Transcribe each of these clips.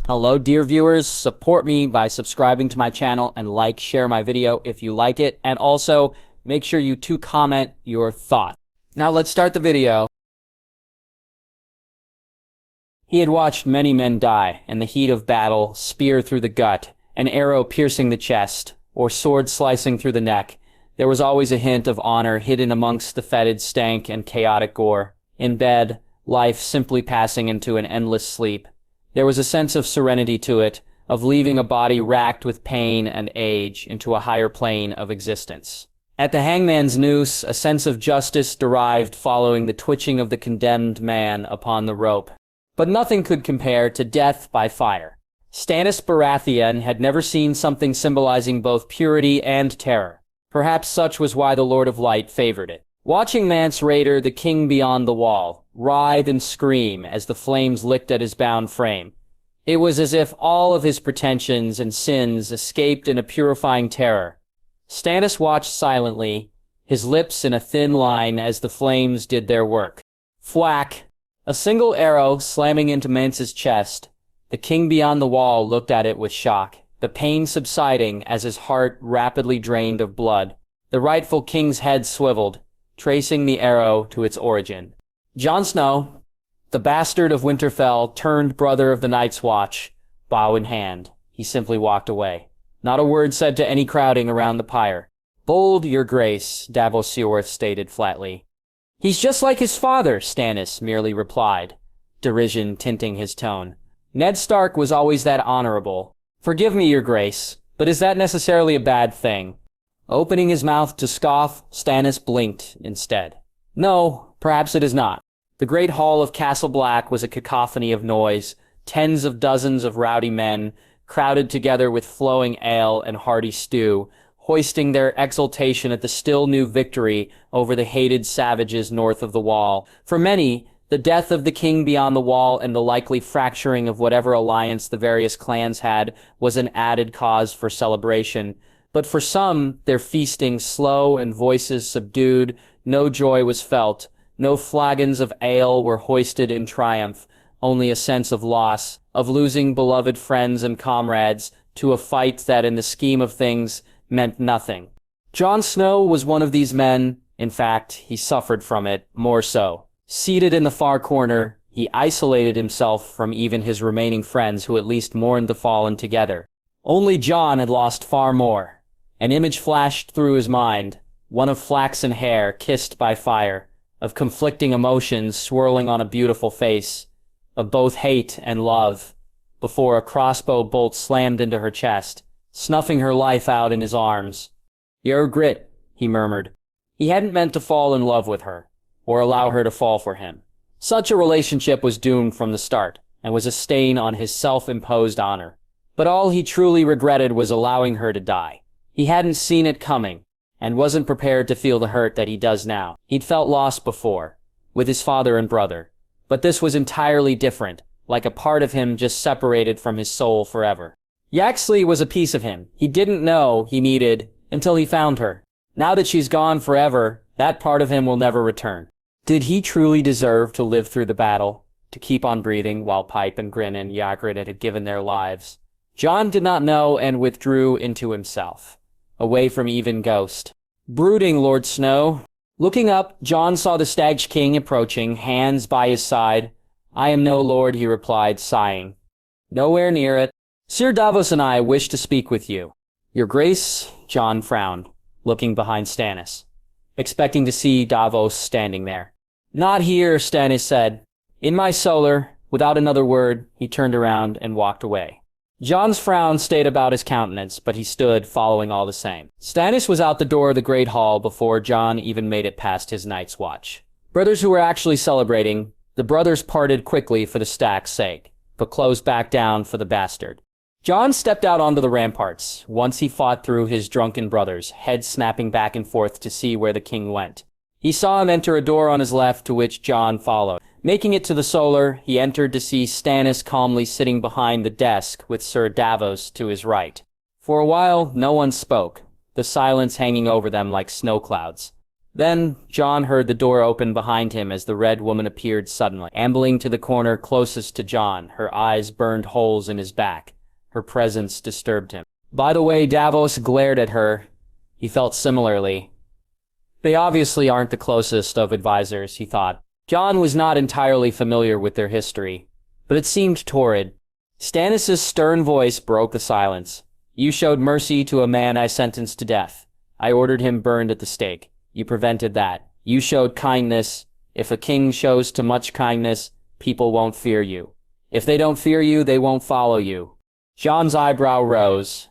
Hello, dear viewers. Support me by subscribing to my channel and share my video if you like it. And also, make sure you comment your thoughts. Now let's start the video. He had watched many men die in the heat of battle, spear through the gut, an arrow piercing the chest, or sword slicing through the neck. There was always a hint of honor hidden amongst the fetid stank and chaotic gore. In bed, life simply passing into an endless sleep. There was a sense of serenity to it, of leaving a body racked with pain and age into a higher plane of existence. At the hangman's noose, a sense of justice derived following the twitching of the condemned man upon the rope. But nothing could compare to death by fire. Stannis Baratheon had never seen something symbolizing both purity and terror. Perhaps such was why the Lord of Light favored it. Watching Mance Rayder, the king beyond the wall, writhe and scream as the flames licked at his bound frame, it was as if all of his pretensions and sins escaped in a purifying terror. Stannis watched silently, his lips in a thin line as the flames did their work. Thwack! A single arrow slamming into Mance's chest. The king beyond the wall looked at it with shock, the pain subsiding as his heart rapidly drained of blood. The rightful king's head swiveled, tracing the arrow to its origin. Jon Snow, the bastard of Winterfell, turned brother of the Night's Watch, bow in hand. He simply walked away. Not a word said to any crowding around the pyre. "Bold, your grace," Davos Seaworth stated flatly. "He's just like his father," Stannis merely replied, derision tinting his tone. "Ned Stark was always that honorable. Forgive me, your grace, but is that necessarily a bad thing?" Opening his mouth to scoff, Stannis blinked instead. "No, perhaps it is not." The great hall of Castle Black was a cacophony of noise, tens of dozens of rowdy men, crowded together with flowing ale and hearty stew, hoisting their exultation at the still new victory over the hated savages north of the wall. For many, the death of the king beyond the wall and the likely fracturing of whatever alliance the various clans had was an added cause for celebration. But for some, their feasting slow and voices subdued, no joy was felt. No flagons of ale were hoisted in triumph, only a sense of loss, of losing beloved friends and comrades to a fight that in the scheme of things meant nothing. Jon Snow was one of these men. In fact, he suffered from it, more so. Seated in the far corner, he isolated himself from even his remaining friends who at least mourned the fallen together. Only Jon had lost far more. An image flashed through his mind, one of flaxen hair kissed by fire, of conflicting emotions swirling on a beautiful face, of both hate and love, before a crossbow bolt slammed into her chest, snuffing her life out in his arms. "Your grit," he murmured. He hadn't meant to fall in love with her, or allow her to fall for him. Such a relationship was doomed from the start, and was a stain on his self-imposed honor. But all he truly regretted was allowing her to die. He hadn't seen it coming, and wasn't prepared to feel the hurt that he does now. He'd felt lost before, with his father and brother. But this was entirely different, like a part of him just separated from his soul forever. Yaxley was a piece of him he didn't know he needed until he found her. Now that she's gone forever, that part of him will never return. Did he truly deserve to live through the battle, to keep on breathing while Pipe and Grin and Ygritte had given their lives? Jon did not know and withdrew into himself, away from even ghost. "Brooding, Lord Snow." Looking up, Jon saw the Stag King approaching, hands by his side. "I am no lord," he replied, sighing. "Nowhere near it. Sir Davos and I wish to speak with you." "Your grace," Jon frowned, looking behind Stannis, expecting to see Davos standing there. "Not here," Stannis said. "In my solar." Without another word, he turned around and walked away. Jon's frown stayed about his countenance, but he stood, following all the same. Stannis was out the door of the Great Hall before Jon even made it past his night's watch. Brothers who were actually celebrating, the brothers parted quickly for the stack's sake, but closed back down for the bastard. Jon stepped out onto the ramparts, once he fought through his drunken brothers, head snapping back and forth to see where the king went. He saw him enter a door on his left to which Jon followed. Making it to the solar, he entered to see Stannis calmly sitting behind the desk with Sir Davos to his right. For a while, no one spoke, the silence hanging over them like snow clouds. Then Jon heard the door open behind him as the Red Woman appeared suddenly, ambling to the corner closest to Jon. Her eyes burned holes in his back. Her presence disturbed him. By the way, Davos glared at her. He felt similarly. They obviously aren't the closest of advisors, he thought. Jon was not entirely familiar with their history, but it seemed torrid. Stannis' stern voice broke the silence. You showed mercy to a man I sentenced to death. I ordered him burned at the stake. You prevented that. You showed kindness. If a king shows too much kindness, people won't fear you. If they don't fear you, they won't follow you. Jon's eyebrow rose.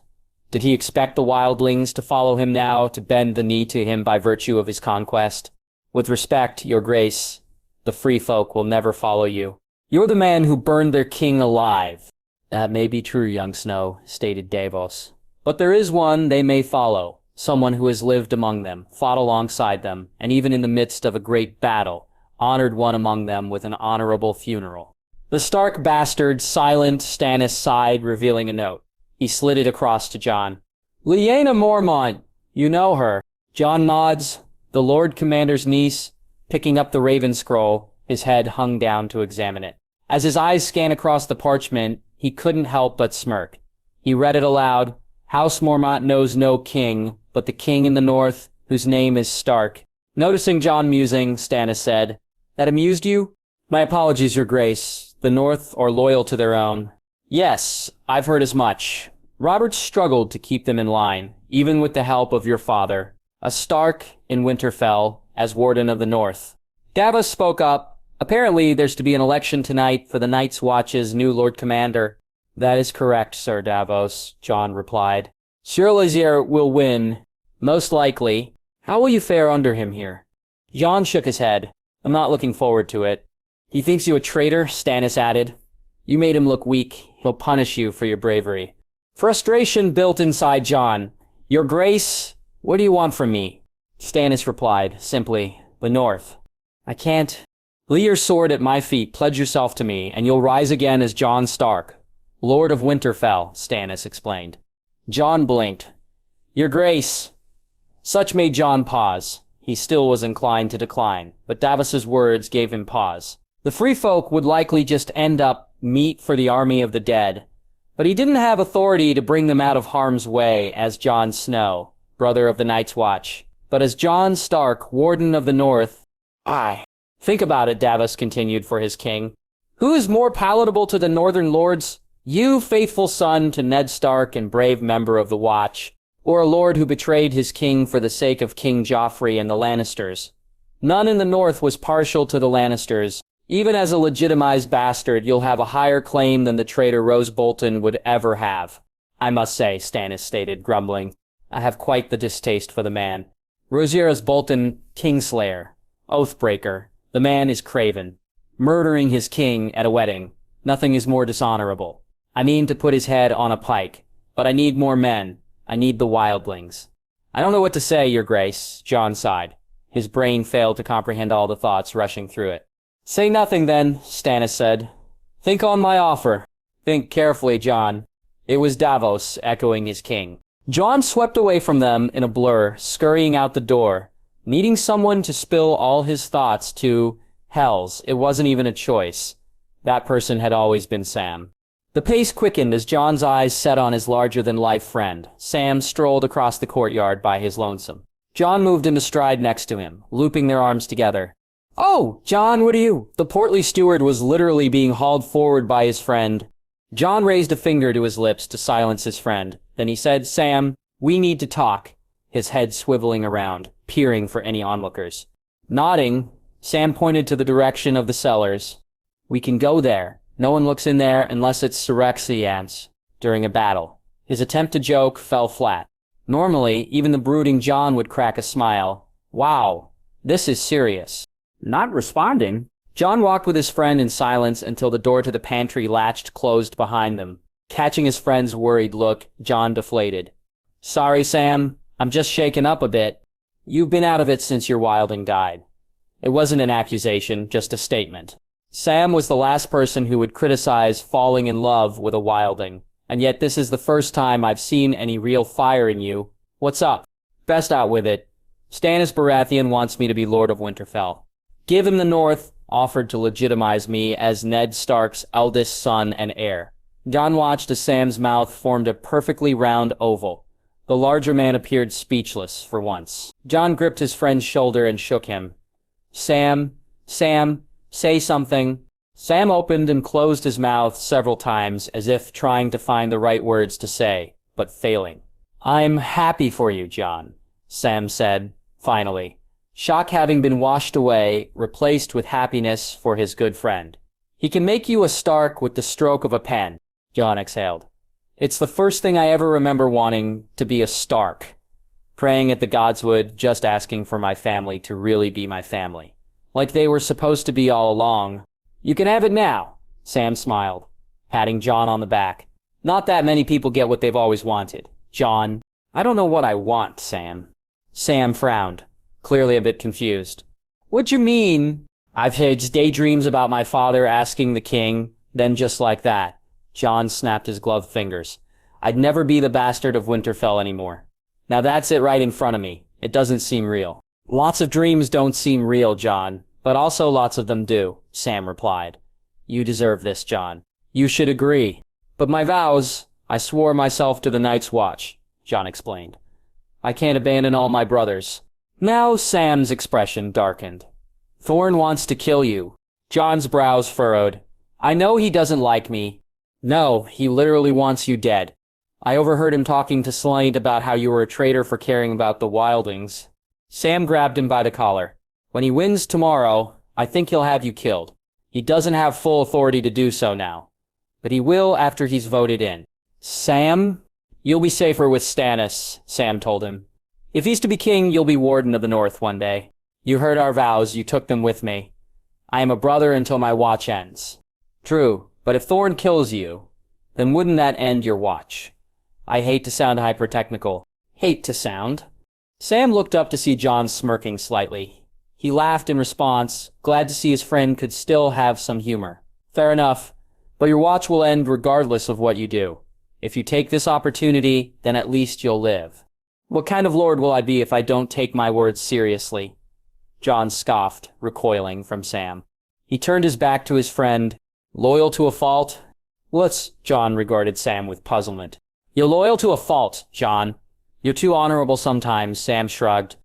Did he expect the wildlings to follow him now, to bend the knee to him by virtue of his conquest? With respect, your grace, the free folk will never follow you. You're the man who burned their king alive. That may be true, young Snow, stated Davos. But there is one they may follow, someone who has lived among them, fought alongside them, and even in the midst of a great battle, honored one among them with an honorable funeral. The Stark bastard, silent, Stannis sighed, revealing a note. He slid it across to Jon. Lyanna Mormont, you know her. Jon nods, the Lord Commander's niece, picking up the Raven Scroll, his head hung down to examine it. As his eyes scanned across the parchment, he couldn't help but smirk. He read it aloud. House Mormont knows no king, but the king in the north, whose name is Stark. Noticing Jon musing, Stannis said, That amused you? My apologies, your grace. The north are loyal to their own. Yes, I've heard as much. Robert struggled to keep them in line, even with the help of your father, a Stark in Winterfell, as Warden of the North. Davos spoke up. Apparently, there's to be an election tonight for the Night's Watch's new Lord Commander. That is correct, Sir Davos, Jon replied. Sir Lazier will win, most likely. How will you fare under him here? Jon shook his head. I'm not looking forward to it. He thinks you a traitor, Stannis added. You made him look weak. He'll punish you for your bravery. Frustration built inside Jon. Your grace, what do you want from me? Stannis replied, simply, the North. I can't. Lay your sword at my feet, pledge yourself to me, and you'll rise again as Jon Stark. Lord of Winterfell, Stannis explained. Jon blinked. Your grace. Such made Jon pause. He still was inclined to decline, but Davos's words gave him pause. The free folk would likely just end up meat for the army of the dead, but he didn't have authority to bring them out of harm's way as Jon Snow, brother of the Night's Watch, but as Jon Stark, Warden of the North. Aye. Think about it, Davos continued for his king. Who is more palatable to the Northern Lords? You, faithful son to Ned Stark and brave member of the Watch, or a lord who betrayed his king for the sake of King Joffrey and the Lannisters? None in the North was partial to the Lannisters. Even as a legitimized bastard, you'll have a higher claim than the traitor Rose Bolton would ever have. I must say, Stannis stated, grumbling, I have quite the distaste for the man. Rhaenyra's Bolton, Kingslayer, Oathbreaker. The man is craven. Murdering his king at a wedding. Nothing is more dishonorable. I mean to put his head on a pike. But I need more men. I need the wildlings. I don't know what to say, your grace, Jon sighed. His brain failed to comprehend all the thoughts rushing through it. Say nothing then, Stannis said. Think on my offer. Think carefully, Jon. It was Davos echoing his king. Jon swept away from them in a blur, scurrying out the door. Needing someone to spill all his thoughts to, hells, it wasn't even a choice. That person had always been Sam. The pace quickened as Jon's eyes set on his larger-than-life friend. Sam strolled across the courtyard by his lonesome. Jon moved into stride next to him, looping their arms together. Oh, Jon, what are you? The portly steward was literally being hauled forward by his friend. Jon raised a finger to his lips to silence his friend. Then he said, Sam, we need to talk. His head swiveling around, peering for any onlookers. Nodding, Sam pointed to the direction of the cellars. We can go there. No one looks in there unless it's Syraxians during a battle. His attempt to joke fell flat. Normally, even the brooding Jon would crack a smile. Wow, this is serious. Not responding. Jon walked with his friend in silence until the door to the pantry latched closed behind them. Catching his friend's worried look, Jon deflated. Sorry, Sam. I'm just shaken up a bit. You've been out of it since your wilding died. It wasn't an accusation, just a statement. Sam was the last person who would criticize falling in love with a wilding. And yet this is the first time I've seen any real fire in you. What's up? Best out with it. Stannis Baratheon wants me to be Lord of Winterfell. Give him the North offered to legitimize me as Ned Stark's eldest son and heir. Jon watched as Sam's mouth formed a perfectly round oval. The larger man appeared speechless for once. Jon gripped his friend's shoulder and shook him. Sam, say something. Sam opened and closed his mouth several times as if trying to find the right words to say, but failing. I'm happy for you, Jon, Sam said, finally. Shock having been washed away, replaced with happiness for his good friend. He can make you a Stark with the stroke of a pen, Jon exhaled. It's the first thing I ever remember wanting to be a Stark. Praying at the gods would, just asking for my family to really be my family. Like they were supposed to be all along. You can have it now, Sam smiled, patting Jon on the back. Not that many people get what they've always wanted. Jon, I don't know what I want, Sam. Sam frowned, clearly a bit confused. What you mean? I've had daydreams about my father asking the king, then just like that. Jon snapped his gloved fingers. I'd never be the bastard of Winterfell anymore. Now that's it right in front of me. It doesn't seem real. Lots of dreams don't seem real, Jon, but also lots of them do, Sam replied. You deserve this, Jon. You should agree. But my vows, I swore myself to the Night's Watch, Jon explained. I can't abandon all my brothers. Now Sam's expression darkened. Thorne wants to kill you. Jon's brows furrowed. I know he doesn't like me. No, he literally wants you dead. I overheard him talking to Slade about how you were a traitor for caring about the wildlings. Sam grabbed him by the collar. When he wins tomorrow, I think he'll have you killed. He doesn't have full authority to do so now. But he will after he's voted in. Sam? You'll be safer with Stannis, Sam told him. If he's to be king, you'll be Warden of the North one day. You heard our vows, you took them with me. I am a brother until my watch ends. True, but if Thorne kills you, then wouldn't that end your watch? I hate to sound hyper-technical. Hate to sound. Sam looked up to see Jon smirking slightly. He laughed in response, glad to see his friend could still have some humor. Fair enough, but your watch will end regardless of what you do. If you take this opportunity, then at least you'll live. What kind of lord will I be if I don't take my words seriously? Jon scoffed, recoiling from Sam. He turned his back to his friend. Loyal to a fault? What's... Jon regarded Sam with puzzlement. You're loyal to a fault, Jon. You're too honorable sometimes, Sam shrugged.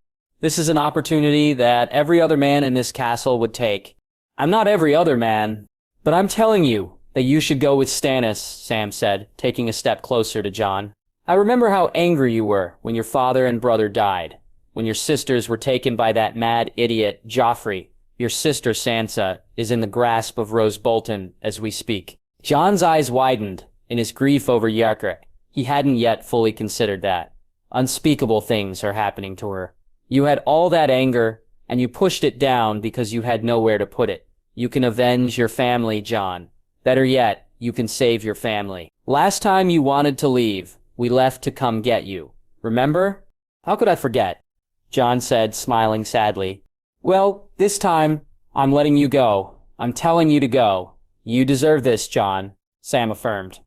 This is an opportunity that every other man in this castle would take. I'm not every other man, but I'm telling you that you should go with Stannis, Sam said, taking a step closer to Jon. I remember how angry you were when your father and brother died, when your sisters were taken by that mad idiot, Joffrey. Your sister, Sansa, is in the grasp of Rose Bolton as we speak. Jon's eyes widened in his grief over Yarkrik. He hadn't yet fully considered that. Unspeakable things are happening to her. You had all that anger, and you pushed it down because you had nowhere to put it. You can avenge your family, Jon. Better yet, you can save your family. Last time you wanted to leave, we left to come get you. Remember? How could I forget? Jon said, smiling sadly. Well, this time, I'm letting you go. I'm telling you to go. You deserve this, Jon, Sam affirmed.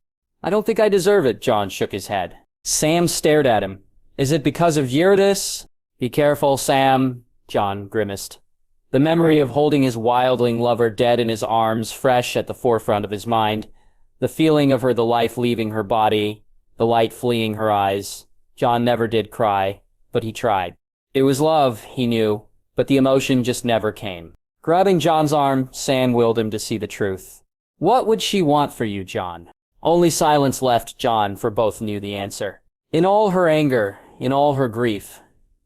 I don't think I deserve it, Jon shook his head. Sam stared at him. Is it because of Eurydice? Be careful, Sam, Jon grimaced. The memory of holding his wildling lover dead in his arms fresh at the forefront of his mind, the feeling of the life leaving her body, the light fleeing her eyes. Jon never did cry, but he tried. It was love, he knew, but the emotion just never came. Grabbing Jon's arm, Sam willed him to see the truth. What would she want for you, Jon? Only silence left Jon, for both knew the answer. In all her anger, in all her grief,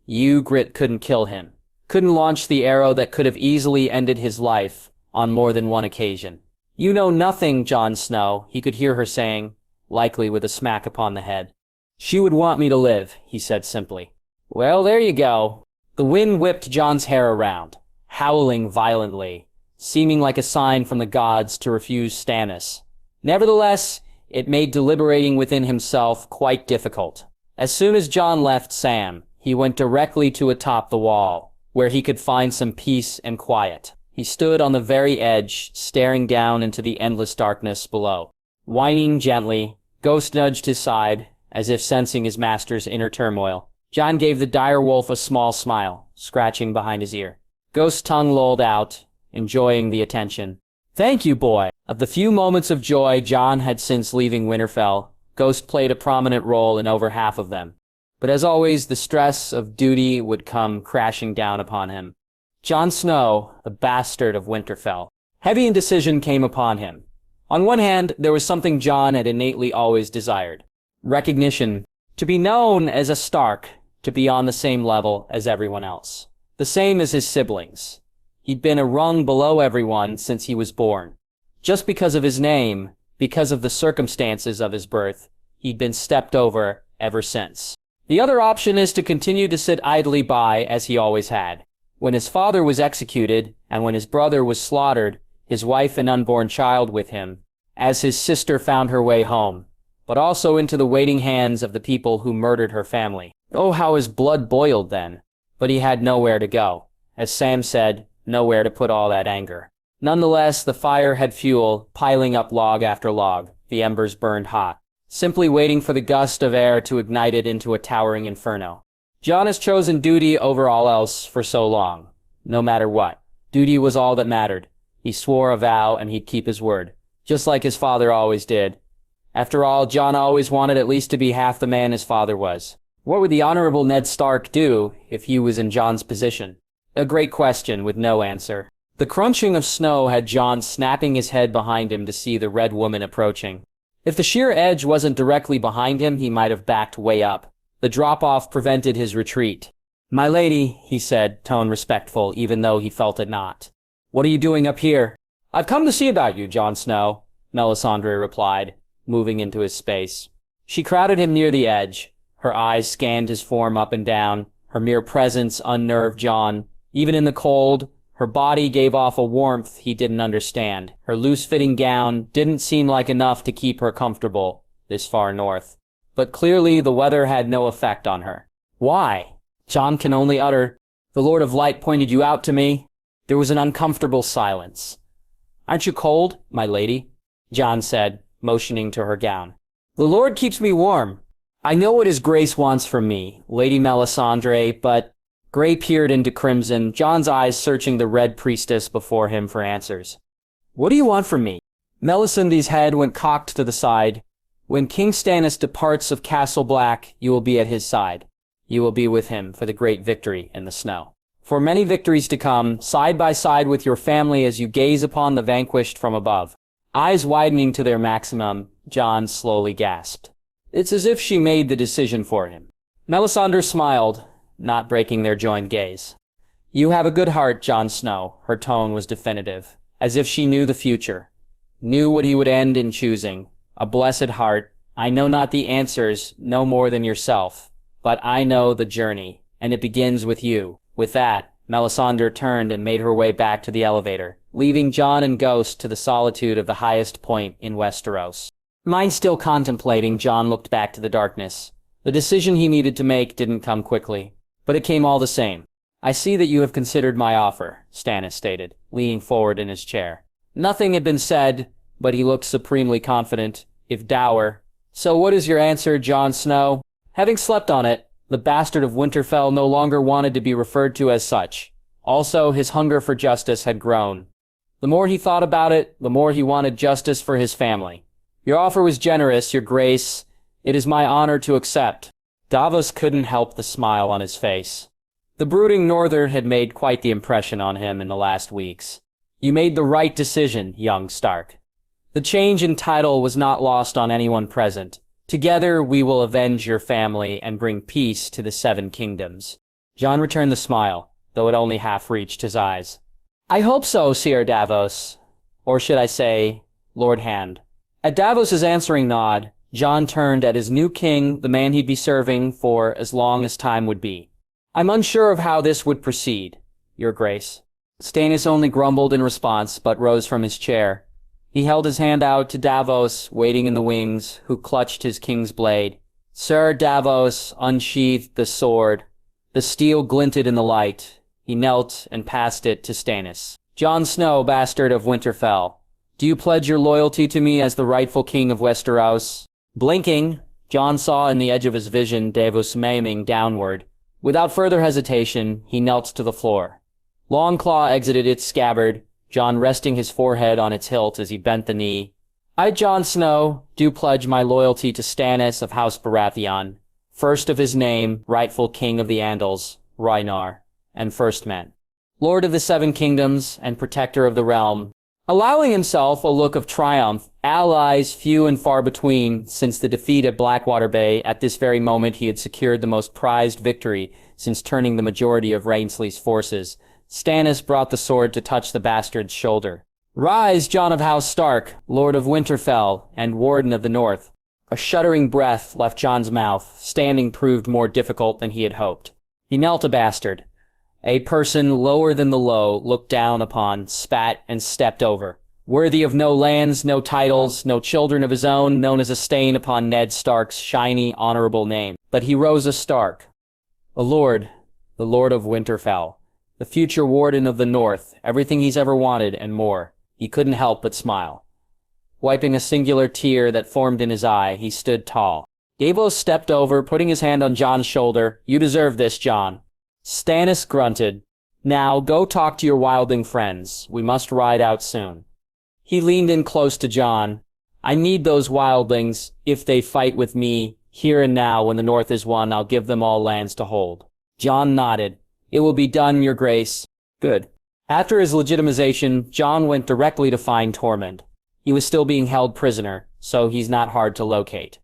Grit couldn't kill him. Couldn't launch the arrow that could have easily ended his life on more than one occasion. You know nothing, Jon Snow, he could hear her saying, likely with a smack upon the head. She would want me to live, he said simply. Well, there you go. The wind whipped Jon's hair around, howling violently, seeming like a sign from the gods to refuse Stannis. Nevertheless, it made deliberating within himself quite difficult. As soon as Jon left Sam, he went directly to atop the wall, where he could find some peace and quiet. He stood on the very edge, staring down into the endless darkness below. Whining gently, Ghost nudged his side, as if sensing his master's inner turmoil. Jon gave the dire wolf a small smile, scratching behind his ear. Ghost's tongue lolled out, enjoying the attention. Thank you, boy. Of the few moments of joy Jon had since leaving Winterfell, Ghost played a prominent role in over half of them. But as always, the stress of duty would come crashing down upon him. Jon Snow, the bastard of Winterfell. Heavy indecision came upon him. On one hand, there was something Jon had innately always desired. Recognition. To be known as a Stark, to be on the same level as everyone else. The same as his siblings. He'd been a rung below everyone since he was born. Just because of his name, because of the circumstances of his birth, he'd been stepped over ever since. The other option is to continue to sit idly by as he always had. When his father was executed, and when his brother was slaughtered, his wife and unborn child with him, as his sister found her way home, but also into the waiting hands of the people who murdered her family. Oh, how his blood boiled then. But he had nowhere to go. As Sam said, nowhere to put all that anger. Nonetheless, the fire had fuel, piling up log after log. The embers burned hot, simply waiting for the gust of air to ignite it into a towering inferno. Jon has chosen duty over all else for so long. No matter what. Duty was all that mattered. He swore a vow and he'd keep his word. Just like his father always did. After all, Jon always wanted at least to be half the man his father was. What would the Honorable Ned Stark do if he was in Jon's position? A great question with no answer. The crunching of snow had Jon snapping his head behind him to see the Red Woman approaching. If the sheer edge wasn't directly behind him, he might have backed way up. The drop-off prevented his retreat. "My lady," he said, tone respectful, even though he felt it not. "What are you doing up here?" "I've come to see about you, Jon Snow," Melisandre replied, moving into his space. She crowded him near the edge. Her eyes scanned his form up and down. Her mere presence unnerved Jon. Even in the cold, her body gave off a warmth he didn't understand. Her loose-fitting gown didn't seem like enough to keep her comfortable this far north. But clearly the weather had no effect on her. "Why?" Jon can only utter, "The Lord of Light pointed you out to me." There was an uncomfortable silence. "Aren't you cold, my lady?" Jon said, motioning to her gown. "The Lord keeps me warm. I know what his grace wants from me, Lady Melisandre, but..." Gray peered into crimson, Jon's eyes searching the red priestess before him for answers. "What do you want from me?" Melisandre's head went cocked to the side. "When King Stannis departs of Castle Black, you will be at his side. You will be with him for the great victory in the snow. For many victories to come, side by side with your family as you gaze upon the vanquished from above." Eyes widening to their maximum, Jon slowly gasped. It's as if she made the decision for him. Melisandre smiled, not breaking their joined gaze. "You have a good heart, Jon Snow," her tone was definitive, as if she knew the future, knew what he would end in choosing. "A blessed heart. I know not the answers, no more than yourself, but I know the journey, and it begins with you." With that, Melisandre turned and made her way back to the elevator, leaving Jon and Ghost to the solitude of the highest point in Westeros. Mind still contemplating, Jon looked back to the darkness. The decision he needed to make didn't come quickly, but it came all the same. "I see that you have considered my offer," Stannis stated, leaning forward in his chair. Nothing had been said, but he looked supremely confident, if dour. "So what is your answer, Jon Snow?" Having slept on it, the bastard of Winterfell no longer wanted to be referred to as such. Also, his hunger for justice had grown. The more he thought about it, the more he wanted justice for his family. "Your offer was generous, your grace. It is my honor to accept." Davos couldn't help the smile on his face. The brooding norther had made quite the impression on him in the last weeks. "You made the right decision, young Stark." The change in title was not lost on anyone present. "Together we will avenge your family and bring peace to the Seven Kingdoms." Jon returned the smile, though it only half reached his eyes. "I hope so, Sir Davos. Or should I say, Lord Hand." At Davos's answering nod, Jon turned at his new king, the man he'd be serving for as long as time would be. "I'm unsure of how this would proceed, your grace." Stannis only grumbled in response, but rose from his chair. He held his hand out to Davos, waiting in the wings, who clutched his king's blade. Sir Davos unsheathed the sword. The steel glinted in the light. He knelt and passed it to Stannis. "Jon Snow, bastard of Winterfell, do you pledge your loyalty to me as the rightful king of Westeros?" Blinking, Jon saw in the edge of his vision Davos maiming downward. Without further hesitation, he knelt to the floor. Longclaw exited its scabbard, Jon resting his forehead on its hilt as he bent the knee. I, Jon Snow, do pledge my loyalty to Stannis of House Baratheon, first of his name, rightful king of the Andals, Rhaenyra, and First Men, Lord of the Seven Kingdoms and protector of the realm, allowing himself a look of triumph, allies few and far between since the defeat at Blackwater Bay. At this very moment he had secured the most prized victory since turning the majority of Rainslee's forces. Stannis brought the sword to touch the bastard's shoulder. Rise, Jon of House Stark, Lord of Winterfell and Warden of the North. A shuddering breath left Jon's mouth. Standing proved more difficult than he had hoped. He knelt a bastard. A person lower than the low, looked down upon, spat, and stepped over. Worthy of no lands, no titles, no children of his own, known as a stain upon Ned Stark's shiny, honorable name. But he rose a Stark. A lord, the Lord of Winterfell. The future Warden of the North, everything he's ever wanted and more. He couldn't help but smile. Wiping a singular tear that formed in his eye, he stood tall. Davos stepped over, putting his hand on Jon's shoulder. You deserve this, Jon. Stannis grunted. Now, go talk to your wildling friends. We must ride out soon. He leaned in close to Jon. I need those wildlings. If they fight with me, here and now when the North is won, I'll give them all lands to hold. Jon nodded. It will be done, your grace. Good. After his legitimization, Jon went directly to find Tormund. He was still being held prisoner, so he's not hard to locate.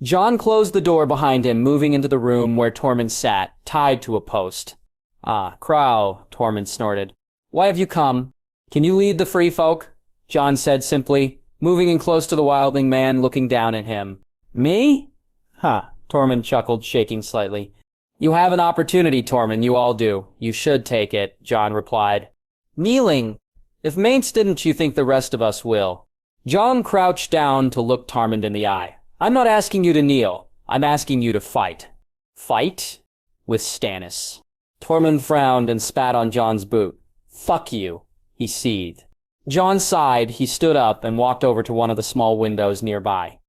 Jon closed the door behind him, moving into the room where Tormund sat, tied to a post. Ah, Crow, Tormund snorted. Why have you come? Can you lead the free folk? Jon said simply, moving in close to the wildling man, looking down at him. Me? Huh, Tormund chuckled, shaking slightly. You have an opportunity, Tormund, you all do. You should take it, Jon replied. Kneeling. If Mace didn't, you think the rest of us will. Jon crouched down to look Tormund in the eye. I'm not asking you to kneel. I'm asking you to fight. Fight? With Stannis. Tormund frowned and spat on Jon's boot. Fuck you, he seethed. Jon sighed. He stood up and walked over to one of the small windows nearby.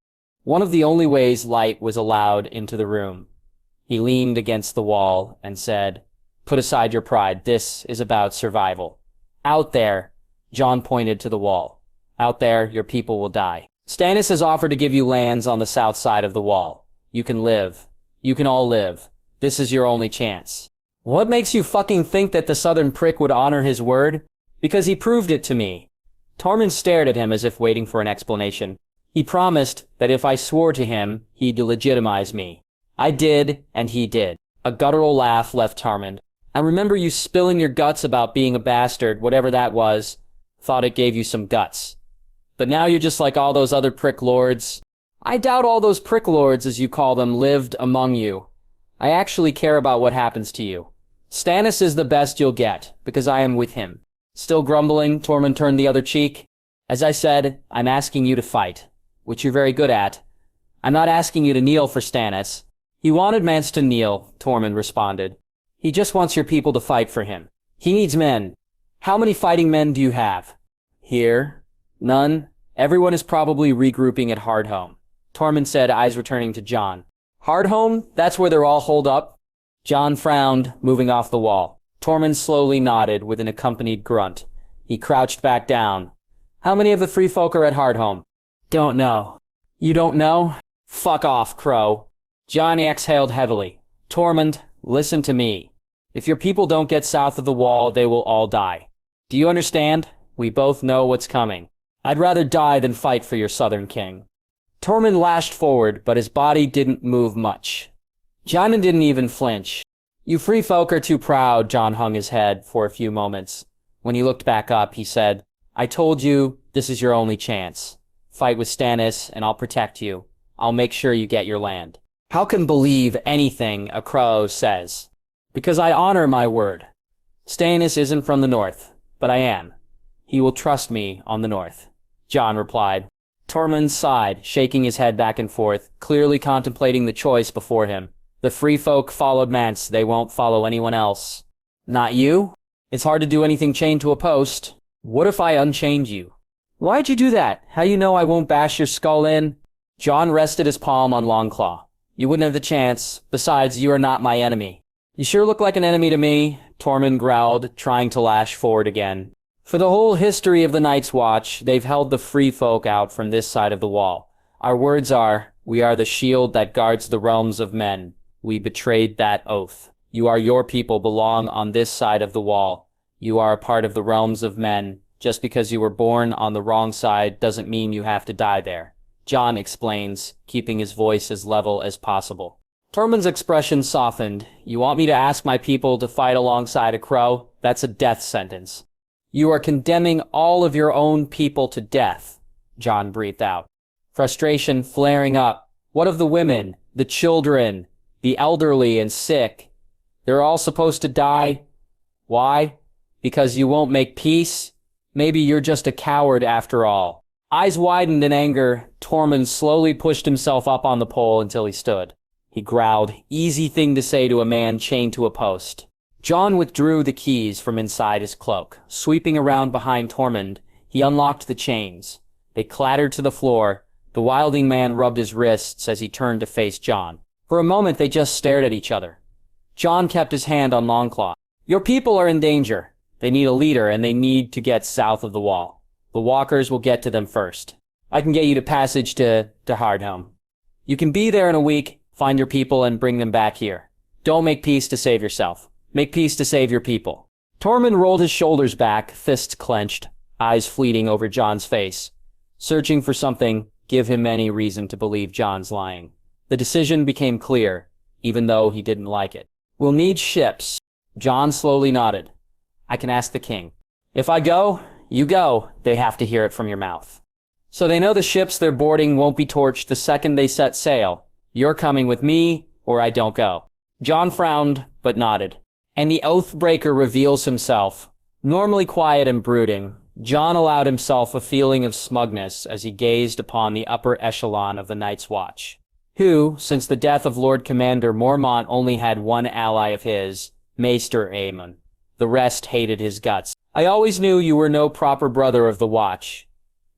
One of the only ways light was allowed into the room. He leaned against the wall and said, Put aside your pride. This is about survival. Out there, Jon pointed to the wall. Out there, your people will die. Stannis has offered to give you lands on the south side of the wall. You can live. You can all live. This is your only chance. What makes you fucking think that the southern prick would honor his word? Because he proved it to me. Tormund stared at him as if waiting for an explanation. He promised that if I swore to him, he'd legitimize me. I did, and he did. A guttural laugh left Tormund. I remember you spilling your guts about being a bastard, whatever that was. Thought it gave you some guts. But now you're just like all those other prick lords. I doubt all those prick lords, as you call them, lived among you. I actually care about what happens to you. Stannis is the best you'll get, because I am with him. Still grumbling, Tormund turned the other cheek. As I said, I'm asking you to fight, which you're very good at. I'm not asking you to kneel for Stannis. He wanted Mance to kneel, Tormund responded. He just wants your people to fight for him. He needs men. How many fighting men do you have? Here? None. Everyone is probably regrouping at Hardhome. Tormund said, eyes returning to Jon. Hardhome? That's where they're all holed up? Jon frowned, moving off the wall. Tormund slowly nodded with an accompanied grunt. He crouched back down. How many of the free folk are at Hardhome? Don't know. You don't know? Fuck off, Crow. Jon exhaled heavily. Tormund, listen to me. If your people don't get south of the wall, they will all die. Do you understand? We both know what's coming. I'd rather die than fight for your southern king. Tormund lashed forward, but his body didn't move much. Jon didn't even flinch. You free folk are too proud, Jon hung his head for a few moments. When he looked back up, he said, I told you, this is your only chance. Fight with Stannis, and I'll protect you. I'll make sure you get your land. How can believe anything a crow says? Because I honor my word. Stannis isn't from the north, but I am. He will trust me on the north, Jon replied. Tormund sighed, shaking his head back and forth, clearly contemplating the choice before him. The free folk followed Mance, they won't follow anyone else. Not you? It's hard to do anything chained to a post. What if I unchained you? Why'd you do that? How you know I won't bash your skull in? Jon rested his palm on Longclaw. You wouldn't have the chance. Besides, you are not my enemy. You sure look like an enemy to me, Tormund growled, trying to lash forward again. For the whole history of the Night's Watch, they've held the free folk out from this side of the wall. Our words are, we are the shield that guards the realms of men. We betrayed that oath. Your people belong on this side of the wall. You are a part of the realms of men. Just because you were born on the wrong side doesn't mean you have to die there. Jon explains, keeping his voice as level as possible. Tormund's expression softened. You want me to ask my people to fight alongside a crow? That's a death sentence. You are condemning all of your own people to death, Jon breathed out. Frustration flaring up. What of the women, the children, the elderly and sick? They're all supposed to die. Why? Because you won't make peace? Maybe you're just a coward after all. Eyes widened in anger, Tormund slowly pushed himself up on the pole until he stood. He growled, easy thing to say to a man chained to a post. Jon withdrew the keys from inside his cloak. Sweeping around behind Tormund, he unlocked the chains. They clattered to the floor. The wilding man rubbed his wrists as he turned to face Jon. For a moment they just stared at each other. Jon kept his hand on Longclaw. Your people are in danger. They need a leader and they need to get south of the wall. The walkers will get to them first. I can get you to passage to Hardhome. You can be there in a week, find your people and bring them back here. Don't make peace to save yourself. Make peace to save your people. Tormund rolled his shoulders back, fists clenched, eyes fleeting over Jon's face. Searching for something, give him any reason to believe Jon's lying. The decision became clear, even though he didn't like it. We'll need ships. Jon slowly nodded. I can ask the king. If I go, you go. They have to hear it from your mouth. So they know the ships they're boarding won't be torched the second they set sail. You're coming with me, or I don't go. Jon frowned, but nodded. And the Oathbreaker reveals himself. Normally quiet and brooding, Jon allowed himself a feeling of smugness as he gazed upon the upper echelon of the Night's Watch, who, since the death of Lord Commander Mormont, only had one ally of his, Maester Aemon. The rest hated his guts. I always knew you were no proper brother of the Watch,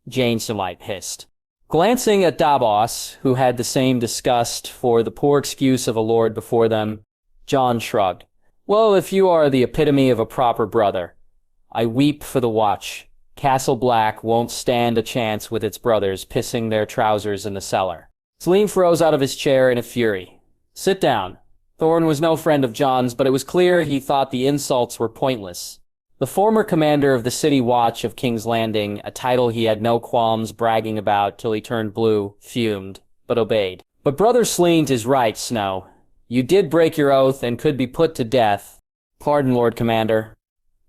Janeselite hissed. Glancing at Davos, who had the same disgust for the poor excuse of a lord before them, Jon shrugged. Well, if you are the epitome of a proper brother, I weep for the Watch. Castle Black won't stand a chance with its brothers pissing their trousers in the cellar. Selene froze out of his chair in a fury. Sit down. Thorne was no friend of Jon's, but it was clear he thought the insults were pointless. The former commander of the City Watch of King's Landing, a title he had no qualms bragging about till he turned blue, fumed, but obeyed. But Brother Selene is right, Snow. You did break your oath and could be put to death. Pardon, Lord Commander.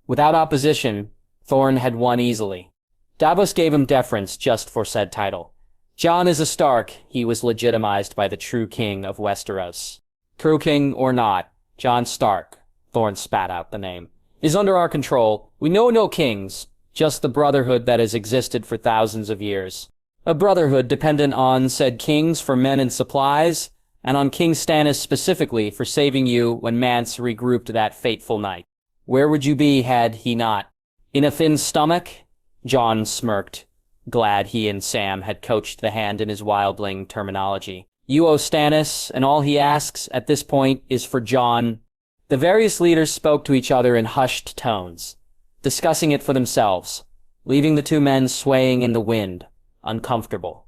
Without opposition, Thorne had won easily. Davos gave him deference just for said title. Jon is a Stark. He was legitimized by the true king of Westeros. True king or not, Jon Stark, Thorne spat out the name, is under our control. We know no kings, just the brotherhood that has existed for thousands of years. A brotherhood dependent on said kings for men and supplies, and on King Stannis specifically for saving you when Mance regrouped that fateful night. Where would you be had he not? In a thin stomach? Jon smirked, glad he and Sam had coached the hand in his wildling terminology. You owe Stannis, and all he asks at this point is for Jon. The various leaders spoke to each other in hushed tones, discussing it for themselves, leaving the two men swaying in the wind, uncomfortable.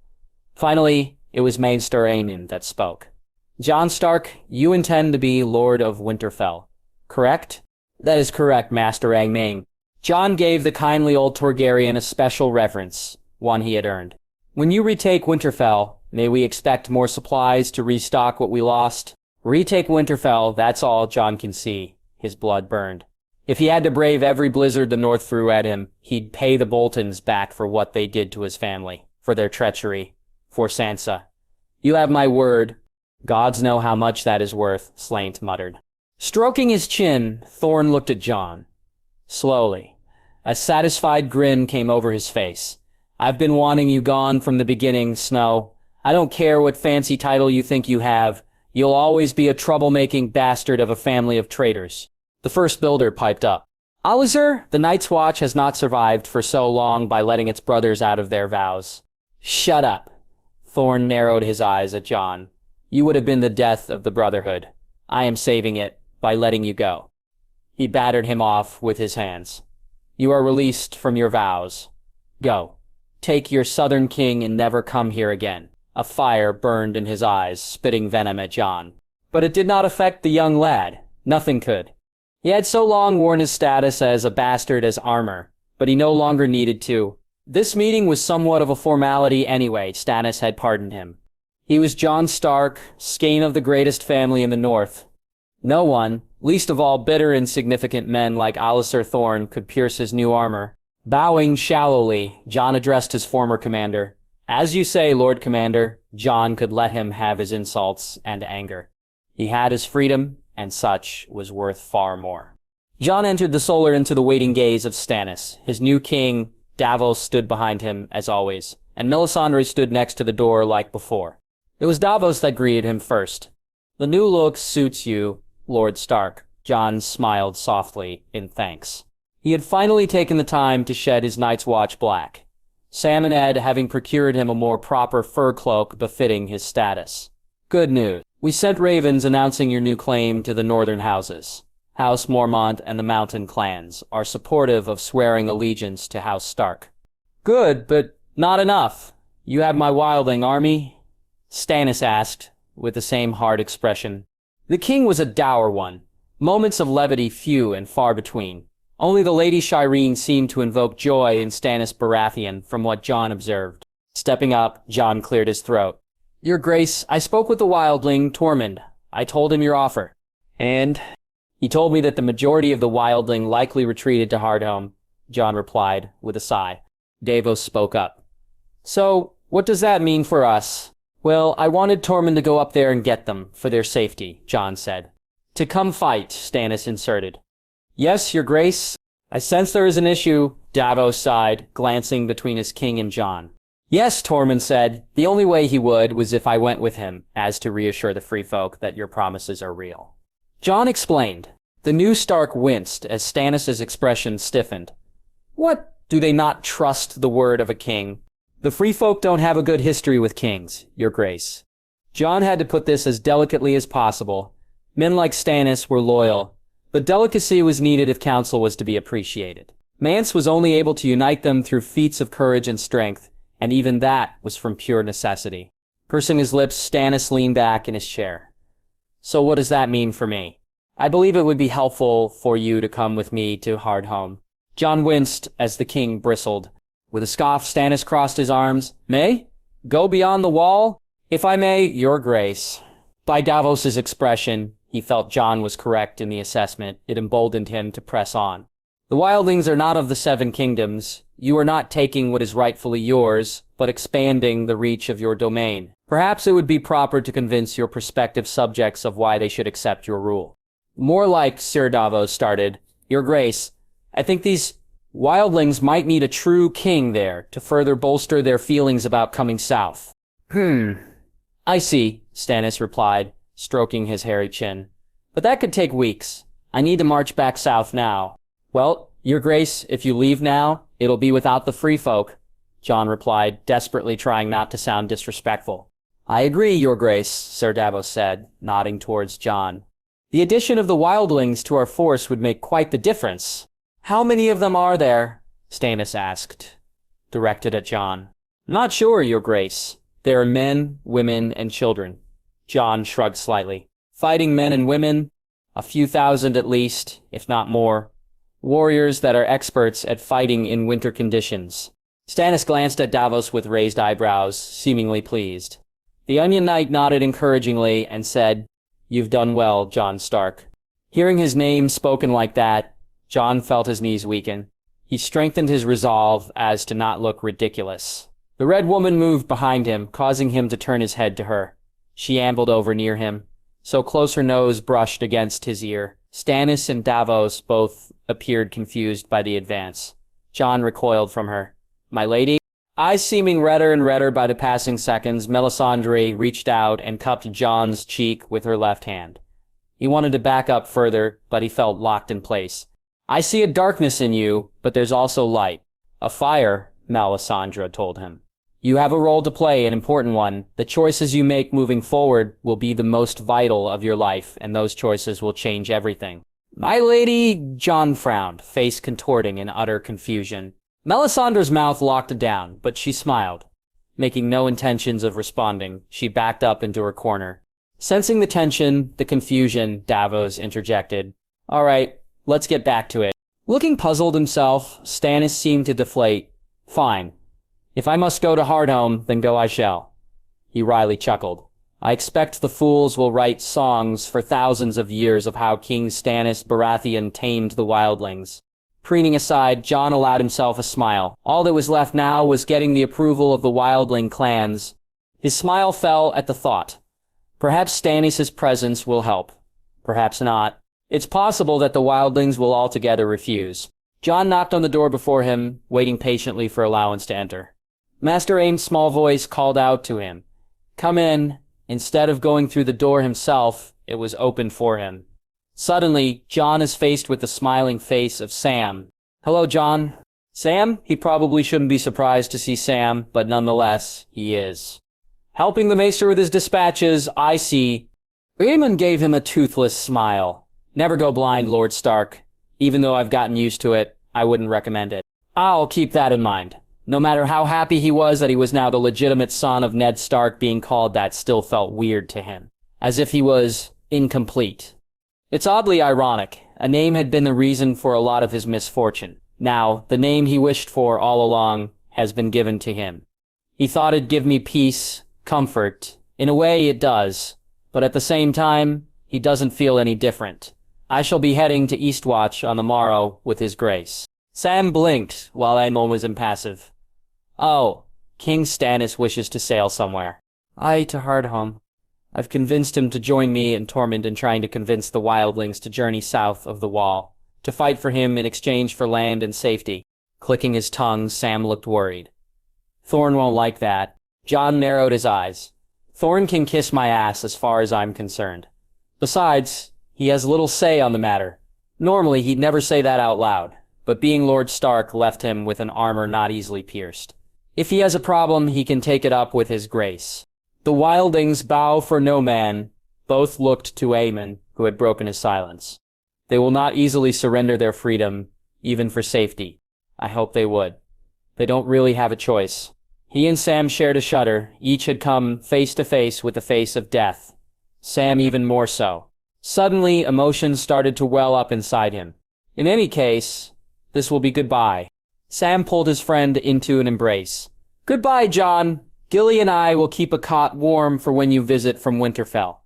Finally, it was Maester Aemon that spoke. Jon Stark, you intend to be Lord of Winterfell, correct? That is correct, Master Aemon. Jon gave the kindly old Targaryen a special reverence, one he had earned. When you retake Winterfell, may we expect more supplies to restock what we lost? Retake Winterfell, that's all Jon can see. His blood burned. If he had to brave every blizzard the North threw at him, he'd pay the Boltons back for what they did to his family, for their treachery, for Sansa. You have my word. Gods know how much that is worth, Slaint muttered. Stroking his chin, Thorne looked at Jon. Slowly. A satisfied grin came over his face. I've been wanting you gone from the beginning, Snow. I don't care what fancy title you think you have. You'll always be a troublemaking bastard of a family of traitors. The first builder piped up. Alistair, the Night's Watch has not survived for so long by letting its brothers out of their vows. Shut up. Thorne narrowed his eyes at Jon. You would have been the death of the Brotherhood. I am saving it by letting you go. He battered him off with his hands. You are released from your vows. Go. Take your southern king and never come here again. A fire burned in his eyes, spitting venom at Jon. But it did not affect the young lad. Nothing could. He had so long worn his status as a bastard as armor, but he no longer needed to. This meeting was somewhat of a formality anyway. Stannis had pardoned him. He was Jon Stark, scion of the greatest family in the north. No one, least of all bitter insignificant men like Alliser Thorne, could pierce his new armor. Bowing shallowly, Jon addressed his former commander. As you say, Lord Commander, Jon could let him have his insults and anger. He had his freedom, and such was worth far more. Jon entered the solar into the waiting gaze of Stannis. His new king, Davos, stood behind him, as always, and Melisandre stood next to the door like before. It was Davos that greeted him first. The new look suits you, Lord Stark. Jon smiled softly in thanks. He had finally taken the time to shed his Night's Watch black, Sam and Ed having procured him a more proper fur cloak befitting his status. Good news. We sent ravens announcing your new claim to the northern houses. House Mormont and the Mountain clans are supportive of swearing allegiance to House Stark. Good, but not enough. You have my wildling army? Stannis asked, with the same hard expression. The king was a dour one. Moments of levity few and far between. Only the Lady Shireen seemed to invoke joy in Stannis Baratheon from what Jon observed. Stepping up, Jon cleared his throat. Your Grace, I spoke with the wildling, Tormund. I told him your offer. And? He told me that the majority of the wildling likely retreated to Hardhome, Jon replied, with a sigh. Davos spoke up. So, what does that mean for us? Well, I wanted Tormund to go up there and get them, for their safety, Jon said. To come fight, Stannis inserted. Yes, Your Grace. I sense there is an issue, Davos sighed, glancing between his king and Jon. Yes, Tormund said. The only way he would was if I went with him, as to reassure the free folk that your promises are real. Jon explained. The new Stark winced as Stannis' expression stiffened. What? Do they not trust the word of a king? The free folk don't have a good history with kings, Your Grace. Jon had to put this as delicately as possible. Men like Stannis were loyal, but delicacy was needed if counsel was to be appreciated. Mance was only able to unite them through feats of courage and strength, and even that was from pure necessity. Pursing his lips, Stannis leaned back in his chair. So what does that mean for me? I believe it would be helpful for you to come with me to Hardhome. Jon winced as the king bristled. With a scoff, Stannis crossed his arms. May? Go beyond the wall? If I may, Your Grace. By Davos's expression, he felt Jon was correct in the assessment. It emboldened him to press on. The wildlings are not of the Seven Kingdoms. You are not taking what is rightfully yours, but expanding the reach of your domain. Perhaps it would be proper to convince your prospective subjects of why they should accept your rule. More like, Sir Davos started, Your Grace, I think these wildlings might need a true king there to further bolster their feelings about coming south. I see, Stannis replied, stroking his hairy chin. But that could take weeks. I need to march back south now. Well, Your Grace, if you leave now, it'll be without the free folk, Jon replied, desperately trying not to sound disrespectful. I agree, Your Grace, Sir Davos said, nodding towards Jon. The addition of the wildlings to our force would make quite the difference. How many of them are there? Stannis asked, directed at Jon. Not sure, Your Grace. There are men, women, and children. Jon shrugged slightly. Fighting men and women? A few thousand at least, if not more. Warriors that are experts at fighting in winter conditions. Stannis glanced at Davos with raised eyebrows, seemingly pleased. The Onion Knight nodded encouragingly and said, You've done well, Jon Stark. Hearing his name spoken like that, Jon felt his knees weaken. He strengthened his resolve as to not look ridiculous. The Red Woman moved behind him, causing him to turn his head to her. She ambled over near him, so close her nose brushed against his ear. Stannis and Davos both appeared confused by the advance. Jon recoiled from her. My lady? Eyes seeming redder and redder by the passing seconds, Melisandre reached out and cupped Jon's cheek with her left hand. He wanted to back up further, but he felt locked in place. I see a darkness in you, but there's also light. A fire, Melisandre told him. You have a role to play, an important one. The choices you make moving forward will be the most vital of your life, and those choices will change everything. My lady, Jon frowned, face contorting in utter confusion. Melisandre's mouth locked down, but she smiled. Making no intentions of responding, she backed up into her corner. Sensing the tension, the confusion, Davos interjected. All right, let's get back to it. Looking puzzled himself, Stannis seemed to deflate. Fine. If I must go to Hardhome, then go I shall. He wryly chuckled. I expect the fools will write songs for thousands of years of how King Stannis Baratheon tamed the wildlings. Preening aside, Jon allowed himself a smile. All that was left now was getting the approval of the wildling clans. His smile fell at the thought. Perhaps Stannis' presence will help. Perhaps not. It's possible that the wildlings will altogether refuse. Jon knocked on the door before him, waiting patiently for allowance to enter. Master Aem's small voice called out to him. Come in. Instead of going through the door himself, it was opened for him. Suddenly, Jon is faced with the smiling face of Sam. Hello, Jon. Sam? He probably shouldn't be surprised to see Sam, but nonetheless, he is. Helping the maester with his dispatches, I see. Aemon gave him a toothless smile. Never go blind, Lord Stark. Even though I've gotten used to it, I wouldn't recommend it. I'll keep that in mind. No matter how happy he was that he was now the legitimate son of Ned Stark, being called that still felt weird to him. As if he was incomplete. It's oddly ironic. A name had been the reason for a lot of his misfortune. Now, the name he wished for all along has been given to him. He thought it'd give me peace, comfort. In a way, it does. But at the same time, he doesn't feel any different. I shall be heading to Eastwatch on the morrow with his grace. Sam blinked while Aemon was impassive. Oh, King Stannis wishes to sail somewhere. Aye, to Hardhome. I've convinced him to join me and Tormund in trying to convince the wildlings to journey south of the Wall, to fight for him in exchange for land and safety. Clicking his tongue, Sam looked worried. Thorne won't like that. Jon narrowed his eyes. Thorne can kiss my ass as far as I'm concerned. Besides, he has little say on the matter. Normally, he'd never say that out loud, but being Lord Stark left him with an armor not easily pierced. If he has a problem, he can take it up with his grace. The wildlings bow for no man. Both looked to Aemon, who had broken his silence. They will not easily surrender their freedom, even for safety. I hope they would. They don't really have a choice. He and Sam shared a shudder. Each had come face to face with the face of death. Sam even more so. Suddenly, emotions started to well up inside him. In any case, this will be goodbye. Sam pulled his friend into an embrace. Goodbye, Jon. Gilly and I will keep a cot warm for when you visit from Winterfell.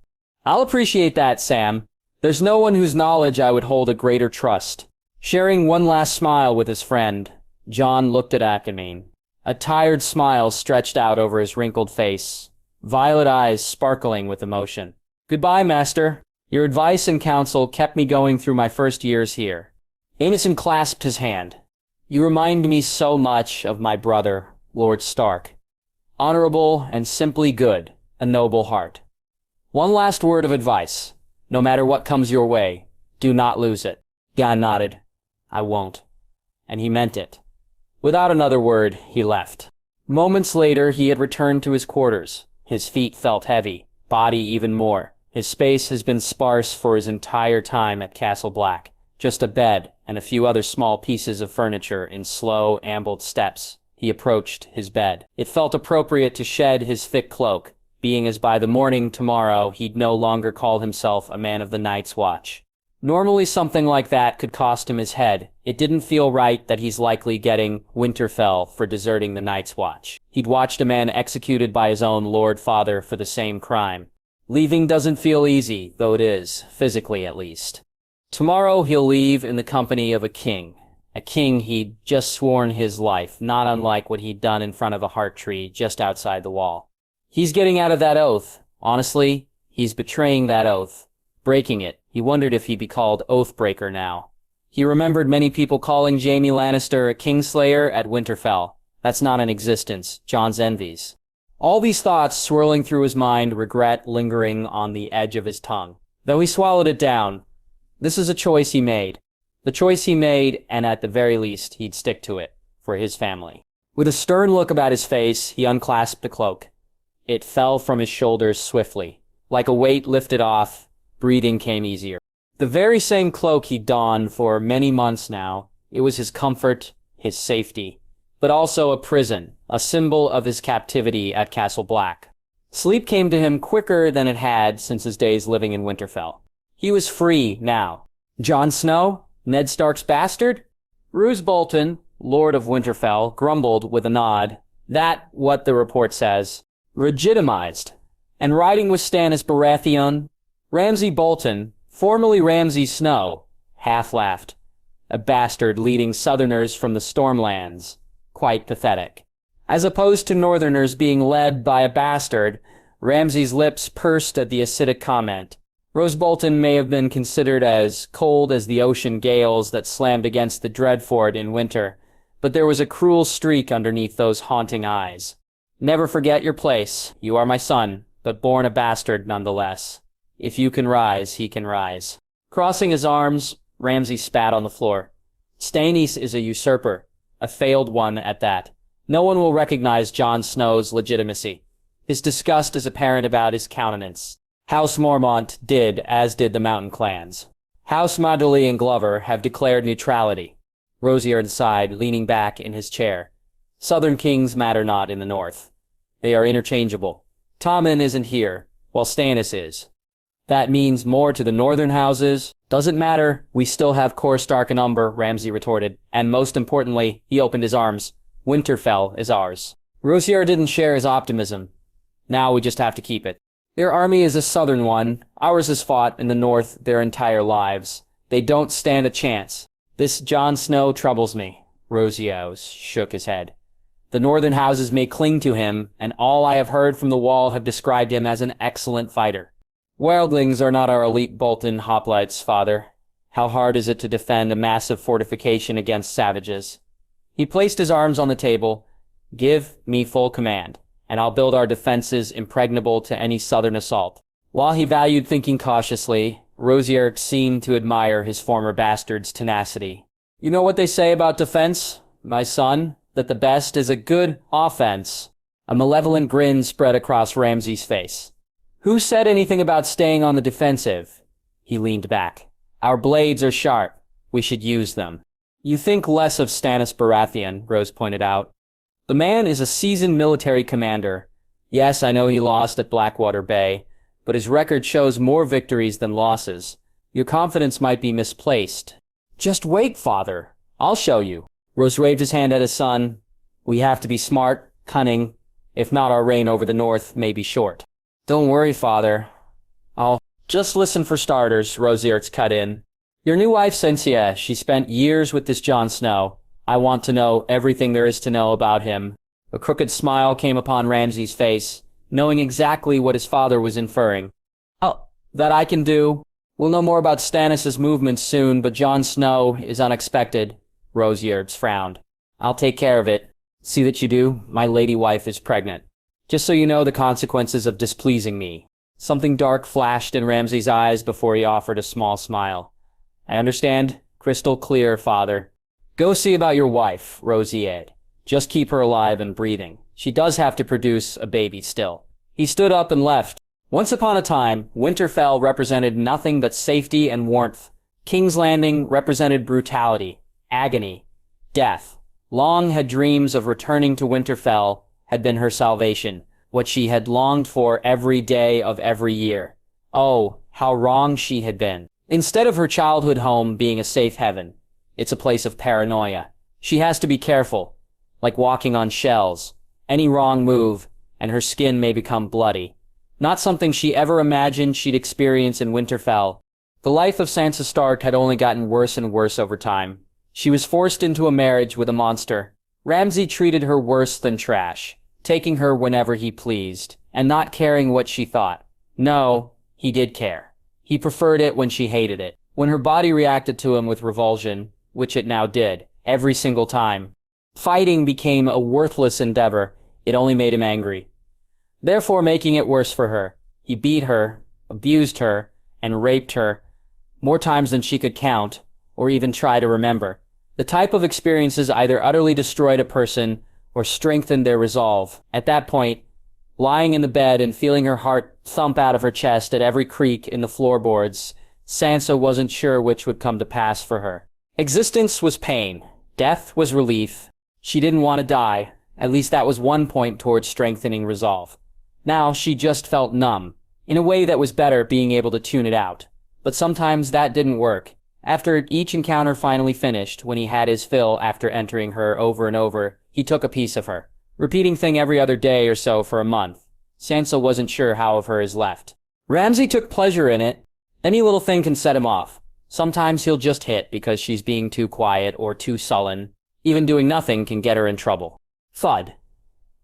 I'll appreciate that, Sam. There's no one whose knowledge I would hold a greater trust. Sharing one last smile with his friend, Jon looked at Akenine. A tired smile stretched out over his wrinkled face, violet eyes sparkling with emotion. Goodbye, Master. Your advice and counsel kept me going through my first years here. Aemon clasped his hand. You remind me so much of my brother, Lord Stark. Honorable and simply good, a noble heart. One last word of advice. No matter what comes your way, do not lose it. Gon nodded. I won't. And he meant it. Without another word, he left. Moments later, he had returned to his quarters. His feet felt heavy, body even more. His space has been sparse for his entire time at Castle Black. Just a bed and a few other small pieces of furniture in slow, ambled steps. He approached his bed. It felt appropriate to shed his thick cloak, being as by the morning tomorrow he'd no longer call himself a man of the Night's Watch. Normally something like that could cost him his head. It didn't feel right that he's likely getting Winterfell for deserting the Night's Watch. He'd watched a man executed by his own Lord Father for the same crime. Leaving doesn't feel easy, though it is, physically at least. Tomorrow he'll leave in the company of a king he'd just sworn his life, not unlike what he'd done in front of a heart tree just outside the wall. He's getting out of that oath. Honestly, he's betraying that oath. Breaking it. He wondered if he'd be called Oathbreaker now. He remembered many people calling Jaime Lannister a Kingslayer at Winterfell. That's not in existence. Jon's envies. All these thoughts swirling through his mind, regret lingering on the edge of his tongue. Though he swallowed it down. This is a choice he made. The choice he made, and at the very least, he'd stick to it, for his family. With a stern look about his face, he unclasped the cloak. It fell from his shoulders swiftly. Like a weight lifted off, breathing came easier. The very same cloak he donned for many months now. It was his comfort, his safety, but also a prison, a symbol of his captivity at Castle Black. Sleep came to him quicker than it had since his days living in Winterfell. He was free now. Jon Snow? Ned Stark's bastard? Roose Bolton, Lord of Winterfell, grumbled with a nod. That, what the report says, legitimized. And riding with Stannis Baratheon, Ramsay Bolton, formerly Ramsay Snow, half-laughed. A bastard leading Southerners from the Stormlands. Quite pathetic. As opposed to Northerners being led by a bastard, Ramsay's lips pursed at the acidic comment. Roose Bolton may have been considered as cold as the ocean gales that slammed against the Dreadfort in winter, but there was a cruel streak underneath those haunting eyes. Never forget your place. You are my son, but born a bastard nonetheless. If you can rise, he can rise. Crossing his arms, Ramsay spat on the floor. Stannis is a usurper, a failed one at that. No one will recognize Jon Snow's legitimacy. His disgust is apparent about his countenance. House Mormont did, as did the mountain clans. House Madeley and Glover have declared neutrality. Rosier sighed, leaning back in his chair. Southern kings matter not in the north. They are interchangeable. Tommen isn't here, while Stannis is. That means more to the northern houses. Doesn't matter, we still have Corey Stark and Umber, Ramsay retorted. And most importantly, he opened his arms. Winterfell is ours. Rosier didn't share his optimism. Now we just have to keep it. Their army is a southern one. Ours has fought in the north their entire lives. They don't stand a chance. This Jon Snow troubles me. Rosier shook his head. The northern houses may cling to him, and all I have heard from the wall have described him as an excellent fighter. Wildlings are not our elite Bolton hoplites, father. How hard is it to defend a massive fortification against savages? He placed his arms on the table. Give me full command, and I'll build our defenses impregnable to any southern assault. While he valued thinking cautiously, Rosier seemed to admire his former bastard's tenacity. You know what they say about defense, my son? That the best is a good offense. A malevolent grin spread across Ramsay's face. Who said anything about staying on the defensive? He leaned back. Our blades are sharp. We should use them. You think less of Stannis Baratheon, Rose pointed out. The man is a seasoned military commander. Yes, I know he lost at Blackwater Bay, but his record shows more victories than losses. Your confidence might be misplaced. Just wait, father. I'll show you. Rose waved his hand at his son. We have to be smart, cunning. If not, our reign over the north may be short. Don't worry, father. I'll just listen for starters, Rosiertz cut in. Your new wife, Cynthia, she spent years with this Jon Snow. I want to know everything there is to know about him. A crooked smile came upon Ramsay's face, knowing exactly what his father was inferring. Oh, that I can do. We'll know more about Stannis' movements soon, but Jon Snow is unexpected. Rosiertz frowned. I'll take care of it. See that you do. My lady wife is pregnant. Just so you know the consequences of displeasing me. Something dark flashed in Ramsay's eyes before he offered a small smile. I understand. Crystal clear, father. Go see about your wife, Rosier. Just keep her alive and breathing. She does have to produce a baby still. He stood up and left. Once upon a time, Winterfell represented nothing but safety and warmth. King's Landing represented brutality, agony, death. Long had dreams of returning to Winterfell had been her salvation, what she had longed for every day of every year. Oh, how wrong she had been. Instead of her childhood home being a safe heaven, it's a place of paranoia. She has to be careful, like walking on shells. Any wrong move, and her skin may become bloody. Not something she ever imagined she'd experience in Winterfell. The life of Sansa Stark had only gotten worse and worse over time. She was forced into a marriage with a monster. Ramsay treated her worse than trash, taking her whenever he pleased, and not caring what she thought. No, he did care. He preferred it when she hated it, when her body reacted to him with revulsion, which it now did, every single time. Fighting became a worthless endeavor. It only made him angry. Therefore making it worse for her. He beat her, abused her, and raped her, more times than she could count, or even try to remember. The type of experiences either utterly destroyed a person, or strengthened their resolve. At that point, lying in the bed and feeling her heart thump out of her chest at every creak in the floorboards, Sansa wasn't sure which would come to pass for her. Existence was pain. Death was relief. She didn't want to die. At least that was one point towards strengthening resolve. Now she just felt numb, in a way that was better being able to tune it out. But sometimes that didn't work. After each encounter finally finished, when he had his fill after entering her over and over, he took a piece of her. Repeating thing every other day or so for a month. Sansa wasn't sure how of her is left. Ramsay took pleasure in it. Any little thing can set him off. Sometimes he'll just hit because she's being too quiet or too sullen. Even doing nothing can get her in trouble. Thud.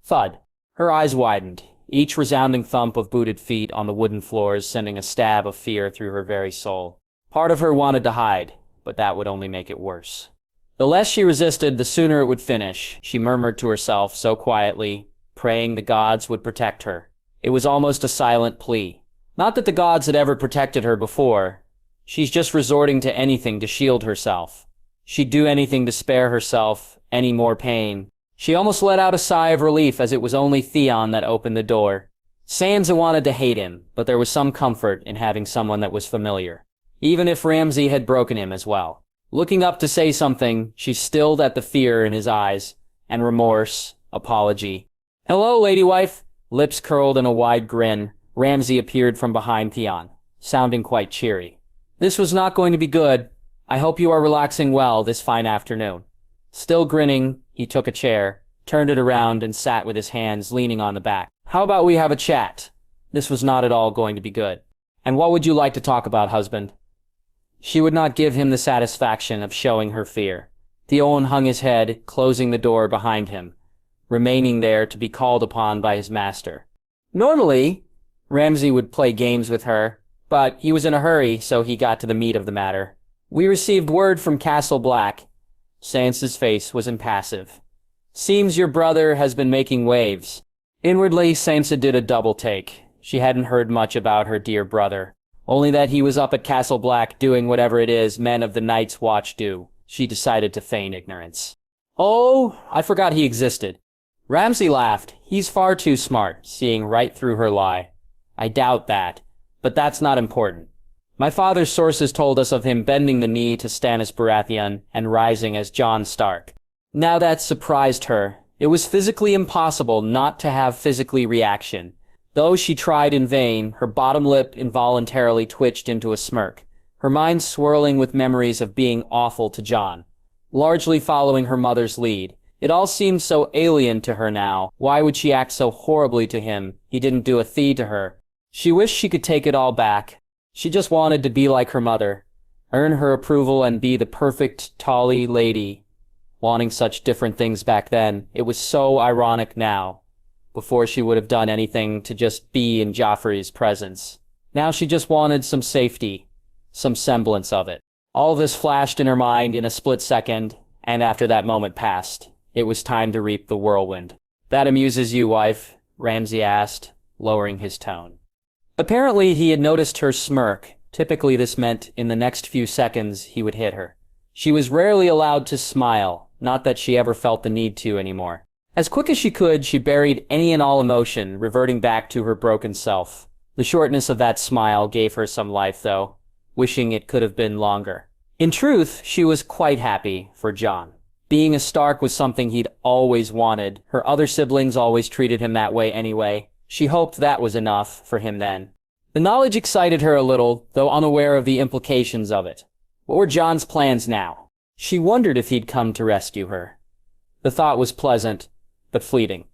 Thud. Her eyes widened, each resounding thump of booted feet on the wooden floors sending a stab of fear through her very soul. Part of her wanted to hide, but that would only make it worse. The less she resisted, the sooner it would finish, she murmured to herself so quietly, praying the gods would protect her. It was almost a silent plea. Not that the gods had ever protected her before. She's just resorting to anything to shield herself. She'd do anything to spare herself any more pain. She almost let out a sigh of relief as it was only Theon that opened the door. Sansa wanted to hate him, but there was some comfort in having someone that was familiar. Even if Ramsay had broken him as well. Looking up to say something, she stilled at the fear in his eyes, and remorse, apology. "Hello, lady wife." Lips curled in a wide grin, Ramsay appeared from behind Theon, sounding quite cheery. "This was not going to be good. I hope you are relaxing well this fine afternoon." Still grinning, he took a chair, turned it around, and sat with his hands leaning on the back. "How about we have a chat? This was not at all going to be good. And what would you like to talk about, husband?" She would not give him the satisfaction of showing her fear. Theon hung his head, closing the door behind him, remaining there to be called upon by his master. Normally, Ramsay would play games with her, but he was in a hurry, so he got to the meat of the matter. "We received word from Castle Black." Sansa's face was impassive. "Seems your brother has been making waves." Inwardly, Sansa did a double take. She hadn't heard much about her dear brother. Only that he was up at Castle Black doing whatever it is men of the Night's Watch do. She decided to feign ignorance. "Oh, I forgot he existed." Ramsay laughed. He's far too smart, seeing right through her lie. "I doubt that, but that's not important. My father's sources told us of him bending the knee to Stannis Baratheon and rising as Jon Stark." Now that surprised her. It was physically impossible not to have physically reaction. Though she tried in vain, her bottom lip involuntarily twitched into a smirk, her mind swirling with memories of being awful to Jon. Largely following her mother's lead. It all seemed so alien to her now. Why would she act so horribly to him? He didn't do a thing to her. She wished she could take it all back. She just wanted to be like her mother, earn her approval and be the perfect tally lady. Wanting such different things back then, it was so ironic now. Before she would have done anything to just be in Joffrey's presence. Now she just wanted some safety, some semblance of it. All this flashed in her mind in a split second, and after that moment passed, it was time to reap the whirlwind. "That amuses you, wife?" Ramsay asked, lowering his tone. Apparently he had noticed her smirk. Typically this meant in the next few seconds he would hit her. She was rarely allowed to smile, not that she ever felt the need to anymore. As quick as she could, she buried any and all emotion, reverting back to her broken self. The shortness of that smile gave her some life, though, wishing it could have been longer. In truth, she was quite happy for Jon. Being a Stark was something he'd always wanted. Her other siblings always treated him that way anyway. She hoped that was enough for him then. The knowledge excited her a little, though unaware of the implications of it. What were Jon's plans now? She wondered if he'd come to rescue her. The thought was pleasant, but fleeting.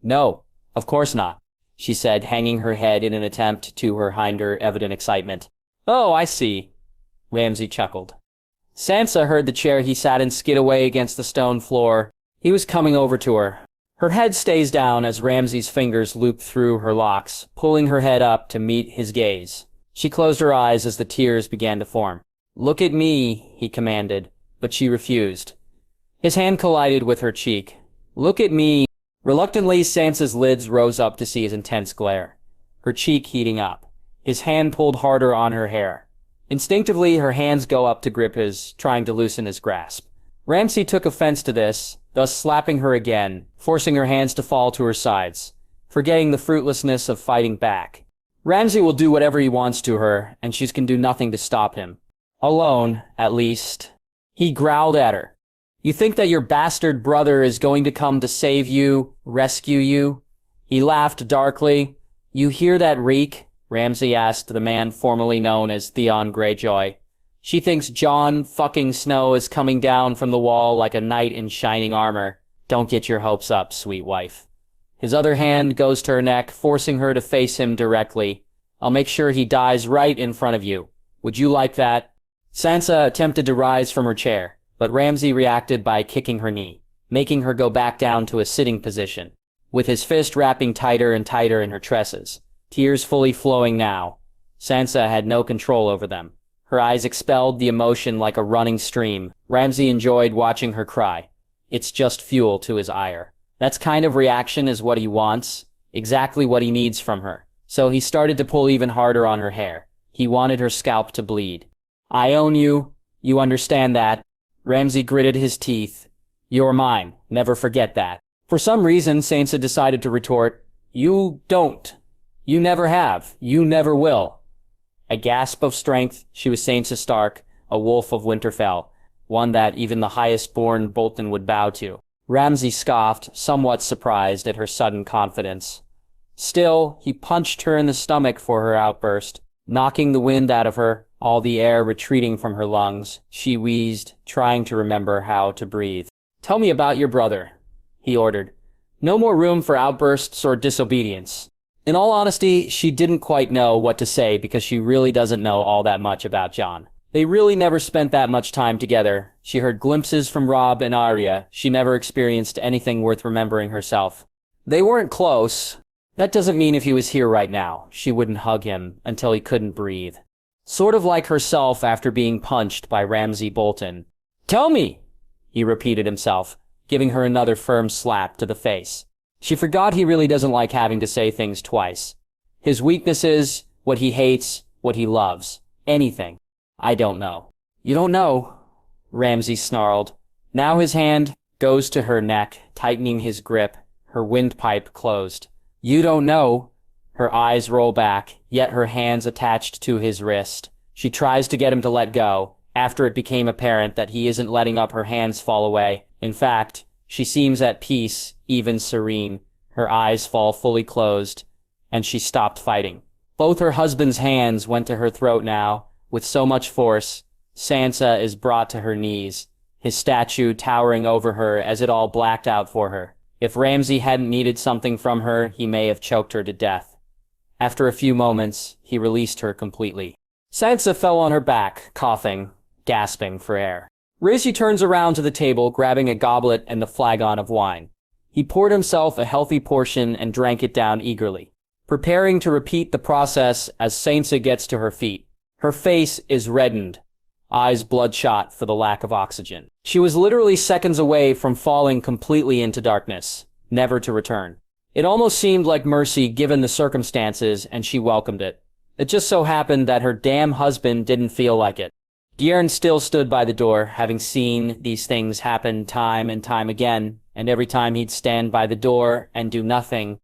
"No, of course not," she said, hanging her head in an attempt to hide her evident excitement. "Oh, I see," Ramsay chuckled. Sansa heard the chair he sat in skid away against the stone floor. He was coming over to her. Her head stays down as Ramsay's fingers looped through her locks, pulling her head up to meet his gaze. She closed her eyes as the tears began to form. "Look at me," he commanded, but she refused. His hand collided with her cheek. "Look at me." Reluctantly, Sansa's lids rose up to see his intense glare, her cheek heating up. His hand pulled harder on her hair. Instinctively, her hands go up to grip his, trying to loosen his grasp. Ramsay took offense to this, thus slapping her again, forcing her hands to fall to her sides, forgetting the fruitlessness of fighting back. Ramsay will do whatever he wants to her, and she can do nothing to stop him. Alone, at least. He growled at her. You think that your bastard brother is going to come to save you, rescue you? He laughed darkly. You hear that reek? Ramsay asked the man formerly known as Theon Greyjoy. She thinks Jon fucking Snow is coming down from the wall like a knight in shining armor. Don't get your hopes up, sweet wife. His other hand goes to her neck, forcing her to face him directly. I'll make sure he dies right in front of you. Would you like that? Sansa attempted to rise from her chair, but Ramsay reacted by kicking her knee, making her go back down to a sitting position, with his fist wrapping tighter and tighter in her tresses, tears fully flowing now. Sansa had no control over them. Her eyes expelled the emotion like a running stream. Ramsay enjoyed watching her cry. It's just fuel to his ire. That kind of reaction is what he wants, exactly what he needs from her. So he started to pull even harder on her hair. He wanted her scalp to bleed. I own you. You understand that? Ramsay gritted his teeth. You're mine. Never forget that. For some reason, Sansa decided to retort, You don't. You never have. You never will. A gasp of strength, she was Sansa Stark, a wolf of Winterfell, one that even the highest-born Bolton would bow to. Ramsay scoffed, somewhat surprised at her sudden confidence. Still, he punched her in the stomach for her outburst, knocking the wind out of her, all the air retreating from her lungs. She wheezed, trying to remember how to breathe. Tell me about your brother, he ordered. No more room for outbursts or disobedience. In all honesty, she didn't quite know what to say because she really doesn't know all that much about Jon. They really never spent that much time together. She heard glimpses from Robb and Arya. She never experienced anything worth remembering herself. They weren't close. That doesn't mean if he was here right now, she wouldn't hug him until he couldn't breathe. Sort of like herself after being punched by Ramsay Bolton. Tell me, he repeated himself, giving her another firm slap to the face. She forgot he really doesn't like having to say things twice. His weaknesses, what he hates, what he loves. Anything. I don't know. You don't know, Ramsay snarled. Now his hand goes to her neck, tightening his grip, her windpipe closed. You don't know. Her eyes roll back, yet her hands attached to his wrist. She tries to get him to let go, after it became apparent that he isn't letting up her hands fall away. In fact, she seems at peace, even serene. Her eyes fall fully closed, and she stopped fighting. Both her husband's hands went to her throat now. With so much force, Sansa is brought to her knees, his statue towering over her as it all blacked out for her. If Ramsay hadn't needed something from her, he may have choked her to death. After a few moments, he released her completely. Sansa fell on her back, coughing, gasping for air. Ramsay turns around to the table, grabbing a goblet and the flagon of wine. He poured himself a healthy portion and drank it down eagerly, preparing to repeat the process as Sansa gets to her feet. Her face is reddened, eyes bloodshot for the lack of oxygen. She was literally seconds away from falling completely into darkness, never to return. It almost seemed like mercy given the circumstances, and she welcomed it. It just so happened that her damn husband didn't feel like it. De'Aaron still stood by the door, having seen these things happen time and time again, and every time he'd stand by the door and do nothing,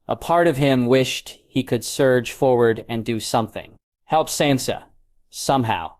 a part of him wished he could surge forward and do something. Help Sansa. Somehow.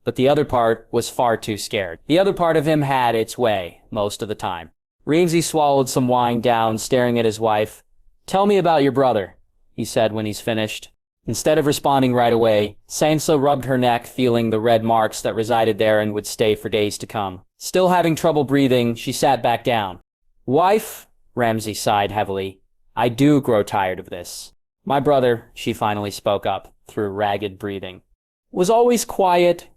But the other part was far too scared. The other part of him had its way, most of the time. Ramsay swallowed some wine down, staring at his wife. Tell me about your brother, he said when he's finished. Instead of responding right away, Sansa rubbed her neck, feeling the red marks that resided there and would stay for days to come. Still having trouble breathing, she sat back down. Wife, Ramsay sighed heavily, I do grow tired of this. My brother, she finally spoke up, through ragged breathing, was always quiet,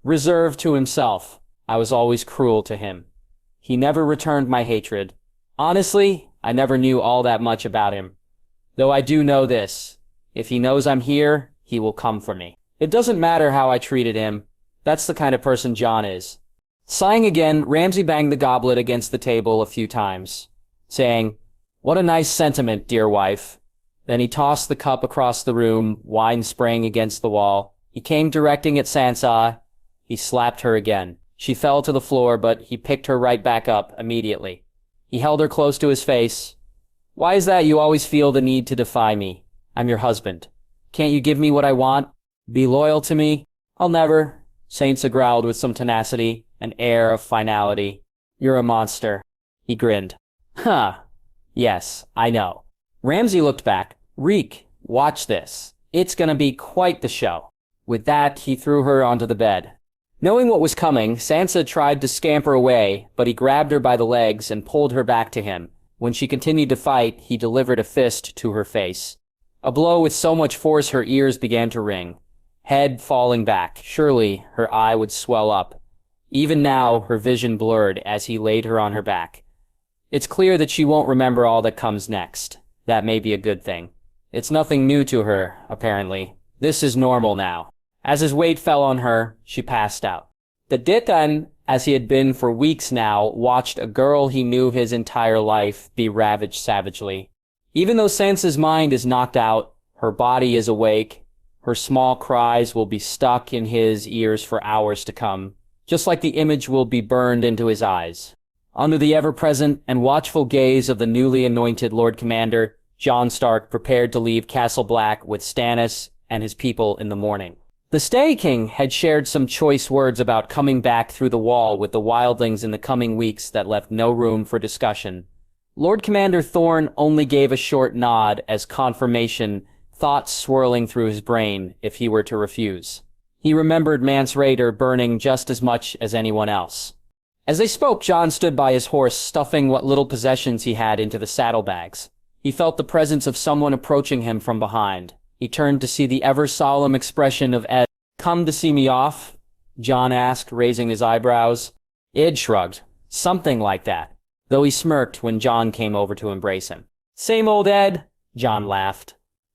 reserved to himself. I was always cruel to him. He never returned my hatred. Honestly, I never knew all that much about him. Though I do know this. If he knows I'm here, he will come for me. It doesn't matter how I treated him. That's the kind of person Jon is. Sighing again, Ramsay banged the goblet against the table a few times, saying, What a nice sentiment, dear wife. Then he tossed the cup across the room, wine spraying against the wall. He came directing at Sansa. He slapped her again. She fell to the floor, but he picked her right back up immediately. He held her close to his face. "Why is that you always feel the need to defy me? I'm your husband. Can't you give me what I want? Be loyal to me?" "I'll never," Sansa growled with some tenacity, an air of finality. "You're a monster." He grinned. "Huh. Yes, I know." Ramsay looked back. "Reek, watch this. It's gonna be quite the show." With that, he threw her onto the bed. Knowing what was coming, Sansa tried to scamper away, but he grabbed her by the legs and pulled her back to him. When she continued to fight, he delivered a fist to her face. A blow with so much force her ears began to ring. Head falling back. Surely her eye would swell up. Even now, her vision blurred as he laid her on her back. It's clear that she won't remember all that comes next. That may be a good thing. It's nothing new to her, apparently. This is normal now. As his weight fell on her, she passed out. The Ditan, as he had been for weeks now, watched a girl he knew his entire life be ravaged savagely. Even though Sansa's mind is knocked out, her body is awake. Her small cries will be stuck in his ears for hours to come, just like the image will be burned into his eyes. Under the ever-present and watchful gaze of the newly anointed Lord Commander, Jon Stark prepared to leave Castle Black with Stannis and his people in the morning. The Stay King had shared some choice words about coming back through the wall with the wildlings in the coming weeks that left no room for discussion. Lord Commander Thorne only gave a short nod as confirmation, thoughts swirling through his brain if he were to refuse. He remembered Mance Rayder burning just as much as anyone else. As they spoke, Jon stood by his horse, stuffing what little possessions he had into the saddlebags. He felt the presence of someone approaching him from behind. He turned to see the ever-solemn expression of Ed. "Come to see me off?" Jon asked, raising his eyebrows. Ed shrugged. Something like that, though he smirked when Jon came over to embrace him. "Same old Ed," Jon laughed,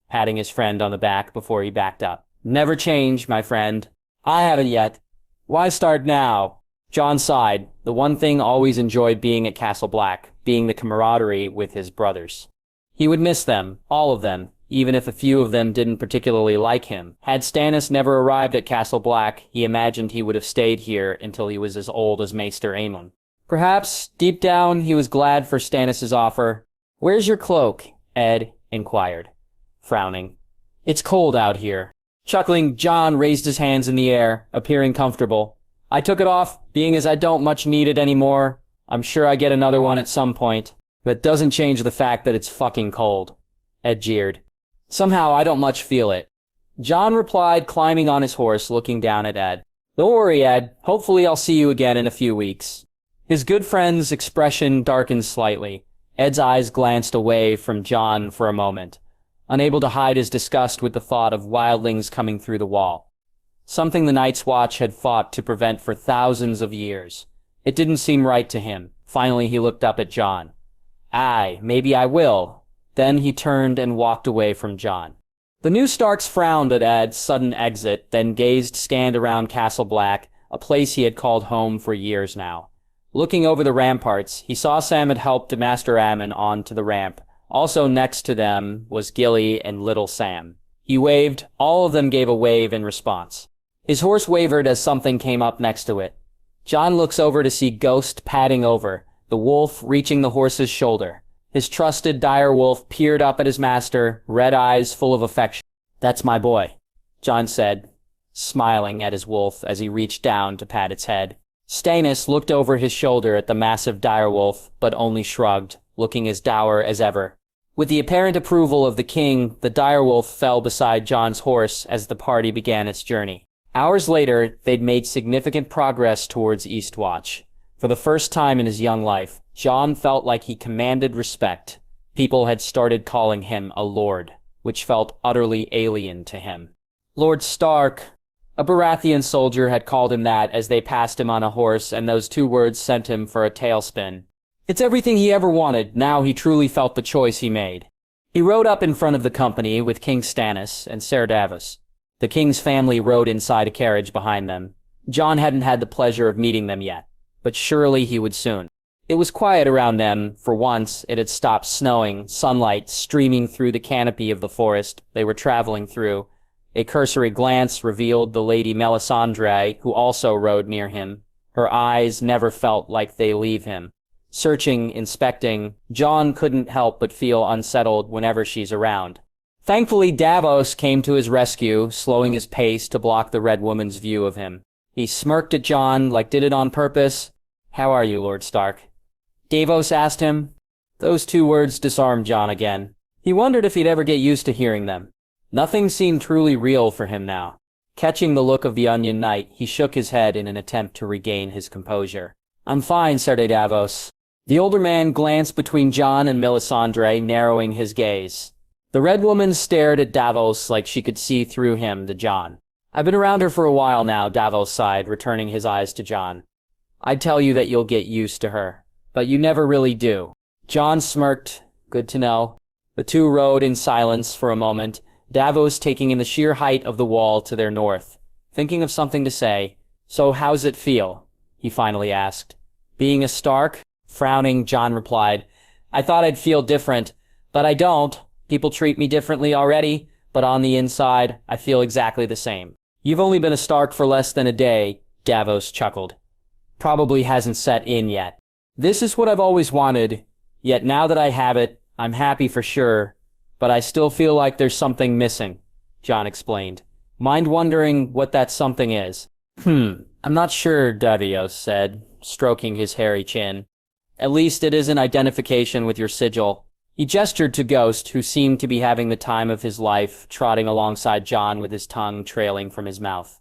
patting his friend on the back before he backed up. "Never change, my friend." "I haven't yet." "Why start now?" Jon sighed. The one thing always enjoyed being at Castle Black, being the camaraderie with his brothers. He would miss them, all of them, even if a few of them didn't particularly like him. Had Stannis never arrived at Castle Black, he imagined he would have stayed here until he was as old as Maester Aemon. Perhaps, deep down, he was glad for Stannis' offer. "Where's your cloak?" Ed inquired, frowning. "It's cold out here." Chuckling, Jon raised his hands in the air, appearing comfortable. "I took it off, being as I don't much need it anymore. I'm sure I get another one at some point. But it doesn't change the fact that it's fucking cold." Ed jeered. "Somehow I don't much feel it." Jon replied, climbing on his horse, looking down at Ed. "Don't worry, Ed. Hopefully I'll see you again in a few weeks." His good friend's expression darkened slightly. Ed's eyes glanced away from Jon for a moment, unable to hide his disgust with the thought of wildlings coming through the wall. Something the Night's Watch had fought to prevent for thousands of years. It didn't seem right to him. Finally he looked up at Jon. "Aye, maybe I will." Then he turned and walked away from Jon. The new Starks frowned at Ed's sudden exit, then scanned around Castle Black, a place he had called home for years now. Looking over the ramparts, he saw Sam had helped Master Aemon onto the ramp. Also next to them was Gilly and Little Sam. He waved. All of them gave a wave in response. His horse wavered as something came up next to it. Jon looks over to see Ghost padding over, the wolf reaching the horse's shoulder. His trusted dire wolf peered up at his master, red eyes full of affection. "That's my boy," Jon said, smiling at his wolf as he reached down to pat its head. Stannis looked over his shoulder at the massive direwolf, but only shrugged, looking as dour as ever. With the apparent approval of the king, the direwolf fell beside Jon's horse as the party began its journey. Hours later, they'd made significant progress towards Eastwatch. For the first time in his young life, Jon felt like he commanded respect. People had started calling him a lord, which felt utterly alien to him. Lord Stark. A Baratheon soldier had called him that as they passed him on a horse, and those two words sent him for a tailspin. It's everything he ever wanted. Now he truly felt the choice he made. He rode up in front of the company with King Stannis and Ser Davos. The king's family rode inside a carriage behind them. Jon hadn't had the pleasure of meeting them yet, but surely he would soon. It was quiet around them. For once, it had stopped snowing, sunlight streaming through the canopy of the forest they were traveling through. A cursory glance revealed the Lady Melisandre, who also rode near him. Her eyes never felt like they leave him. searching, inspecting. Jon couldn't help but feel unsettled whenever she's around. Thankfully, Davos came to his rescue, slowing his pace to block the Red Woman's view of him. He smirked at Jon, like did it on purpose. "How are you, Lord Stark?" Davos asked him. Those two words disarmed Jon again. He wondered if he'd ever get used to hearing them. Nothing seemed truly real for him now. Catching the look of the Onion Knight, he shook his head in an attempt to regain his composure. "I'm fine, Ser Davos." The older man glanced between Jon and Melisandre, narrowing his gaze. The Red Woman stared at Davos like she could see through him to Jon. "I've been around her for a while now," Davos sighed, returning his eyes to Jon. "I'd tell you that you'll get used to her, but you never really do." Jon smirked. Good to know. The two rode in silence for a moment, Davos taking in the sheer height of the wall to their north, thinking of something to say. "So how's it feel?" he finally asked. "Being a Stark?" Frowning, Jon replied, "I thought I'd feel different, but I don't. People treat me differently already, but on the inside, I feel exactly the same." "You've only been a Stark for less than a day," Davos chuckled. "Probably hasn't set in yet. This is what I've always wanted, yet now that I have it, I'm happy for sure, but I still feel like there's something missing," Jon explained. "Mind wondering what that something is?" I'm not sure," Davos said, stroking his hairy chin. "At least it isn't identification with your sigil." He gestured to Ghost, who seemed to be having the time of his life, trotting alongside Jon with his tongue trailing from his mouth.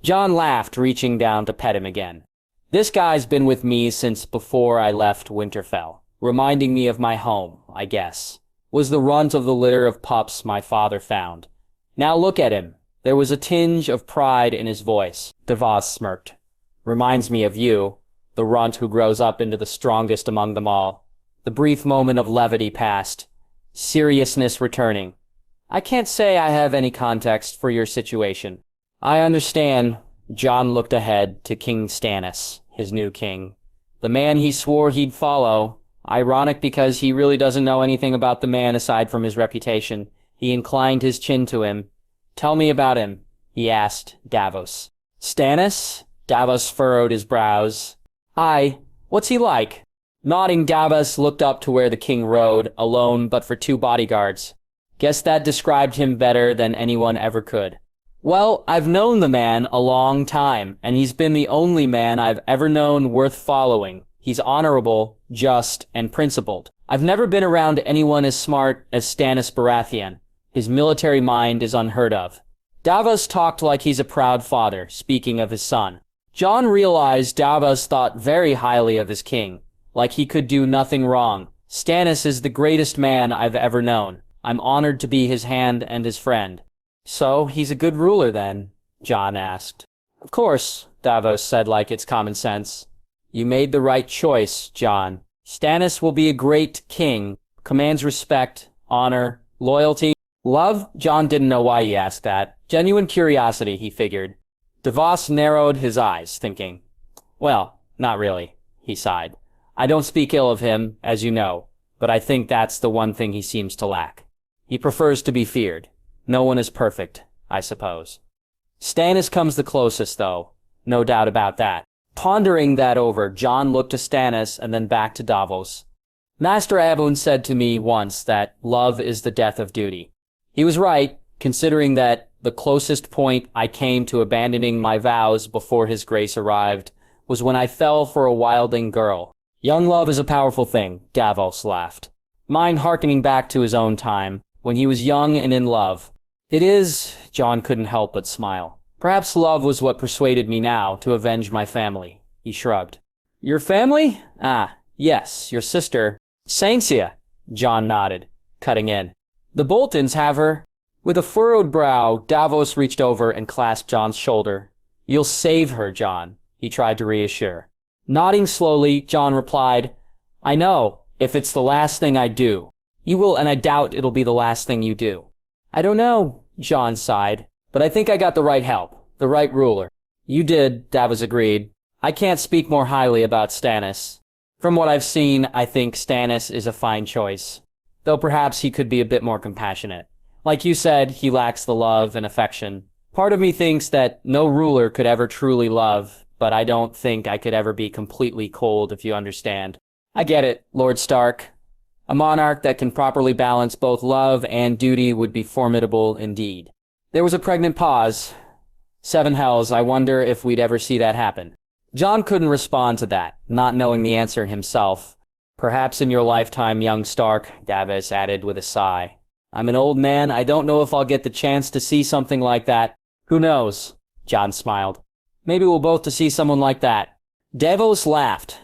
Jon laughed, reaching down to pet him again. "This guy's been with me since before I left Winterfell, reminding me of my home, I guess. Was the runt of the litter of pups my father found. Now look at him." There was a tinge of pride in his voice. Davos smirked. "Reminds me of you, the runt who grows up into the strongest among them all." The brief moment of levity passed, seriousness returning. "I can't say I have any context for your situation." "I understand." Jon looked ahead to King Stannis, his new king. The man he swore he'd follow. Ironic because he really doesn't know anything about the man aside from his reputation. He inclined his chin to him. "Tell me about him," he asked Davos. "Stannis?" Davos furrowed his brows. "Aye. What's he like?" Nodding, Davos looked up to where the king rode, alone but for two bodyguards. Guess that described him better than anyone ever could. "Well, I've known the man a long time, and he's been the only man I've ever known worth following. He's honorable, just, and principled. I've never been around anyone as smart as Stannis Baratheon. His military mind is unheard of." Davos talked like he's a proud father, speaking of his son. Jon realized Davos thought very highly of his king, like he could do nothing wrong. "Stannis is the greatest man I've ever known. I'm honored to be his hand and his friend." "So, he's a good ruler then?" Jon asked. "Of course," Davos said like it's common sense. "You made the right choice, Jon. Stannis will be a great king, commands respect, honor, loyalty, love." Jon didn't know why he asked that. Genuine curiosity, he figured. Davos narrowed his eyes, thinking. "Well, not really," he sighed. "I don't speak ill of him, as you know, but I think that's the one thing he seems to lack. He prefers to be feared. No one is perfect, I suppose. Stannis comes the closest, though. No doubt about that." Pondering that over, Jon looked to Stannis and then back to Davos. "Master Ep1 said to me once that love is the death of duty. He was right, considering that the closest point I came to abandoning my vows before his grace arrived was when I fell for a wilding girl." "Young love is a powerful thing," Davos laughed. Mind harkening back to his own time, when he was young and in love. "It is," Jon couldn't help but smile. "Perhaps love was what persuaded me now to avenge my family," he shrugged. "Your family? Ah, yes, your sister, Sansia," Jon nodded, cutting in. "The Boltons have her." With a furrowed brow, Davos reached over and clasped Jon's shoulder. "You'll save her, Jon," he tried to reassure. Nodding slowly, Jon replied, "I know, if it's the last thing I do." "You will, and I doubt it'll be the last thing you do." "I don't know," Jon sighed, "but I think I got the right help, the right ruler." "You did," Davos agreed. "I can't speak more highly about Stannis. From what I've seen, I think Stannis is a fine choice, though perhaps he could be a bit more compassionate. Like you said, he lacks the love and affection. Part of me thinks that no ruler could ever truly love, but I don't think I could ever be completely cold, if you understand." I get it, Lord Stark. A monarch that can properly balance both love and duty would be formidable indeed. There was a pregnant pause. Seven hells, I wonder if we'd ever see that happen. Jon couldn't respond to that, not knowing the answer himself. Perhaps in your lifetime, young Stark, Davos added with a sigh. I'm an old man, I don't know if I'll get the chance to see something like that. Who knows? Jon smiled. Maybe we'll both to see someone like that. Davos laughed.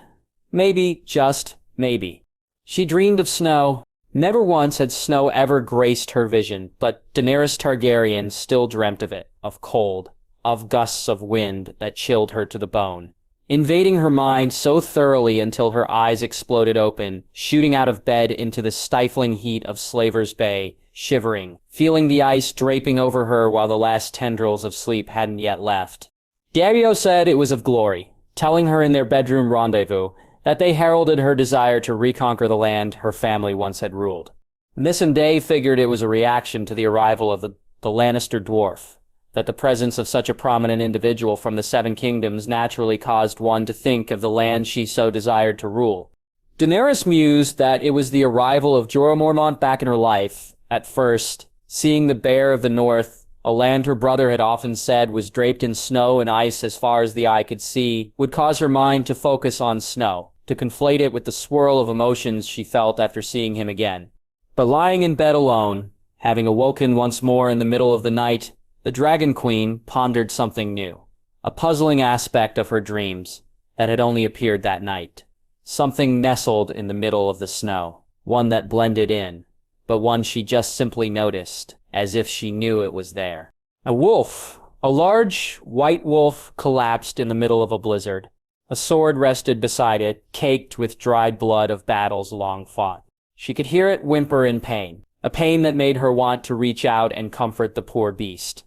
Maybe, just maybe. She dreamed of snow. Never once had snow ever graced her vision, but Daenerys Targaryen still dreamt of it, of cold, of gusts of wind that chilled her to the bone, invading her mind so thoroughly until her eyes exploded open, shooting out of bed into the stifling heat of Slaver's Bay, shivering, feeling the ice draping over her while the last tendrils of sleep hadn't yet left. Dario said it was of glory, telling her in their bedroom rendezvous that they heralded her desire to reconquer the land her family once had ruled. Missandei figured it was a reaction to the arrival of the Lannister dwarf, that the presence of such a prominent individual from the Seven Kingdoms naturally caused one to think of the land she so desired to rule. Daenerys mused that it was the arrival of Jorah Mormont back in her life, at first, seeing the Bear of the North, a land her brother had often said was draped in snow and ice as far as the eye could see, would cause her mind to focus on snow, to conflate it with the swirl of emotions she felt after seeing him again. But lying in bed alone, having awoken once more in the middle of the night, the Dragon Queen pondered something new, a puzzling aspect of her dreams that had only appeared that night. Something nestled in the middle of the snow, one that blended in, but one she just simply noticed, as if she knew it was there. A wolf, a large white wolf, collapsed in the middle of a blizzard. A sword rested beside it, caked with dried blood of battles long fought. She could hear it whimper in pain, a pain that made her want to reach out and comfort the poor beast.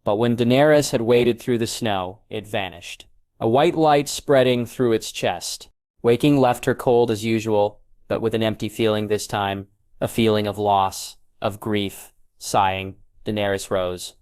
But when Daenerys had waded through the snow, it vanished, a white light spreading through its chest. Waking left her cold as usual, but with an empty feeling this time, a feeling of loss, of grief. Sighing, Daenerys rose.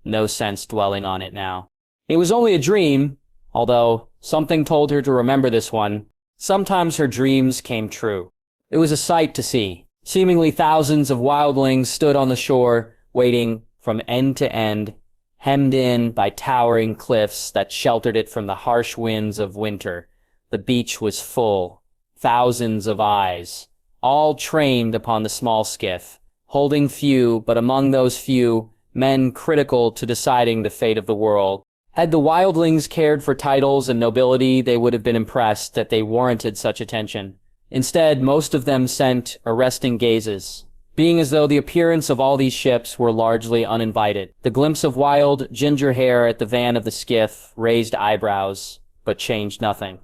No sense dwelling on it now. It was only a dream, although something told her to remember this one. Sometimes her dreams came true. It was a sight to see. Seemingly thousands of wildlings stood on the shore, waiting from end to end, hemmed in by towering cliffs that sheltered it from the harsh winds of winter. The beach was full. Thousands of eyes, all trained upon the small skiff, holding few, but among those few, men critical to deciding the fate of the world. Had the wildlings cared for titles and nobility, they would have been impressed that they warranted such attention. Instead, most of them sent arresting gazes, being as though the appearance of all these ships were largely uninvited. The glimpse of wild, ginger hair at the van of the skiff raised eyebrows, but changed nothing.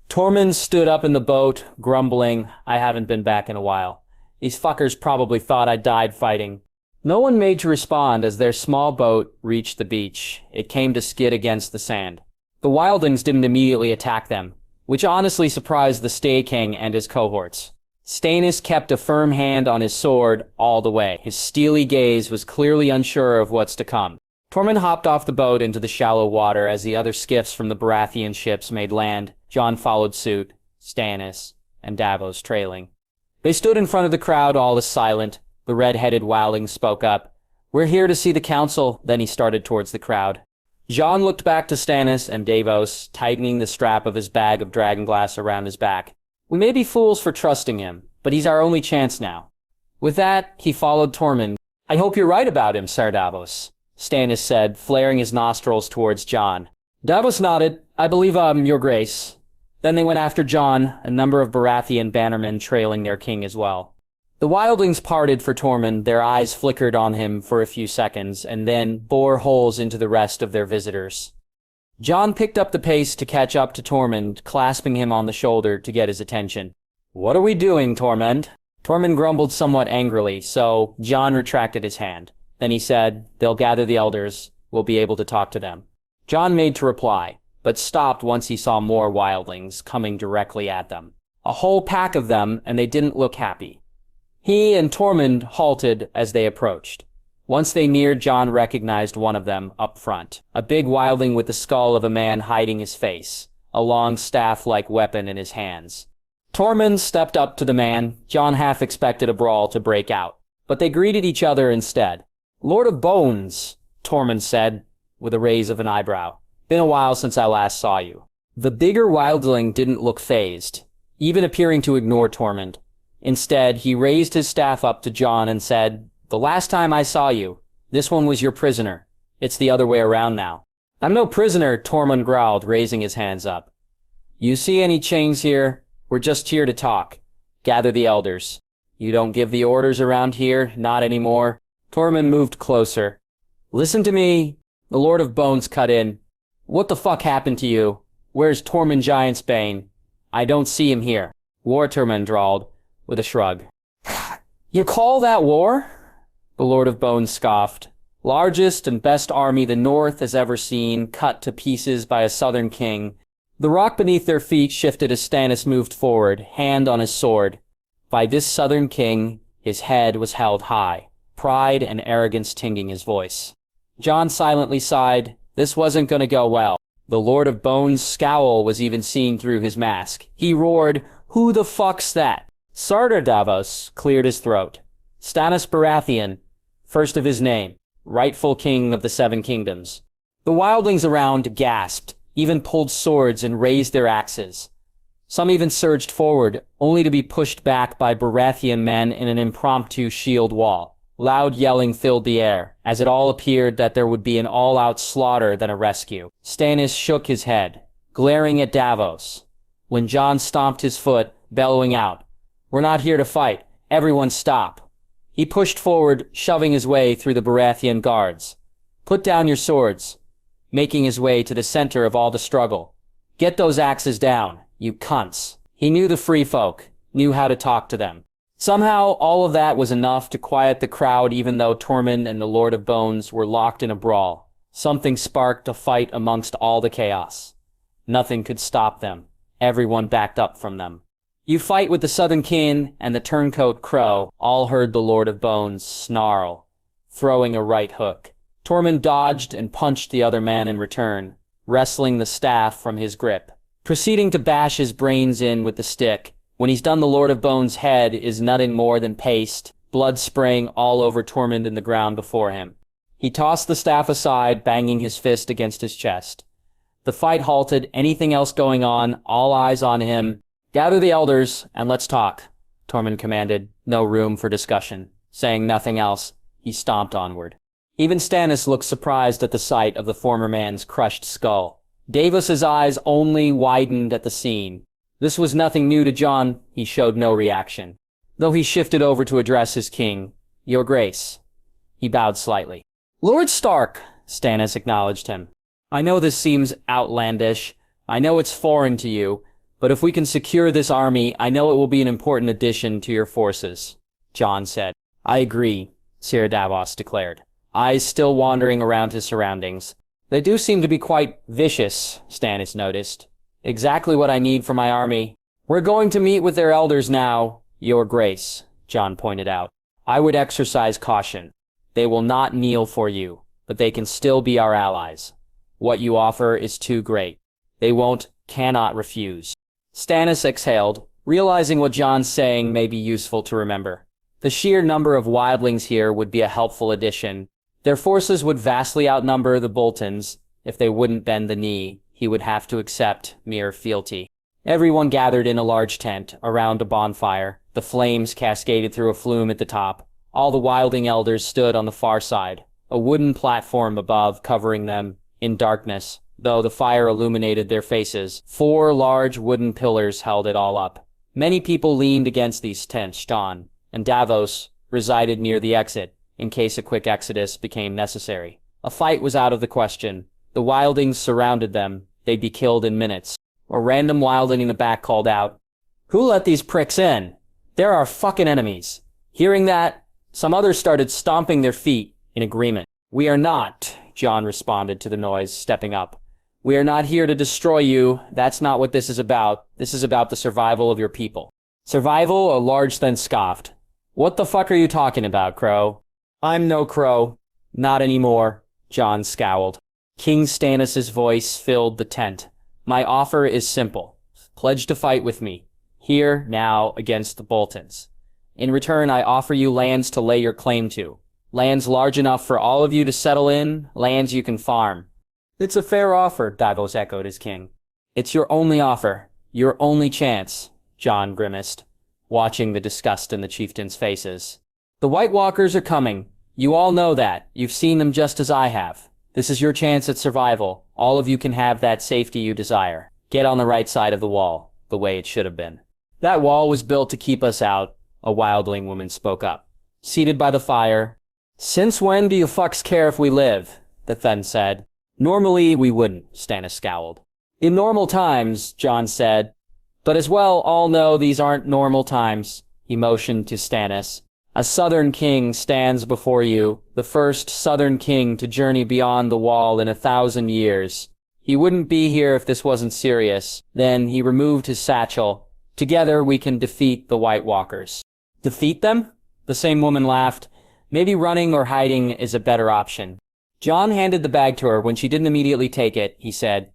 Tormund stood up in the boat, grumbling, I haven't been back in a while. These fuckers probably thought I died fighting. No one made to respond as their small boat reached the beach. It came to skid against the sand. The wildlings didn't immediately attack them, which honestly surprised the Stay King and his cohorts. Stannis kept a firm hand on his sword all the way. His steely gaze was clearly unsure of what's to come. Tormund hopped off the boat into the shallow water as the other skiffs from the Baratheon ships made land. Jon followed suit, Stannis, and Davos trailing. They stood in front of the crowd, all is silent. The red-headed wildling spoke up. We're here to see the council. Then he started towards the crowd. Jon looked back to Stannis and Davos, tightening the strap of his bag of dragonglass around his back. We may be fools for trusting him, but he's our only chance now. With that, he followed Tormund. I hope you're right about him, Sir Davos, Stannis said, flaring his nostrils towards Jon. Davos nodded. I believe, your grace. Then they went after Jon, a number of Baratheon bannermen trailing their king as well. The wildlings parted for Tormund, their eyes flickered on him for a few seconds, and then bore holes into the rest of their visitors. Jon picked up the pace to catch up to Tormund, clasping him on the shoulder to get his attention. What are we doing, Tormund? Tormund grumbled somewhat angrily, so Jon retracted his hand. Then he said, they'll gather the elders. We'll be able to talk to them. Jon made to reply, but stopped once he saw more wildlings coming directly at them. A whole pack of them, and they didn't look happy. He and Tormund halted as they approached. Once they neared, Jon recognized one of them up front, a big wildling with the skull of a man hiding his face, a long staff-like weapon in his hands. Tormund stepped up to the man. Jon half expected a brawl to break out, but they greeted each other instead. "Lord of Bones," Tormund said, with a raise of an eyebrow. "Been a while since I last saw you." The bigger wildling didn't look fazed, even appearing to ignore Tormund. Instead, he raised his staff up to Jon and said, "The last time I saw you, this one was your prisoner. It's the other way around now." "I'm no prisoner," Tormund growled, raising his hands up. "You see any chains here? We're just here to talk. Gather the elders. You don't give the orders around here, not anymore." Tormund moved closer. "Listen to me." The Lord of Bones cut in. "What the fuck happened to you? Where's Tormund Giantsbane? I don't see him here." "War," Tormund drawled, with a shrug. "You call that war?" The Lord of Bones scoffed. "Largest and best army the North has ever seen, cut to pieces by a southern king." The rock beneath their feet shifted as Stannis moved forward, hand on his sword. By this southern king, his head was held high, pride and arrogance tinging his voice. Jon silently sighed. This wasn't going to go well. The Lord of Bones' scowl was even seen through his mask. He roared, "Who the fuck's that?" Sarder Davos cleared his throat. "Stannis Baratheon, first of his name, rightful king of the Seven Kingdoms." The wildlings around gasped, even pulled swords and raised their axes. Some even surged forward, only to be pushed back by Baratheon men in an impromptu shield wall. Loud yelling filled the air, as it all appeared that there would be an all-out slaughter than a rescue. Stannis shook his head, glaring at Davos. When Jon stomped his foot, bellowing out, "We're not here to fight. Everyone stop." He pushed forward, shoving his way through the Baratheon guards. "Put down your swords," making his way to the center of all the struggle. "Get those axes down, you cunts." He knew the free folk, knew how to talk to them. Somehow, all of that was enough to quiet the crowd even though Tormund and the Lord of Bones were locked in a brawl. Something sparked a fight amongst all the chaos. Nothing could stop them. Everyone backed up from them. "You fight with the Southern Kin and the turncoat Crow," all heard the Lord of Bones snarl, throwing a right hook. Tormund dodged and punched the other man in return, wrestling the staff from his grip, proceeding to bash his brains in with the stick. When he's done, the Lord of Bones' head is nothing more than paste, blood spraying all over Tormund and the ground before him. He tossed the staff aside, banging his fist against his chest. The fight halted, anything else going on, all eyes on him. "Gather the elders, and let's talk," Tormund commanded. No room for discussion. Saying nothing else, he stomped onward. Even Stannis looked surprised at the sight of the former man's crushed skull. Davos's eyes only widened at the scene. This was nothing new to Jon. He showed no reaction, though he shifted over to address his king. "Your Grace." He bowed slightly. "Lord Stark," Stannis acknowledged him. "I know this seems outlandish. I know it's foreign to you. But if we can secure this army, I know it will be an important addition to your forces," Jon said. "I agree," Ser Davos declared, eyes still wandering around his surroundings. "They do seem to be quite vicious," Stannis noticed. "Exactly what I need for my army." "We're going to meet with their elders now, Your Grace," Jon pointed out. "I would exercise caution. They will not kneel for you, but they can still be our allies. What you offer is too great. They cannot refuse." Stannis exhaled, realizing what Jon's saying may be useful to remember. The sheer number of wildlings here would be a helpful addition. Their forces would vastly outnumber the Boltons. If they wouldn't bend the knee, he would have to accept mere fealty. Everyone gathered in a large tent, around a bonfire. The flames cascaded through a flume at the top. All the wildling elders stood on the far side, a wooden platform above covering them in darkness, though the fire illuminated their faces. 4 large wooden pillars held it all up. Many people leaned against these tents. Jon and Davos resided near the exit, in case a quick exodus became necessary. A fight was out of the question. The wildlings surrounded them. They'd be killed in minutes. A random wildling in the back called out, "Who let these pricks in? They're our fucking enemies." Hearing that, some others started stomping their feet in agreement. "We are not," Jon responded to the noise, stepping up. "We are not here to destroy you. That's not what this is about. This is about the survival of your people." "Survival?" a large then scoffed. "What the fuck are you talking about, Crow?" "I'm no Crow. Not anymore," Jon scowled. King Stannis' voice filled the tent. "My offer is simple. Pledge to fight with me. Here, now, against the Boltons. In return, I offer you lands to lay your claim to. Lands large enough for all of you to settle in, lands you can farm. It's a fair offer, Davos echoed as king. It's your only offer, your only chance, Jon grimaced, watching the disgust in the chieftains' faces. The White Walkers are coming. You all know that. You've seen them just as I have. This is your chance at survival. All of you can have that safety you desire. Get on the right side of the wall, the way it should have been. That wall was built to keep us out, a wildling woman spoke up. Seated by the fire. Since when do you fucks care if we live? The Then said. Normally we wouldn't, Stannis scowled. In normal times, Jon said. But as well all know these aren't normal times, he motioned to Stannis. A southern king stands before you, the first southern king to journey beyond the wall in 1,000 years. He wouldn't be here if this wasn't serious. Then he removed his satchel. Together we can defeat the White Walkers. Defeat them? The same woman laughed. Maybe running or hiding is a better option. Jon handed the bag to her. When she didn't immediately take it, he said,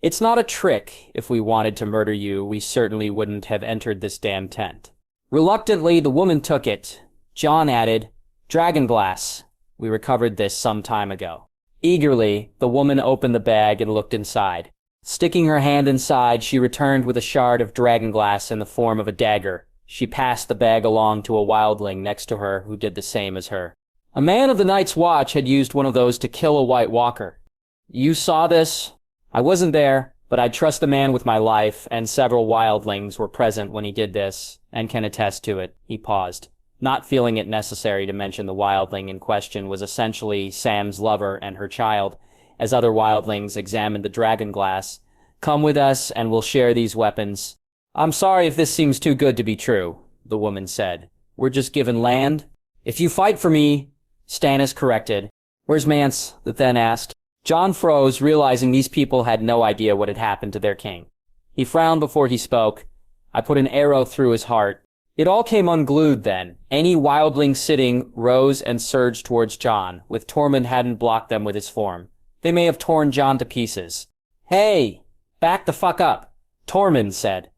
It's not a trick. If we wanted to murder you, we certainly wouldn't have entered this damn tent. Reluctantly, the woman took it. Jon added, Dragonglass. We recovered this some time ago. Eagerly, the woman opened the bag and looked inside. Sticking her hand inside, she returned with a shard of dragonglass in the form of a dagger. She passed the bag along to a wildling next to her who did the same as her. A man of the Night's Watch had used one of those to kill a White Walker. You saw this? I wasn't there, but I trust the man with my life, and several wildlings were present when he did this, and can attest to it. He paused. Not feeling it necessary to mention the wildling in question was essentially Sam's lover and her child, as other wildlings examined the dragonglass. Come with us, and we'll share these weapons. I'm sorry if this seems too good to be true, the woman said. We're just given land. If you fight for me, Stannis corrected. Where's Mance? The Then asked. Jon froze, realizing these people had no idea what had happened to their king. He frowned before he spoke. I put an arrow through his heart. It all came unglued then. Any wildling sitting rose and surged towards Jon, with Tormund hadn't blocked them with his form. They may have torn Jon to pieces. Hey, back the fuck up, Tormund said.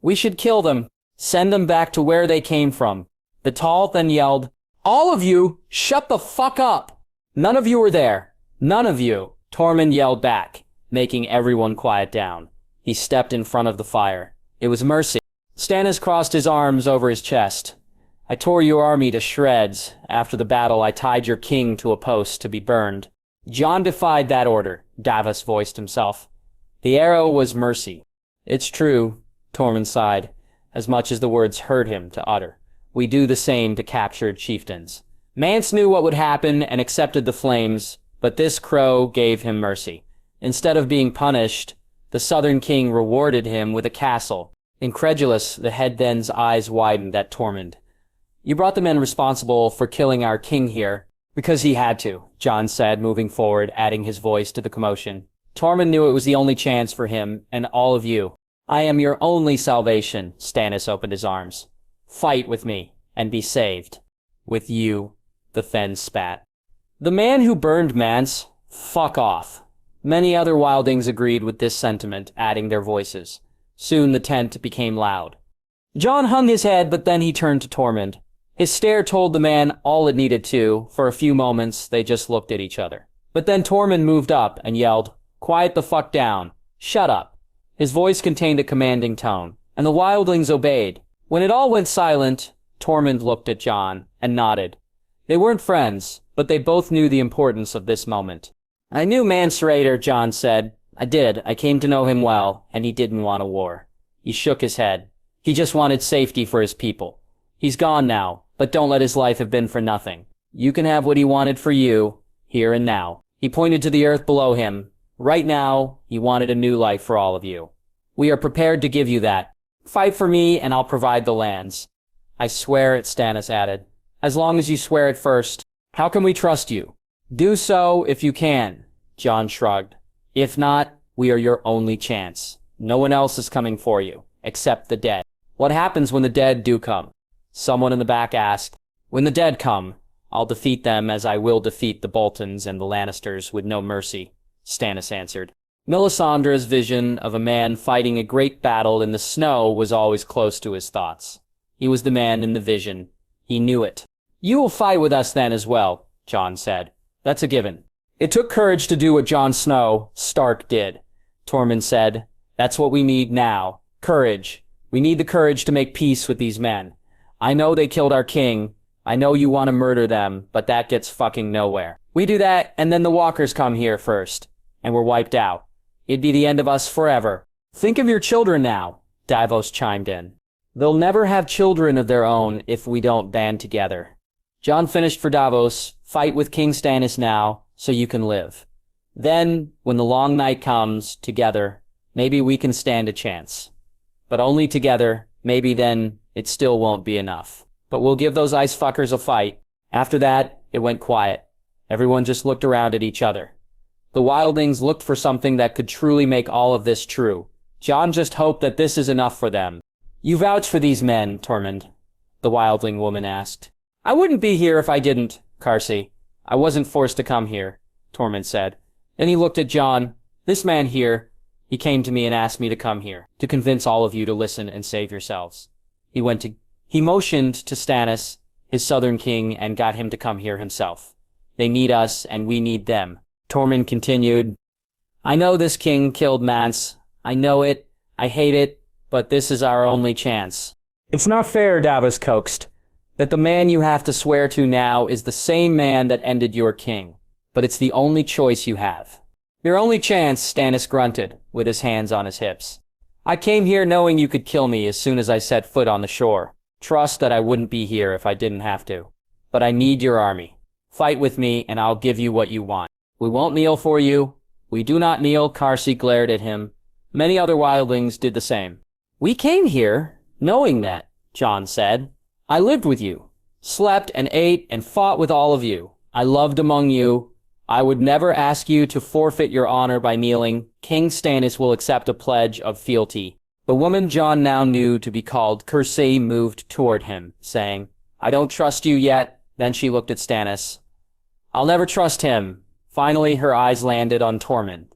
We should kill them. Send them back to where they came from. The tall then yelled, All of you, shut the fuck up. None of you were there. None of you, Tormund yelled back, making everyone quiet down. He stepped in front of the fire. It was mercy. Stannis crossed his arms over his chest. I tore your army to shreds. After the battle, I tied your king to a post to be burned. Jon defied that order, Davos voiced himself. The arrow was mercy. It's true, Tormund sighed, as much as the words hurt him to utter. We do the same to captured chieftains. Mance knew what would happen and accepted the flames, but this crow gave him mercy. Instead of being punished, the southern king rewarded him with a castle. Incredulous, the head then's eyes widened at Tormund. You brought the men responsible for killing our king here, because he had to, Jon said, moving forward, adding his voice to the commotion. Tormund knew it was the only chance for him, and all of you. I am your only salvation, Stannis opened his arms. Fight with me, and be saved. With you, the Then spat. The man who burned Mance? Fuck off. Many other wildlings agreed with this sentiment, adding their voices. Soon the tent became loud. Jon hung his head, but then he turned to Tormund. His stare told the man all it needed to. For a few moments, they just looked at each other. But then Tormund moved up and yelled, Quiet the fuck down. Shut up. His voice contained a commanding tone, and the wildlings obeyed. When it all went silent, Tormund looked at Jon and nodded. They weren't friends, but they both knew the importance of this moment. I knew Mance Rayder, Jon said. I did. I came to know him well, and he didn't want a war. He shook his head. He just wanted safety for his people. He's gone now, but don't let his life have been for nothing. You can have what he wanted for you, here and now. He pointed to the earth below him. Right now, he wanted a new life for all of you. We are prepared to give you that. Fight for me, and I'll provide the lands. I swear it, Stannis added. As long as you swear it first. How can we trust you? Do so if you can, Jon shrugged. If not, we are your only chance. No one else is coming for you, except the dead. What happens when the dead do come? Someone in the back asked. When the dead come, I'll defeat them as I will defeat the Boltons and the Lannisters with no mercy, Stannis answered. Melisandre's vision of a man fighting a great battle in the snow was always close to his thoughts. He was the man in the vision. He knew it. "You will fight with us then as well," Jon said. "That's a given." "It took courage to do what Jon Snow, Stark, did," Tormund said. "That's what we need now. Courage. We need the courage to make peace with these men. I know they killed our king. I know you want to murder them, but that gets fucking nowhere. We do that, and then the walkers come here first, and we're wiped out. It'd be the end of us forever." "Think of your children now," Davos chimed in. "They'll never have children of their own if we don't band together." Jon finished for Davos. "Fight with King Stannis now, so you can live. Then, when the long night comes, together, maybe we can stand a chance. But only together. Maybe then it still won't be enough. But we'll give those ice fuckers a fight." After that, it went quiet. Everyone just looked around at each other. The wildlings looked for something that could truly make all of this true. Jon just hoped that this is enough for them. "You vouch for these men, Tormund?" the wildling woman asked. "I wouldn't be here if I didn't, Carsey. I wasn't forced to come here," Tormund said. Then he looked at Jon. "This man here, he came to me and asked me to come here, to convince all of you to listen and save yourselves. He motioned to Stannis, his southern king, and got him to come here himself. They need us, and we need them." Tormund continued, "I know this king killed Mance. I know it. I hate it. But this is our only chance." "It's not fair," Davos coaxed, "that the man you have to swear to now is the same man that ended your king. But it's the only choice you have." "Your only chance," Stannis grunted, with his hands on his hips. "I came here knowing you could kill me as soon as I set foot on the shore. Trust that I wouldn't be here if I didn't have to. But I need your army. Fight with me, and I'll give you what you want. We won't kneel for you." "We do not kneel," Carsey glared at him. Many other wildlings did the same. "We came here knowing that," Jon said. "I lived with you, slept and ate and fought with all of you. I loved among you. I would never ask you to forfeit your honor by kneeling. King Stannis will accept a pledge of fealty." The woman Jon now knew to be called Cersei moved toward him, saying, "I don't trust you yet." Then she looked at Stannis. "I'll never trust him." Finally, her eyes landed on Tormund.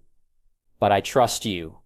"But I trust you,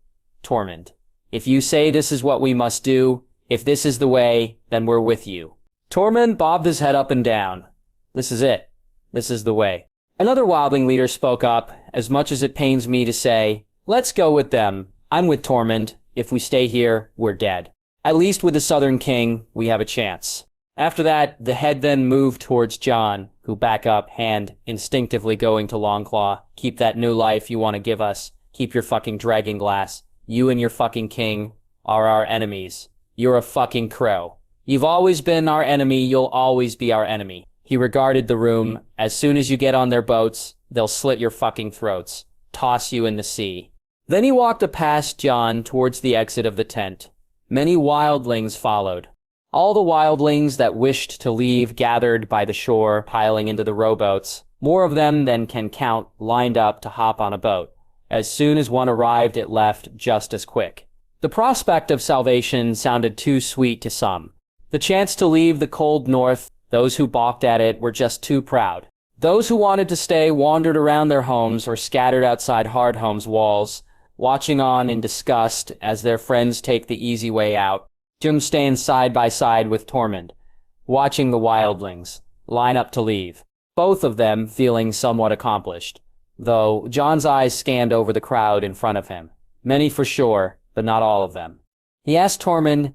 Tormund. If you say this is what we must do, if this is the way, then we're with you." Tormund bobbed his head up and down. "This is it. This is the way." Another wildling leader spoke up. "As much as it pains me to say, let's go with them. I'm with Tormund. If we stay here, we're dead. At least with the Southern King, we have a chance." After that, the head then moved towards Jon, who back up, hand instinctively going to Longclaw. "Keep that new life you want to give us. Keep your fucking dragon glass. You and your fucking king are our enemies. You're a fucking crow. You've always been our enemy, you'll always be our enemy." He regarded the room. "As soon as you get on their boats, they'll slit your fucking throats, toss you in the sea." Then he walked past Jon towards the exit of the tent. Many wildlings followed. All the wildlings that wished to leave gathered by the shore, piling into the rowboats. More of them than can count lined up to hop on a boat. As soon as one arrived, it left just as quick. The prospect of salvation sounded too sweet to some. The chance to leave the cold north, those who balked at it were just too proud. Those who wanted to stay wandered around their homes or scattered outside Hardhome's walls, watching on in disgust as their friends take the easy way out. Jim stands side by side with Tormund, watching the wildlings line up to leave, both of them feeling somewhat accomplished, though Jon's eyes scanned over the crowd in front of him. Many for sure, but not all of them. He asked Tormund,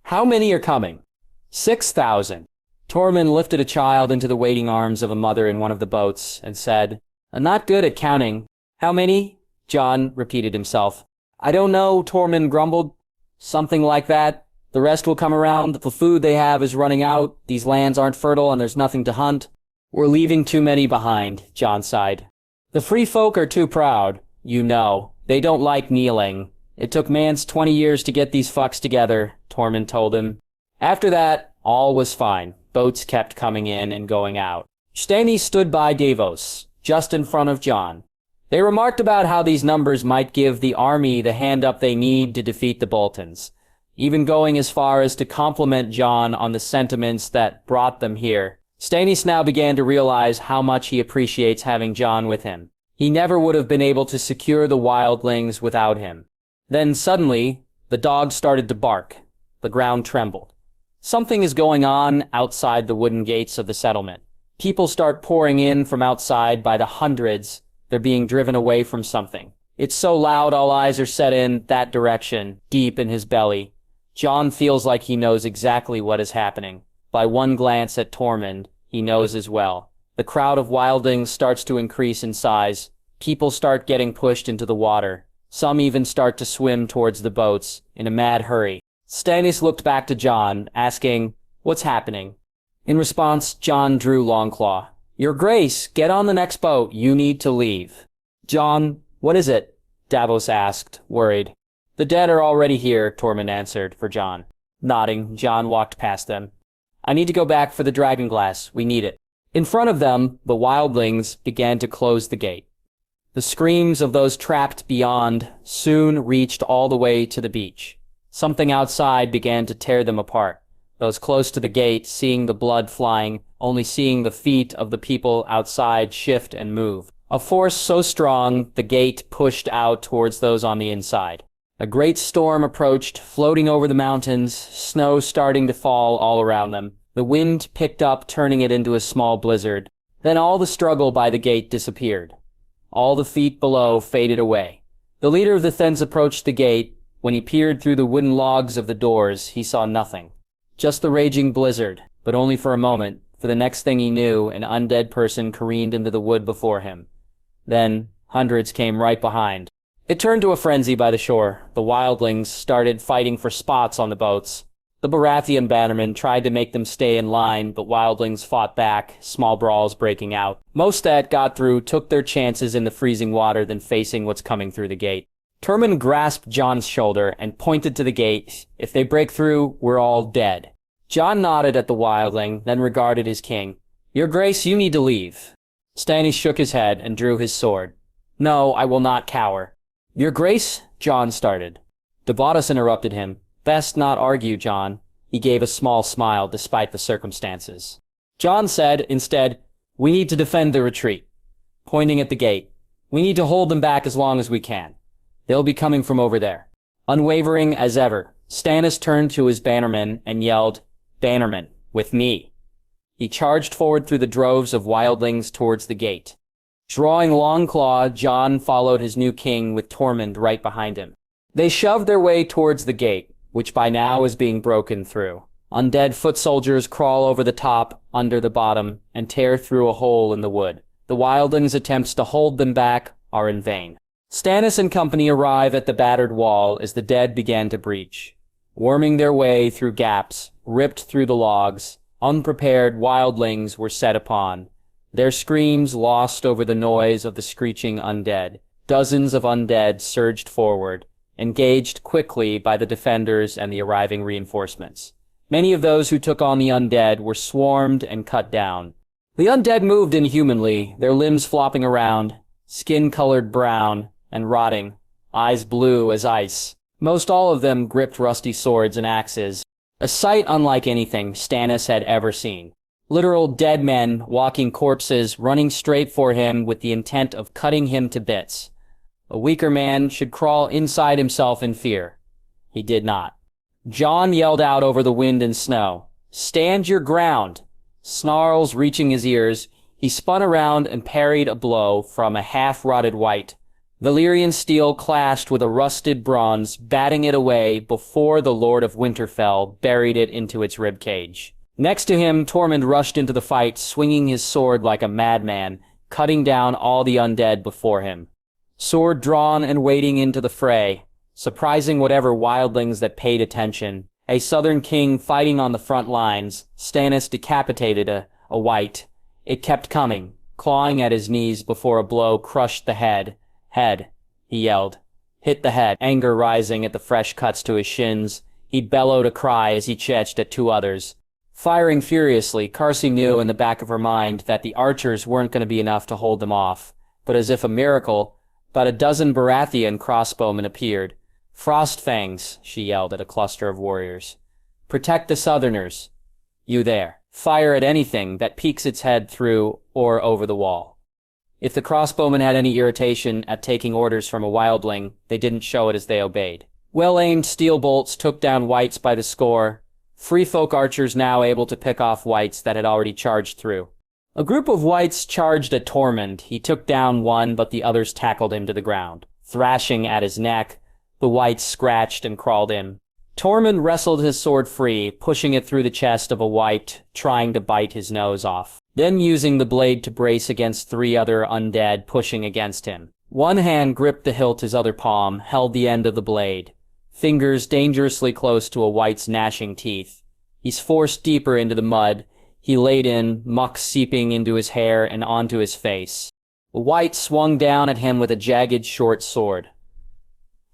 "How many are coming?" 6,000. Tormund lifted a child into the waiting arms of a mother in one of the boats and said, "I'm not good at counting." "How many?" Jon repeated himself. "I don't know," Tormund grumbled. "Something like that. The rest will come around. The food they have is running out. These lands aren't fertile and there's nothing to hunt." "We're leaving too many behind," Jon sighed. "The free folk are too proud. You know, they don't like kneeling. It took Mance 20 years to get these fucks together," Tormund told him. After that, all was fine. Boats kept coming in and going out. Stannis stood by Davos, just in front of Jon. They remarked about how these numbers might give the army the hand up they need to defeat the Boltons, even going as far as to compliment Jon on the sentiments that brought them here. Stannis now began to realize how much he appreciates having Jon with him. He never would have been able to secure the wildlings without him. Then suddenly, the dog started to bark. The ground trembled. Something is going on outside the wooden gates of the settlement. People start pouring in from outside by the hundreds. They're being driven away from something. It's so loud all eyes are set in that direction, deep in his belly. Jon feels like he knows exactly what is happening. By one glance at Tormund, he knows as well. The crowd of wildlings starts to increase in size. People start getting pushed into the water. Some even start to swim towards the boats in a mad hurry. Stannis looked back to Jon, asking, "What's happening?" In response, Jon drew Longclaw. "Your Grace, get on the next boat. You need to leave." "Jon, what is it?" Davos asked, worried. "The dead are already here," Tormund answered for Jon. Nodding, Jon walked past them. "I need to go back for the dragonglass. We need it." In front of them, the wildlings began to close the gate. The screams of those trapped beyond soon reached all the way to the beach. Something outside began to tear them apart. Those close to the gate, seeing the blood flying, only seeing the feet of the people outside shift and move. A force so strong, the gate pushed out towards those on the inside. A great storm approached, floating over the mountains, snow starting to fall all around them. The wind picked up, turning it into a small blizzard. Then all the struggle by the gate disappeared. All the feet below faded away. The leader of the Thens approached the gate. When he peered through the wooden logs of the doors, he saw nothing. Just the raging blizzard, but only for a moment, for the next thing he knew, an undead person careened into the wood before him. Then, hundreds came right behind. It turned to a frenzy by the shore. The wildlings started fighting for spots on the boats. The Baratheon bannermen tried to make them stay in line, but wildlings fought back, small brawls breaking out. Most that got through took their chances in the freezing water than facing what's coming through the gate. Tormund grasped Jon's shoulder and pointed to the gate. "If they break through, we're all dead." Jon nodded at the wildling, then regarded his king. "Your Grace, you need to leave." Stannis shook his head and drew his sword. "No, I will not cower." "Your Grace," Jon started. Devotus interrupted him. "Best not argue, Jon." He gave a small smile despite the circumstances. Jon said, instead, "We need to defend the retreat." Pointing at the gate. "We need to hold them back as long as we can. They'll be coming from over there." Unwavering as ever, Stannis turned to his bannermen and yelled, "Bannermen, with me." He charged forward through the droves of wildlings towards the gate. Drawing Longclaw, Jon followed his new king with Tormund right behind him. They shoved their way towards the gate, which by now is being broken through. Undead foot soldiers crawl over the top, under the bottom, and tear through a hole in the wood. The wildlings' attempts to hold them back are in vain. Stannis and company arrive at the battered wall as the dead began to breach. Worming their way through gaps, ripped through the logs, unprepared wildlings were set upon. Their screams lost over the noise of the screeching undead. Dozens of undead surged forward, engaged quickly by the defenders and the arriving reinforcements. Many of those who took on the undead were swarmed and cut down. The undead moved inhumanly, their limbs flopping around, skin colored brown and rotting, eyes blue as ice. Most all of them gripped rusty swords and axes, a sight unlike anything Stannis had ever seen. Literal dead men, walking corpses, running straight for him with the intent of cutting him to bits. A weaker man should crawl inside himself in fear. He did not. Jon yelled out over the wind and snow, "Stand your ground!" Snarls reaching his ears, he spun around and parried a blow from a half-rotted wight. Valyrian steel clashed with a rusted bronze, batting it away before the Lord of Winterfell buried it into its ribcage. Next to him, Tormund rushed into the fight, swinging his sword like a madman, cutting down all the undead before him. Sword drawn and wading into the fray, surprising whatever wildlings that paid attention. A southern king fighting on the front lines, Stannis decapitated a wight. It kept coming, clawing at his knees before a blow crushed the head. "Head," he yelled. Hit the head, anger rising at the fresh cuts to his shins. He bellowed a cry as he charged at two others. Firing furiously, Carsey knew in the back of her mind that the archers weren't going to be enough to hold them off. But as if a miracle, about a dozen Baratheon crossbowmen appeared. "Frostfangs," she yelled at a cluster of warriors. "Protect the Southerners. You there. Fire at anything that peeks its head through or over the wall." If the crossbowmen had any irritation at taking orders from a wildling, they didn't show it as they obeyed. Well-aimed steel bolts took down wights by the score, free folk archers now able to pick off wights that had already charged through. A group of wights charged at Tormund. He took down one, but the others tackled him to the ground. Thrashing at his neck, the wights scratched and crawled in. Tormund wrestled his sword free, pushing it through the chest of a wight, trying to bite his nose off. Then using the blade to brace against 3 other undead pushing against him. One hand gripped the hilt, his other palm held the end of the blade. Fingers dangerously close to a wight's gnashing teeth. He's forced deeper into the mud. He laid in, muck seeping into his hair and onto his face. A wight swung down at him with a jagged short sword.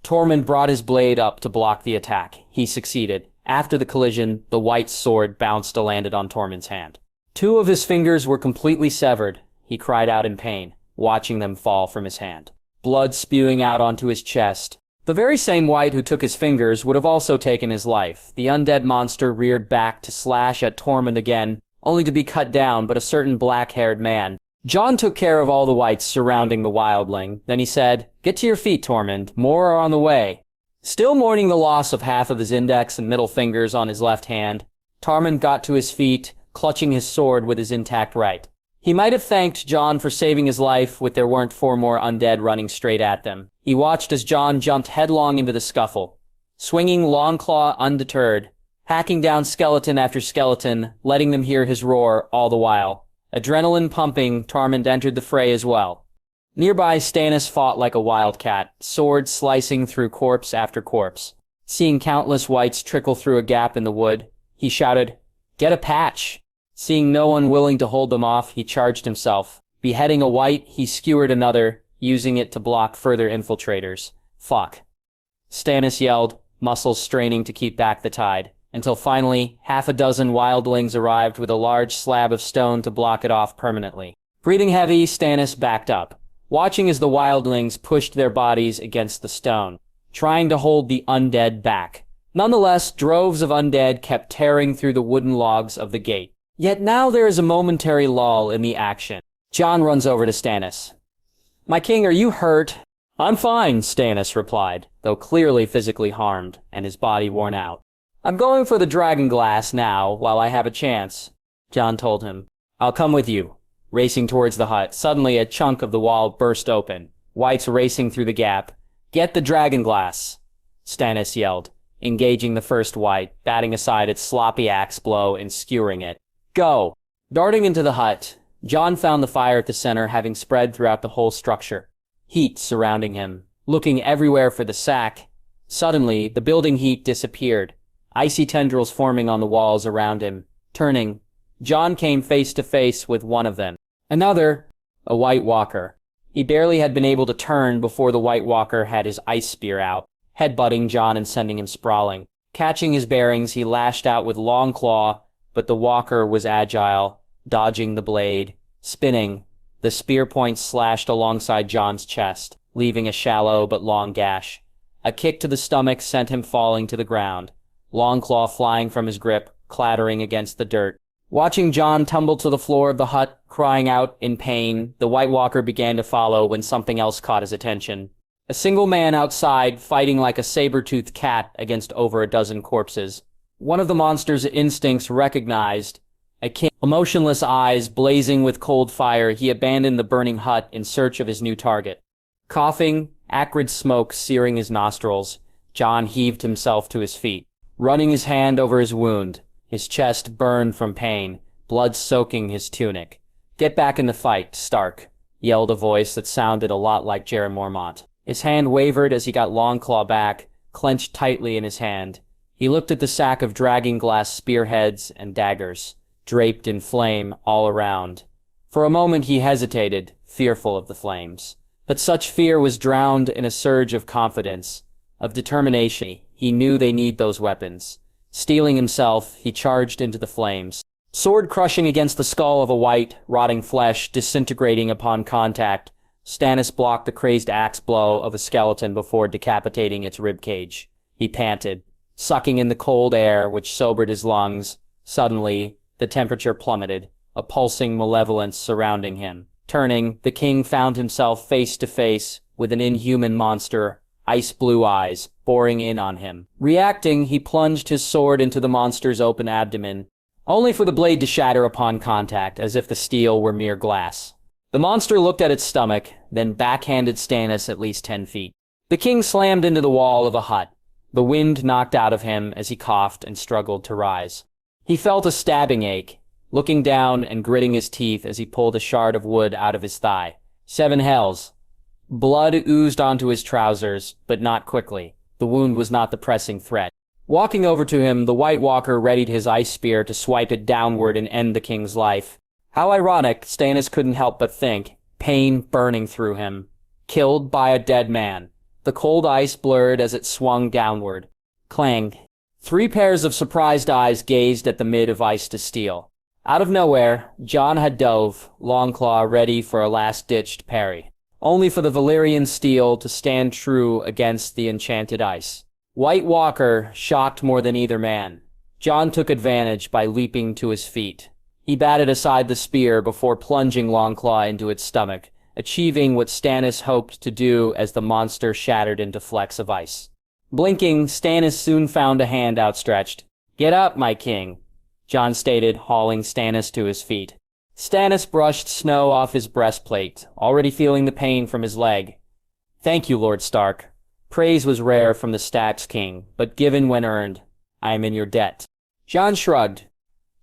Tormund brought his blade up to block the attack. He succeeded. After the collision, the wight's sword bounced and landed on Tormund's hand. 2 of his fingers were completely severed. He cried out in pain, watching them fall from his hand. Blood spewing out onto his chest. The very same wight who took his fingers would have also taken his life. The undead monster reared back to slash at Tormund again, only to be cut down, but a certain black-haired man. Jon took care of all the wights surrounding the wildling. Then he said, "Get to your feet, Tormund. More are on the way." Still mourning the loss of half of his index and middle fingers on his left hand, Tormund got to his feet, clutching his sword with his intact right. He might have thanked Jon for saving his life if there weren't 4 more undead running straight at them. He watched as Jon jumped headlong into the scuffle, swinging Longclaw undeterred, hacking down skeleton after skeleton, letting them hear his roar all the while. Adrenaline pumping, Tormund entered the fray as well. Nearby, Stannis fought like a wildcat, sword slicing through corpse after corpse. Seeing countless wights trickle through a gap in the wood, he shouted, "Get a patch!" Seeing no one willing to hold them off, he charged himself. Beheading a wight, he skewered another, using it to block further infiltrators. Fuck. Stannis yelled, muscles straining to keep back the tide, until finally, 6 wildlings arrived with a large slab of stone to block it off permanently. Breathing heavy, Stannis backed up, watching as the wildlings pushed their bodies against the stone, trying to hold the undead back. Nonetheless, droves of undead kept tearing through the wooden logs of the gate. Yet now there is a momentary lull in the action. Jon runs over to Stannis. "My king, are you hurt?" "I'm fine," Stannis replied, though clearly physically harmed, and his body worn out. "I'm going for the dragon glass now, while I have a chance," Jon told him. "I'll come with you." Racing towards the hut, suddenly a chunk of the wall burst open. Wights racing through the gap. "Get the dragon glass," Stannis yelled, engaging the first wight, batting aside its sloppy axe blow and skewering it. "Go!" Darting into the hut, Jon found the fire at the center having spread throughout the whole structure. Heat surrounding him, looking everywhere for the sack. Suddenly, the building heat disappeared, icy tendrils forming on the walls around him. Turning, Jon came face to face with one of them. Another, a White Walker. He barely had been able to turn before the White Walker had his ice spear out, headbutting Jon and sending him sprawling. Catching his bearings, he lashed out with Longclaw, but the Walker was agile, dodging the blade. Spinning, the spear point slashed alongside Jon's chest, leaving a shallow but long gash. A kick to the stomach sent him falling to the ground, Longclaw flying from his grip, clattering against the dirt. Watching Jon tumble to the floor of the hut, crying out in pain, the White Walker began to follow when something else caught his attention. A single man outside, fighting like a saber-toothed cat against over a dozen corpses. One of the monster's instincts recognized. A king, emotionless eyes blazing with cold fire, he abandoned the burning hut in search of his new target. Coughing, acrid smoke searing his nostrils, Jon heaved himself to his feet, running his hand over his wound. His chest burned from pain, blood soaking his tunic. "Get back in the fight, Stark," yelled a voice that sounded a lot like Jerry Mormont. His hand wavered as he got Longclaw back, clenched tightly in his hand. He looked at the sack of dragon glass spearheads and daggers, draped in flame all around. For a moment he hesitated, fearful of the flames. But such fear was drowned in a surge of confidence, of determination. He knew they need those weapons. Steeling himself, he charged into the flames. Sword crushing against the skull of a wight, rotting flesh disintegrating upon contact, Stannis blocked the crazed axe blow of a skeleton before decapitating its ribcage. He panted, sucking in the cold air which sobered his lungs. Suddenly, the temperature plummeted, a pulsing malevolence surrounding him. Turning, the king found himself face to face with an inhuman monster, ice-blue eyes, boring in on him. Reacting, he plunged his sword into the monster's open abdomen, only for the blade to shatter upon contact, as if the steel were mere glass. The monster looked at its stomach, then backhanded Stannis at least 10 feet. The king slammed into the wall of a hut. The wind knocked out of him as he coughed and struggled to rise. He felt a stabbing ache, looking down and gritting his teeth as he pulled a shard of wood out of his thigh. 7 hells. Blood oozed onto his trousers, but not quickly. The wound was not the pressing threat. Walking over to him, the White Walker readied his ice spear to swipe it downward and end the king's life. How ironic, Stannis couldn't help but think, pain burning through him. Killed by a dead man. The cold ice blurred as it swung downward. Clang. 3 pairs of surprised eyes gazed at the mid of ice to steel. Out of nowhere, Jon had dove, Longclaw ready for a last-ditched parry, only for the Valyrian steel to stand true against the enchanted ice. White Walker shocked more than either man. Jon took advantage by leaping to his feet. He batted aside the spear before plunging Longclaw into its stomach, achieving what Stannis hoped to do as the monster shattered into flecks of ice. Blinking, Stannis soon found a hand outstretched. "Get up, my king," Jon stated, hauling Stannis to his feet. Stannis brushed snow off his breastplate, already feeling the pain from his leg. "Thank you, Lord Stark." Praise was rare from the Stacks King, but given when earned, I am in your debt. Jon shrugged.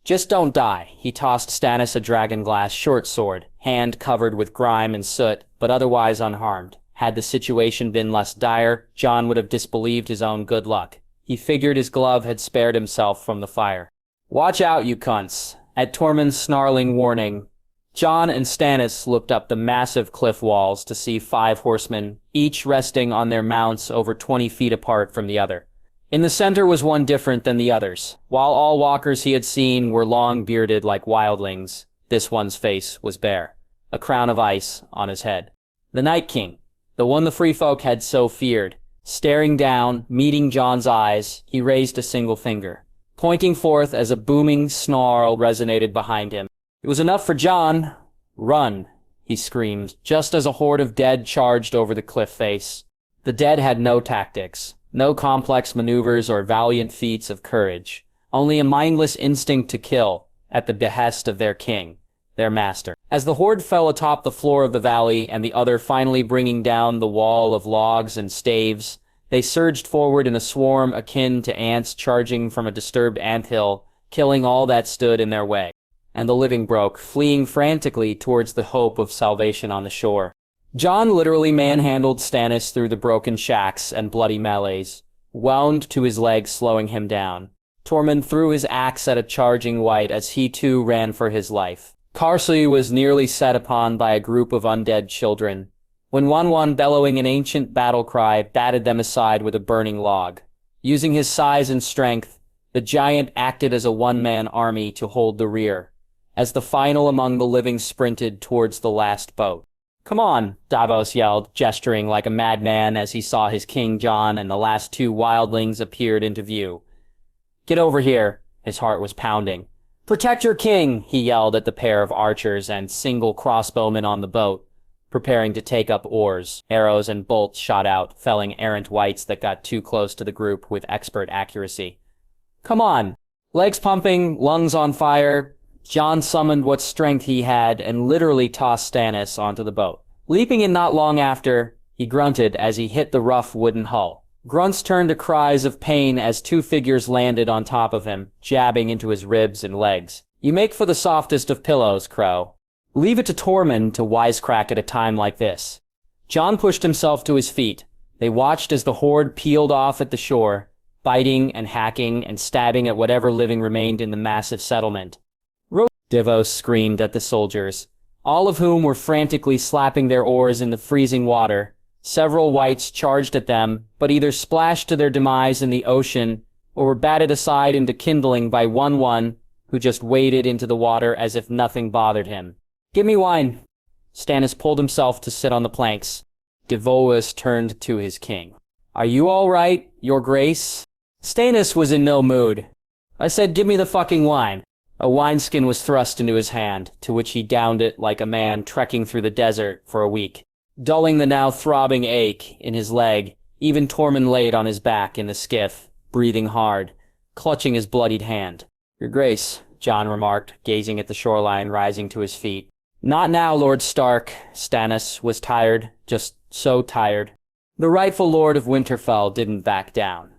"Just don't die." He tossed Stannis a dragonglass short sword, hand covered with grime and soot, but otherwise unharmed. Had the situation been less dire, Jon would have disbelieved his own good luck. He figured his glove had spared himself from the fire. "Watch out, you cunts." At Tormund's snarling warning, Jon and Stannis looked up the massive cliff walls to see 5 horsemen, each resting on their mounts over 20 feet apart from the other. In the center was one different than the others. While all walkers he had seen were long-bearded like wildlings, this one's face was bare, a crown of ice on his head. The Night King, the one the free folk had so feared. Staring down, meeting Jon's eyes, he raised a single finger, pointing forth as a booming snarl resonated behind him. It was enough for Jon. "Run," he screamed, just as a horde of dead charged over the cliff face. The dead had no tactics, no complex maneuvers or valiant feats of courage, only a mindless instinct to kill, at the behest of their king, their master. As the horde fell atop the floor of the valley and the other finally bringing down the wall of logs and staves, they surged forward in a swarm akin to ants charging from a disturbed anthill, killing all that stood in their way. And the living broke, fleeing frantically towards the hope of salvation on the shore. Jon literally manhandled Stannis through the broken shacks and bloody melees, wound to his legs, slowing him down. Tormund threw his axe at a charging wight as he too ran for his life. Carsey was nearly set upon by a group of undead children, when one bellowing an ancient battle cry batted them aside with a burning log. Using his size and strength, the giant acted as a one-man army to hold the rear, as the final among the living sprinted towards the last boat. "Come on," Davos yelled, gesturing like a madman as he saw his King Jon and the last 2 wildlings appeared into view. "Get over here." His heart was pounding. "Protect your king," he yelled at the pair of archers and single crossbowmen on the boat, preparing to take up oars. Arrows and bolts shot out, felling errant wights that got too close to the group with expert accuracy. "Come on." Legs pumping, lungs on fire, Jon summoned what strength he had and literally tossed Stannis onto the boat. Leaping in not long after, he grunted as he hit the rough wooden hull. Grunts turned to cries of pain as 2 figures landed on top of him, jabbing into his ribs and legs. "You make for the softest of pillows, Crow." Leave it to Tormund to wisecrack at a time like this. Jon pushed himself to his feet. They watched as the horde peeled off at the shore, biting and hacking and stabbing at whatever living remained in the massive settlement. Davos screamed at the soldiers, all of whom were frantically slapping their oars in the freezing water. Several wights charged at them, but either splashed to their demise in the ocean or were batted aside into kindling by one who just waded into the water as if nothing bothered him. "Give me wine." Stannis pulled himself to sit on the planks. Davos turned to his king. "Are you all right, your grace?" Stannis was in no mood. "I said give me the fucking wine." A wineskin was thrust into his hand, to which he downed it like a man trekking through the desert for a week. Dulling the now throbbing ache in his leg, even Tormund laid on his back in the skiff, breathing hard, clutching his bloodied hand. "Your Grace," Jon remarked, gazing at the shoreline, rising to his feet. "Not now, Lord Stark." Stannis was tired, just so tired. The rightful Lord of Winterfell didn't back down.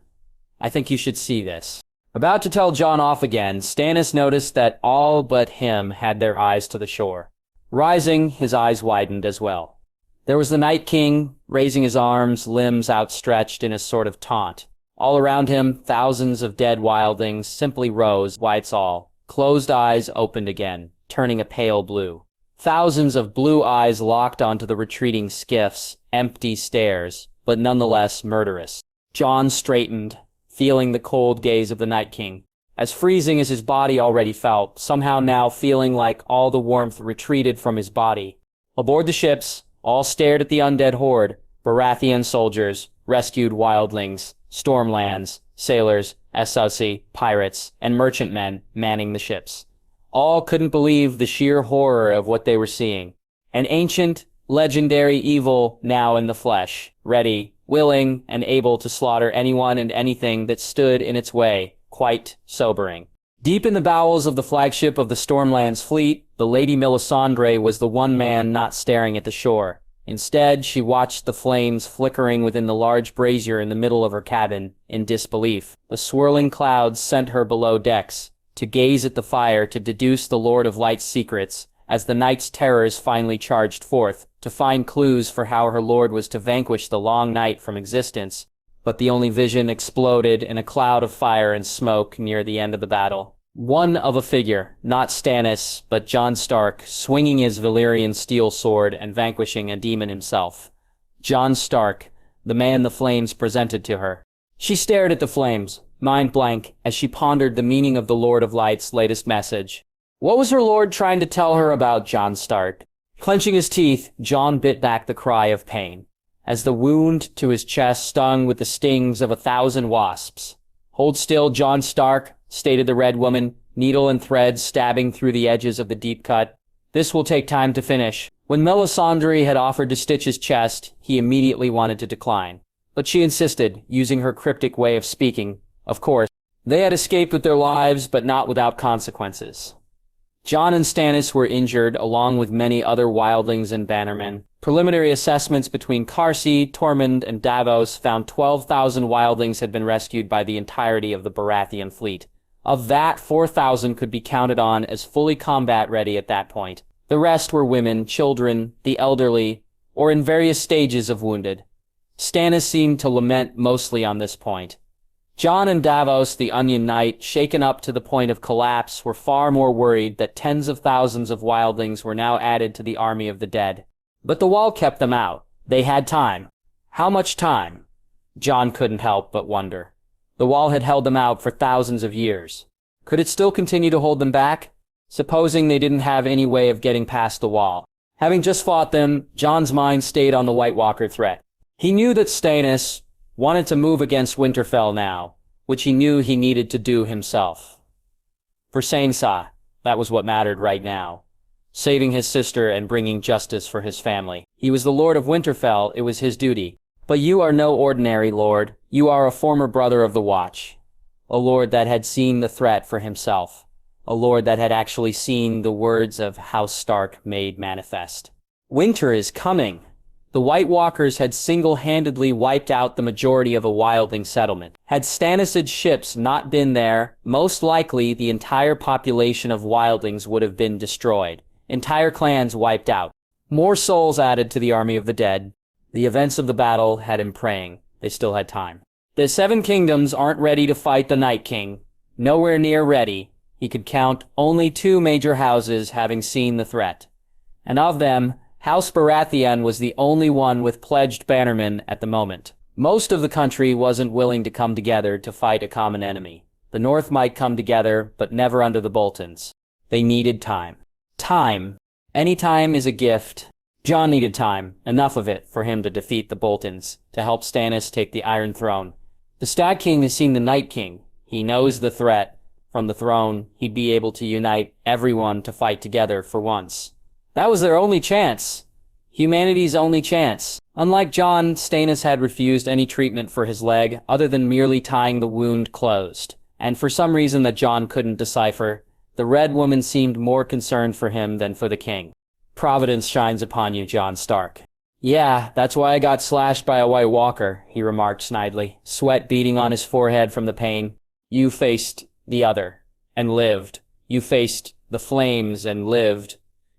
"I think you should see this." About to tell Jon off again, Stannis noticed that all but him had their eyes to the shore. Rising, his eyes widened as well. There was the Night King, raising his arms, limbs outstretched in a sort of taunt. All around him, thousands of dead wildlings simply rose, whites all. Closed eyes opened again, turning a pale blue. Thousands of blue eyes locked onto the retreating skiffs, empty stares, but nonetheless murderous. Jon straightened, feeling the cold gaze of the Night King. As freezing as his body already felt, somehow now feeling like all the warmth retreated from his body. Aboard the ships, all stared at the undead horde, Baratheon soldiers, rescued wildlings, stormlands, sailors, usse, pirates, and merchantmen manning the ships. All couldn't believe the sheer horror of what they were seeing. An ancient, legendary evil now in the flesh, ready, willing, and able to slaughter anyone and anything that stood in its way, quite sobering. Deep in the bowels of the flagship of the Stormlands fleet, the Lady Melisandre was the one man not staring at the shore. Instead, she watched the flames flickering within the large brazier in the middle of her cabin, in disbelief. The swirling clouds sent her below decks, to gaze at the fire to deduce the Lord of Light's secrets, as the night's terrors finally charged forth, to find clues for how her lord was to vanquish the long night from existence. But the only vision exploded in a cloud of fire and smoke near the end of the battle. One of a figure, not Stannis, but Jon Stark, swinging his Valyrian steel sword and vanquishing a demon himself. Jon Stark, the man the flames presented to her. She stared at the flames, mind blank, as she pondered the meaning of the Lord of Light's latest message. What was her lord trying to tell her about Jon Stark? Clenching his teeth, Jon bit back the cry of pain, as the wound to his chest stung with the stings of 1,000 wasps. "Hold still, Jon Stark," stated the Red Woman, needle and thread stabbing through the edges of the deep cut. "This will take time to finish." When Melisandre had offered to stitch his chest, he immediately wanted to decline. But she insisted, using her cryptic way of speaking. Of course, they had escaped with their lives, but not without consequences. Jon and Stannis were injured, along with many other wildlings and bannermen. Preliminary assessments between Carsey, Tormund, and Davos found 12,000 wildlings had been rescued by the entirety of the Baratheon fleet. Of that, 4,000 could be counted on as fully combat-ready at that point. The rest were women, children, the elderly, or in various stages of wounded. Stannis seemed to lament mostly on this point. Jon and Davos, the Onion Knight, shaken up to the point of collapse, were far more worried that tens of thousands of wildlings were now added to the army of the dead. But the wall kept them out. They had time. How much time? Jon couldn't help but wonder. The wall had held them out for thousands of years. Could it still continue to hold them back? Supposing they didn't have any way of getting past the wall. Having just fought them, Jon's mind stayed on the White Walker threat. He knew that Stannis wanted to move against Winterfell now, which he knew he needed to do himself. For Sansa, that was what mattered right now. Saving his sister and bringing justice for his family. He was the Lord of Winterfell, it was his duty. But you are no ordinary lord. You are a former brother of the Watch. A lord that had seen the threat for himself. A lord that had actually seen the words of House Stark made manifest. Winter is coming. The White Walkers had single-handedly wiped out the majority of a wildling settlement. Had Stannis' ships not been there, most likely the entire population of wildlings would have been destroyed. Entire clans wiped out. More souls added to the army of the dead. The events of the battle had him praying. They still had time. The Seven Kingdoms aren't ready to fight the Night King. Nowhere near ready. He could count only 2 major houses having seen the threat. And of them, House Baratheon was the only one with pledged bannermen at the moment. Most of the country wasn't willing to come together to fight a common enemy. The North might come together, but never under the Boltons. They needed time. Time. Any time is a gift. Jon needed time, enough of it, for him to defeat the Boltons, to help Stannis take the Iron Throne. The Stag King has seen the Night King. He knows the threat. from the throne, he'd be able to unite everyone to fight together for once. That was their only chance. Humanity's only chance. Unlike Jon, Stannis had refused any treatment for his leg other than merely tying the wound closed. And for some reason that Jon couldn't decipher, the Red Woman seemed more concerned for him than for the king. Providence shines upon you, Jon Stark. Yeah, that's why I got slashed by a White Walker, he remarked snidely, sweat beading on his forehead from the pain. You faced the other, and lived. You faced the flames and lived.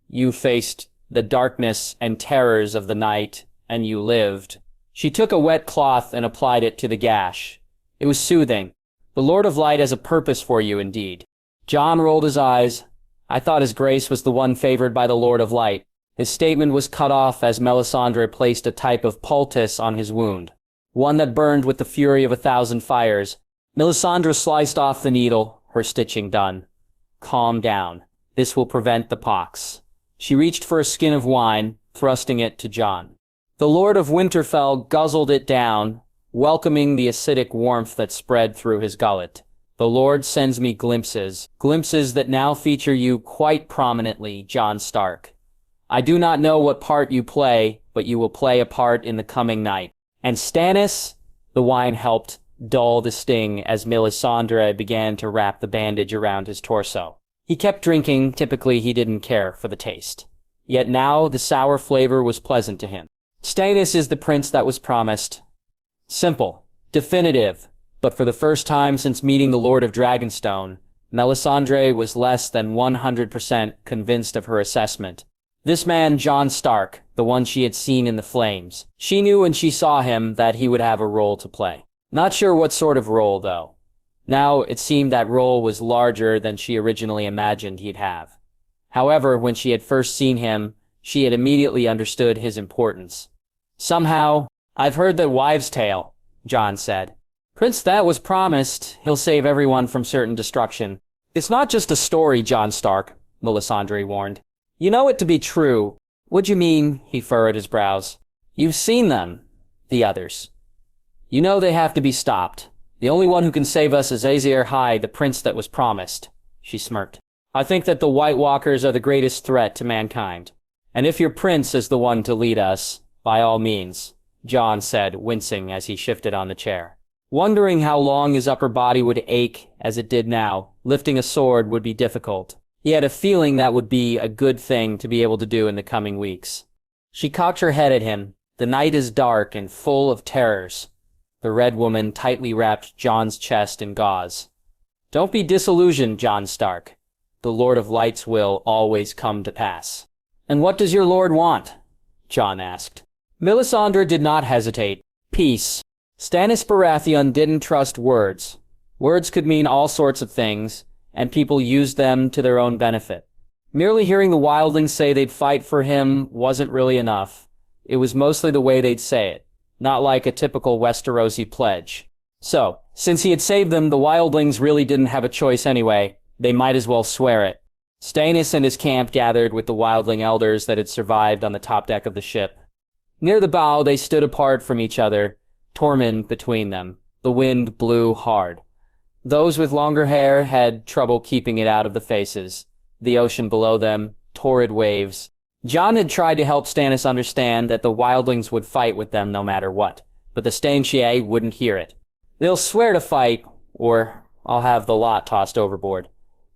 You faced the darkness and terrors of the night, and you lived. She took a wet cloth and applied it to the gash. It was soothing. The Lord of Light has a purpose for you indeed. Jon rolled his eyes. I thought his grace was the one favored by the Lord of Light. His statement was cut off as Melisandre placed a type of poultice on his wound, one that burned with the fury of 1,000 fires. Melisandre sliced off the needle, her stitching done. Calm down. This will prevent the pox. She reached for a skin of wine, thrusting it to Jon. The Lord of Winterfell guzzled it down, welcoming the acidic warmth that spread through his gullet. The Lord sends me glimpses that now feature you quite prominently, Jon Stark. I do not know what part you play, but you will play a part in the coming night. And Stannis? The wine helped dull the sting as Melisandre began to wrap the bandage around his torso. He kept drinking, typically he didn't care for the taste. Yet now the sour flavor was pleasant to him. Stannis is the prince that was promised. Simple, definitive, but for the first time since meeting the Lord of Dragonstone, Melisandre was less than 100% convinced of her assessment. This man, Jon Stark, the one she had seen in the flames. She knew when she saw him that he would have a role to play. Not sure what sort of role, though. Now, it seemed that role was larger than she originally imagined he'd have. However, when she had first seen him, she had immediately understood his importance. Somehow, I've heard the wives' tale, Jon said. Prince that was promised, he'll save everyone from certain destruction. It's not just a story, Jon Stark, Melisandre warned. You know it to be true. What'd you mean? He furrowed his brows. You've seen them, the others. You know they have to be stopped. The only one who can save us is Aesir High, the prince that was promised. She smirked. I think that the White Walkers are the greatest threat to mankind. And if your prince is the one to lead us, by all means, Jon said, wincing as he shifted on the chair. Wondering how long his upper body would ache as it did now, lifting a sword would be difficult. He had a feeling that would be a good thing to be able to do in the coming weeks. She cocked her head at him. The night is dark and full of terrors. The Red Woman tightly wrapped Jon's chest in gauze. Don't be disillusioned, Jon Stark. The Lord of Light's will always come to pass. And what does your lord want? Jon asked. Melisandre did not hesitate. Peace. Stannis Baratheon didn't trust words. Words could mean all sorts of things, and people used them to their own benefit. Merely hearing the wildlings say they'd fight for him wasn't really enough. It was mostly the way they'd say it, not like a typical Westerosi pledge. So, since he had saved them, the wildlings really didn't have a choice anyway. They might as well swear it. Stannis and his camp gathered with the wildling elders that had survived on the top deck of the ship. Near the bow, they stood apart from each other, Tormund between them. The wind blew hard. Those with longer hair had trouble keeping it out of the faces. The ocean below them, torrid waves. Jon had tried to help Stannis understand that the wildlings would fight with them no matter what, but the Stanchier wouldn't hear it. They'll swear to fight, or I'll have the lot tossed overboard,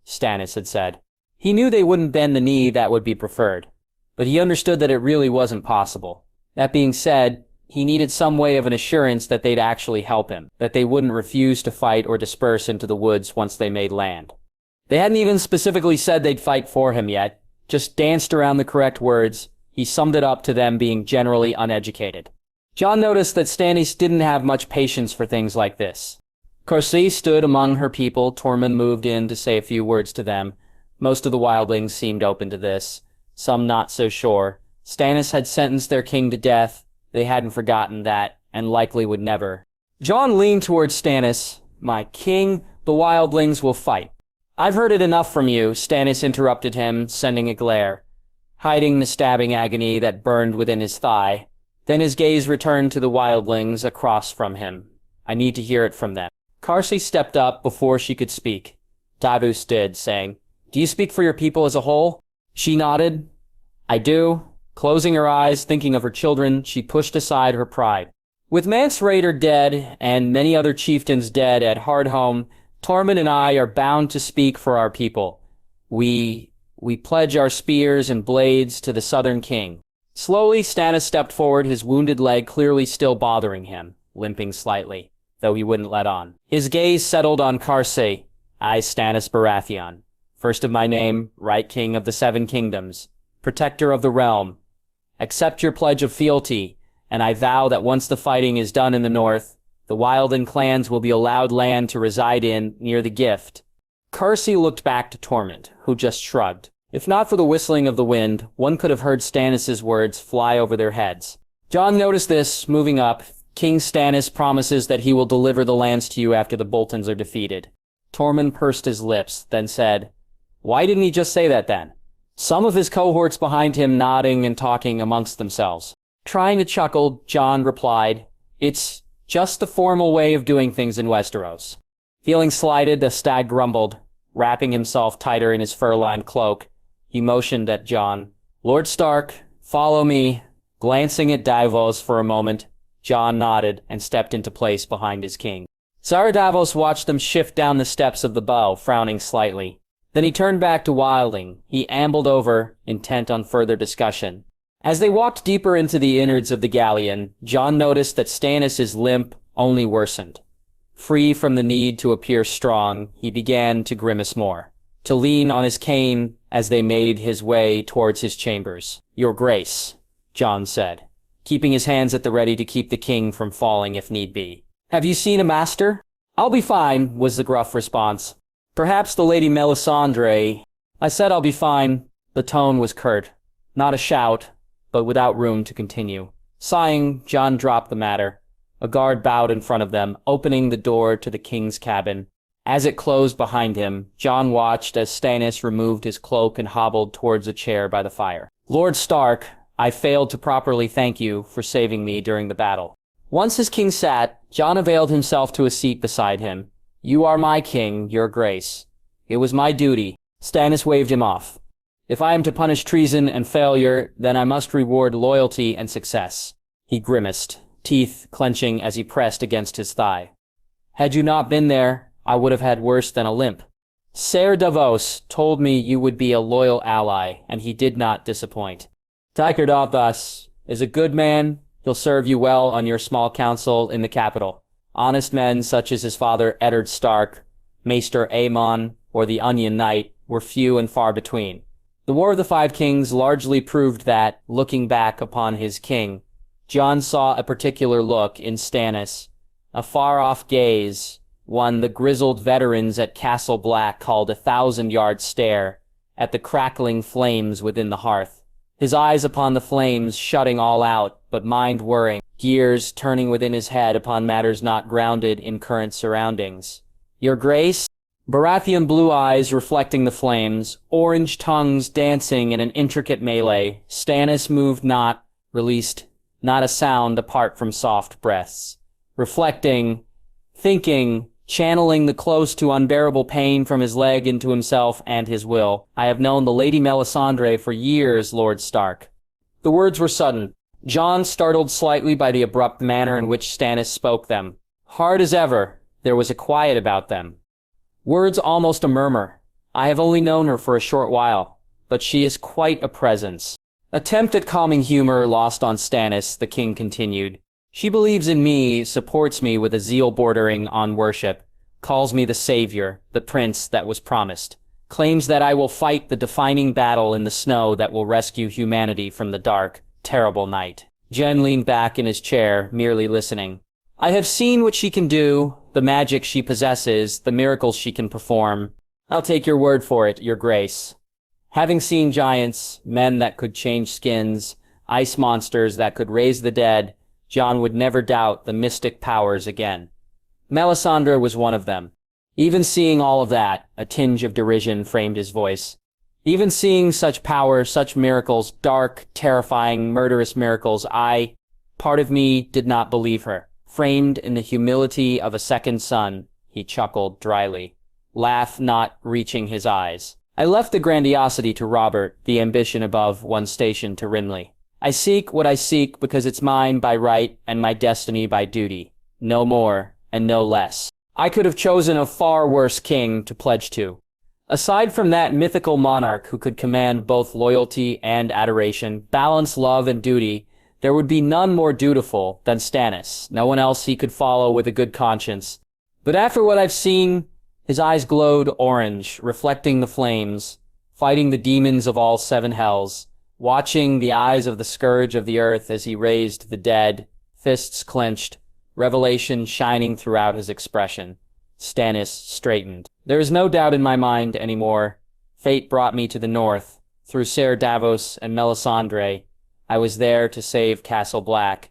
Stannis had said. He knew they wouldn't bend the knee that would be preferred, but he understood that it really wasn't possible. That being said, he needed some way of an assurance that they'd actually help him, that they wouldn't refuse to fight or disperse into the woods once they made land. They hadn't even specifically said they'd fight for him yet, just danced around the correct words. He summed it up to them being generally uneducated. Jon noticed that Stannis didn't have much patience for things like this. Corcy stood among her people. Tormund moved in to say a few words to them. Most of the wildlings seemed open to this, some not so sure. Stannis had sentenced their king to death. They hadn't forgotten that, and likely would never. Jon leaned towards Stannis. My king, the wildlings will fight. I've heard it enough from you, Stannis interrupted him, sending a glare, hiding the stabbing agony that burned within his thigh. Then his gaze returned to the wildlings across from him. I need to hear it from them. Corcy stepped up before she could speak. Davos did, saying, "Do you speak for your people as a whole?" She nodded. "I do." Closing her eyes, thinking of her children, she pushed aside her pride. With Mance Rayder dead, and many other chieftains dead at Hardhome, Tormund and I are bound to speak for our people. We pledge our spears and blades to the Southern King. Slowly, Stannis stepped forward, his wounded leg clearly still bothering him, limping slightly, though he wouldn't let on. His gaze settled on Carsey. "I, Stannis Baratheon, first of my name, right king of the Seven Kingdoms, protector of the realm, accept your pledge of fealty, and I vow that once the fighting is done in the north, the Wilding clans will be allowed land to reside in near the gift." Carsey looked back to Tormund, who just shrugged. If not for the whistling of the wind, one could have heard Stannis' words fly over their heads. Jon noticed this, moving up. "King Stannis promises that he will deliver the lands to you after the Boltons are defeated." Tormund pursed his lips, then said, "Why didn't he just say that then?" Some of his cohorts behind him nodding and talking amongst themselves. Trying to chuckle, Jon replied, "It's just the formal way of doing things in Westeros." Feeling slighted, the stag grumbled, wrapping himself tighter in his fur-lined cloak. He motioned at Jon. "Lord Stark, follow me." Glancing at Davos for a moment, Jon nodded and stepped into place behind his king. Sir Davos watched them shift down the steps of the bow, frowning slightly. Then he turned back to Wilding. He ambled over, intent on further discussion. As they walked deeper into the innards of the galleon, Jon noticed that Stannis' limp only worsened. Free from the need to appear strong, he began to grimace more, to lean on his cane as they made his way towards his chambers. "Your Grace," Jon said, keeping his hands at the ready to keep the king from falling if need be. "Have you seen a master?" "I'll be fine," was the gruff response. "Perhaps the Lady Melisandre—" "I said I'll be fine." The tone was curt, not a shout, but without room to continue. Sighing, Jon dropped the matter. A guard bowed in front of them, opening the door to the king's cabin. As it closed behind him, Jon watched as Stannis removed his cloak and hobbled towards a chair by the fire. "Lord Stark, I failed to properly thank you for saving me during the battle." Once his king sat, Jon availed himself to a seat beside him. "You are my king, your grace. It was my duty." Stannis waved him off. "If I am to punish treason and failure, then I must reward loyalty and success." He grimaced, teeth clenching as he pressed against his thigh. "Had you not been there, I would have had worse than a limp. Ser Davos told me you would be a loyal ally, and he did not disappoint. Tyker Davos is a good man. He'll serve you well on your small council in the capital. Honest men such as his father Eddard Stark, Maester Aemon, or the Onion Knight were few and far between. The War of the Five Kings largely proved that, looking back upon his king, Jon saw a particular look in Stannis, a far-off gaze, one the grizzled veterans at Castle Black called a 1,000-yard stare, at the crackling flames within the hearth. His eyes upon the flames shutting all out, but mind whirring, gears turning within his head upon matters not grounded in current surroundings. "Your Grace?" Baratheon blue eyes reflecting the flames, orange tongues dancing in an intricate melee. Stannis moved not, released not a sound apart from soft breaths. Reflecting, thinking, channeling the close to unbearable pain from his leg into himself and his will. "I have known the Lady Melisandre for years, Lord Stark." The words were sudden. Jon startled slightly by the abrupt manner in which Stannis spoke them. Hard as ever, there was a quiet about them. Words almost a murmur. "I have only known her for a short while, but she is quite a presence." Attempt at calming humor lost on Stannis, the king continued. "She believes in me, supports me with a zeal bordering on worship, calls me the savior, the prince that was promised, claims that I will fight the defining battle in the snow that will rescue humanity from the dark, terrible night." Jen leaned back in his chair, merely listening. "I have seen what she can do, the magic she possesses, the miracles she can perform. I'll take your word for it, your grace. Having seen giants, men that could change skins, ice monsters that could raise the dead, Jon would never doubt the mystic powers again. Melisandre was one of them. Even seeing all of that, a tinge of derision framed his voice. Even seeing such power, such miracles, dark, terrifying, murderous miracles, part of me did not believe her. Framed in the humility of a second son, he chuckled dryly. laugh not reaching his eyes. I left the grandiosity to Robert, the ambition above one's station to Rinley. I seek what I seek because it's mine by right and my destiny by duty. No more and no less. I could have chosen a far worse king to pledge to. Aside from that mythical monarch who could command both loyalty and adoration, balance love and duty, there would be none more dutiful than Stannis, no one else he could follow with a good conscience. But after what I've seen, his eyes glowed orange, reflecting the flames, fighting the demons of all seven hells, watching the eyes of the scourge of the earth as he raised the dead, fists clenched, revelation shining throughout his expression. Stannis straightened. There is no doubt in my mind anymore. Fate brought me to the north. Through Ser Davos and Melisandre, I was there to save Castle Black.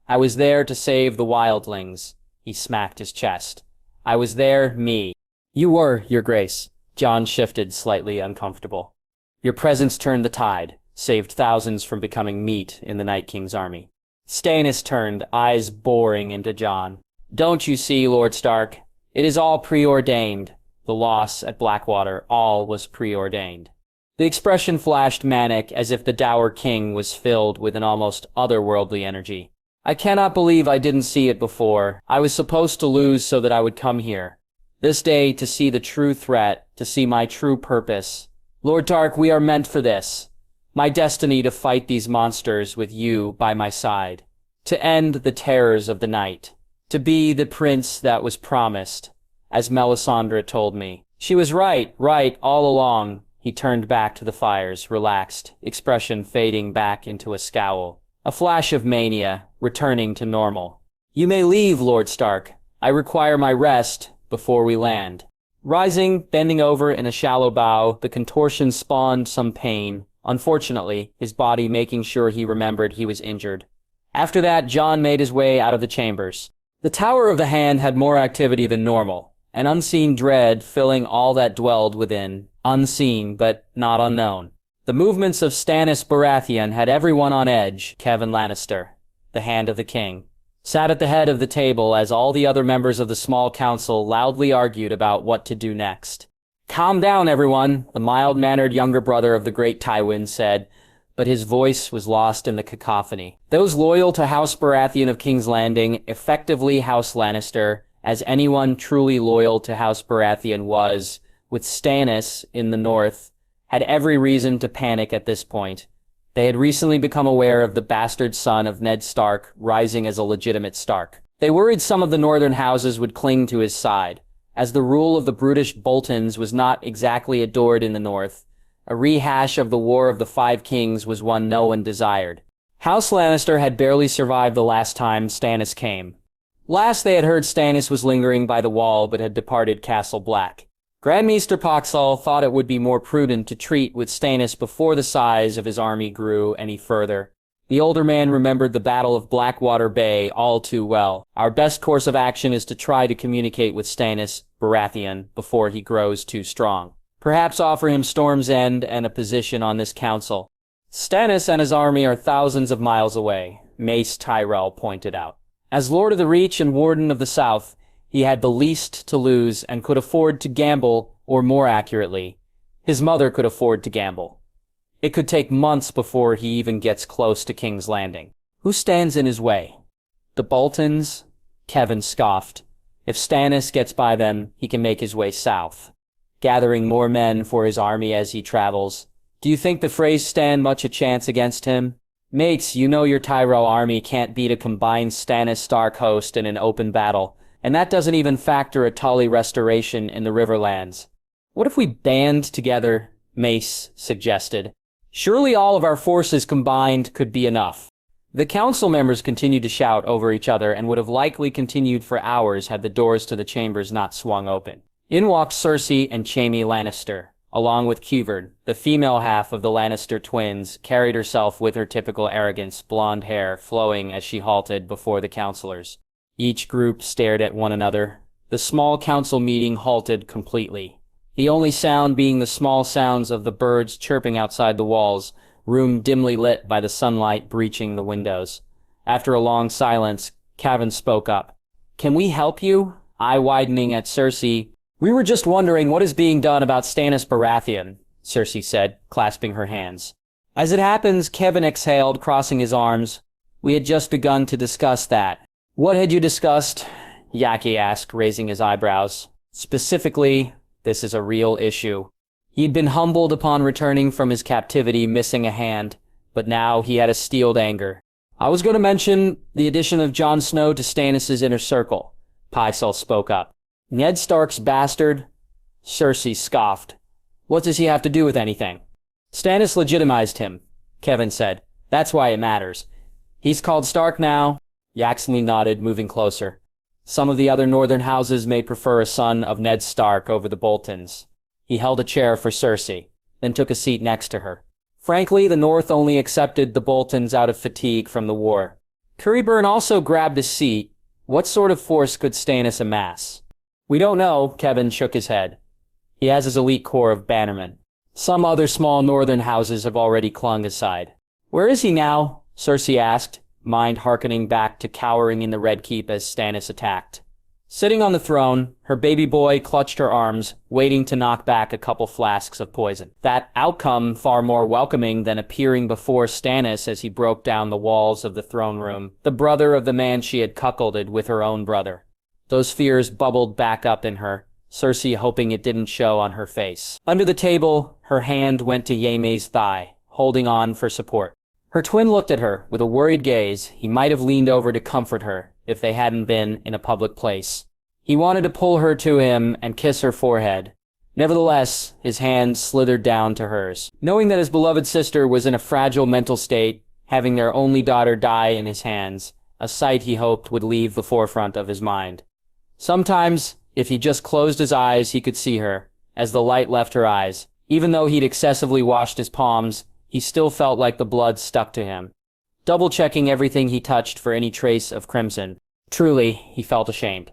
I was there to save the wildlings. He smacked his chest. I was there, me. You were, Your Grace. Jon shifted, slightly uncomfortable. Your presence turned the tide, saved thousands from becoming meat in the Night King's army. Stannis turned, eyes boring into Jon. Don't you see, Lord Stark? It is all preordained. The loss at Blackwater, all was preordained. The expression flashed manic, as if the dour king was filled with an almost otherworldly energy. I cannot believe I didn't see it before. I was supposed to lose so that I would come here. This day to see the true threat, to see my true purpose. Lord Stark, we are meant for this. My destiny to fight these monsters with you by my side. To end the terrors of the night. To be the prince that was promised, as Melisandre told me. She was right all along. He turned back to the fires, relaxed, expression fading back into a scowl. A flash of mania, returning to normal. You may leave, Lord Stark. I require my rest before we land. Rising, bending over in a shallow bow, the contortion spawned some pain. Unfortunately, his body making sure he remembered he was injured. After that, Jon made his way out of the chambers. The Tower of the Hand had more activity than normal, an unseen dread filling all that dwelled within, unseen but not unknown. The movements of Stannis Baratheon had everyone on edge. Kevin Lannister, the Hand of the King, sat at the head of the table as all the other members of the small council loudly argued about what to do next. Calm down, everyone, the mild-mannered younger brother of the great Tywin said, but his voice was lost in the cacophony. Those loyal to House Baratheon of King's Landing, effectively House Lannister, as anyone truly loyal to House Baratheon was, with Stannis in the north, had every reason to panic at this point. They had recently become aware of the bastard son of Ned Stark rising as a legitimate Stark. They worried some of the northern houses would cling to his side, as the rule of the brutish Boltons was not exactly adored in the north. A rehash of the War of the Five Kings was one no one desired. House Lannister had barely survived the last time Stannis came. Last they had heard Stannis was lingering by the wall but had departed Castle Black. Grand Maester Poxall thought it would be more prudent to treat with Stannis before the size of his army grew any further. The older man remembered the Battle of Blackwater Bay all too well. Our best course of action is to try to communicate with Stannis Baratheon before he grows too strong. Perhaps offer him Storm's End and a position on this council. Stannis and his army are thousands of miles away, Mace Tyrell pointed out. As Lord of the Reach and Warden of the South, he had the least to lose and could afford to gamble, or more accurately, his mother could afford to gamble. It could take months before he even gets close to King's Landing. Who stands in his way? The Boltons? Kevin scoffed. If Stannis gets by them, he can make his way south, gathering more men for his army as he travels. Do you think the Freys stand much a chance against him? Mates, you know your Tyrell army can't beat a combined Stannis Stark host in an open battle, and that doesn't even factor a Tully restoration in the Riverlands. What if we band together? Mace suggested. Surely all of our forces combined could be enough. The council members continued to shout over each other and would have likely continued for hours had the doors to the chambers not swung open. In walked Cersei and Jaime Lannister, along with Qvern, the female half of the Lannister twins, carried herself with her typical arrogance, blonde hair flowing as she halted before the councilors. Each group stared at one another. The small council meeting halted completely. The only sound being the small sounds of the birds chirping outside the walls, room dimly lit by the sunlight breaching the windows. After a long silence, Cavan spoke up. Can we help you? Eye widening at Cersei. We were just wondering what is being done about Stannis Baratheon, Cersei said, clasping her hands. As it happens, Kevin exhaled, crossing his arms. We had just begun to discuss that. What had you discussed? Yaki asked, raising his eyebrows. Specifically, this is a real issue. He'd been humbled upon returning from his captivity, missing a hand, but now he had a steeled anger. I was going to mention the addition of Jon Snow to Stannis' inner circle. Pycelle spoke up. Ned Stark's bastard? Cersei scoffed. What does he have to do with anything? Stannis legitimized him, Kevin said. That's why it matters. He's called Stark now. Yaxley nodded, moving closer. Some of the other northern houses may prefer a son of Ned Stark over the Boltons. He held a chair for Cersei, then took a seat next to her. Frankly, the North only accepted the Boltons out of fatigue from the war. Curryburn also grabbed a seat. What sort of force could Stannis amass? We don't know, Kevin shook his head. He has his elite corps of bannermen. Some other small northern houses have already clung aside. Where is he now? Cersei asked, mind hearkening back to cowering in the Red Keep as Stannis attacked. Sitting on the throne, her baby boy clutched her arms, waiting to knock back a couple flasks of poison. That outcome far more welcoming than appearing before Stannis as he broke down the walls of the throne room, the brother of the man she had cuckolded with her own brother. Those fears bubbled back up in her, Cersei hoping it didn't show on her face. Under the table, her hand went to Yaime's thigh, holding on for support. Her twin looked at her with a worried gaze. He might have leaned over to comfort her if they hadn't been in a public place. He wanted to pull her to him and kiss her forehead. Nevertheless, his hand slithered down to hers. Knowing that his beloved sister was in a fragile mental state, having their only daughter die in his hands, a sight he hoped would leave the forefront of his mind. Sometimes, if he just closed his eyes, he could see her, as the light left her eyes. Even though he'd excessively washed his palms, he still felt like the blood stuck to him. Double-checking everything he touched for any trace of crimson. Truly, he felt ashamed.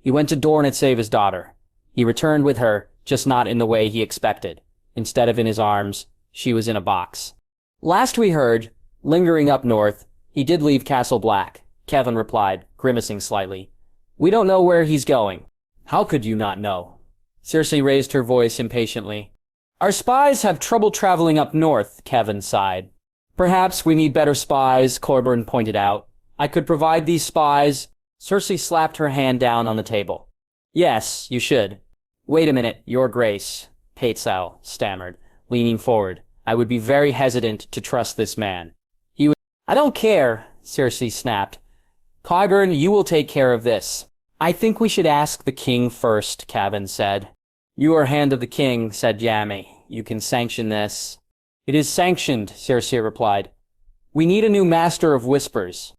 He went to Dorne to save his daughter. He returned with her, just not in the way he expected. Instead of in his arms, she was in a box. Last we heard, lingering up north, he did leave Castle Black, Kevin replied, grimacing slightly. We don't know where he's going. How could you not know? Cersei raised her voice impatiently. Our spies have trouble traveling up north, Kevin sighed. Perhaps we need better spies, Corbyn pointed out. I could provide these spies. Cersei slapped her hand down on the table. Yes, you should. Wait a minute, Your Grace, Pycelle stammered, leaning forward. I would be very hesitant to trust this man. He would— I don't care, Cersei snapped. Corbyn, you will take care of this. I think we should ask the king first, Kevin said. You are hand of the king, said Jaime. You can sanction this. It is sanctioned, Cersei replied. We need a new master of whispers.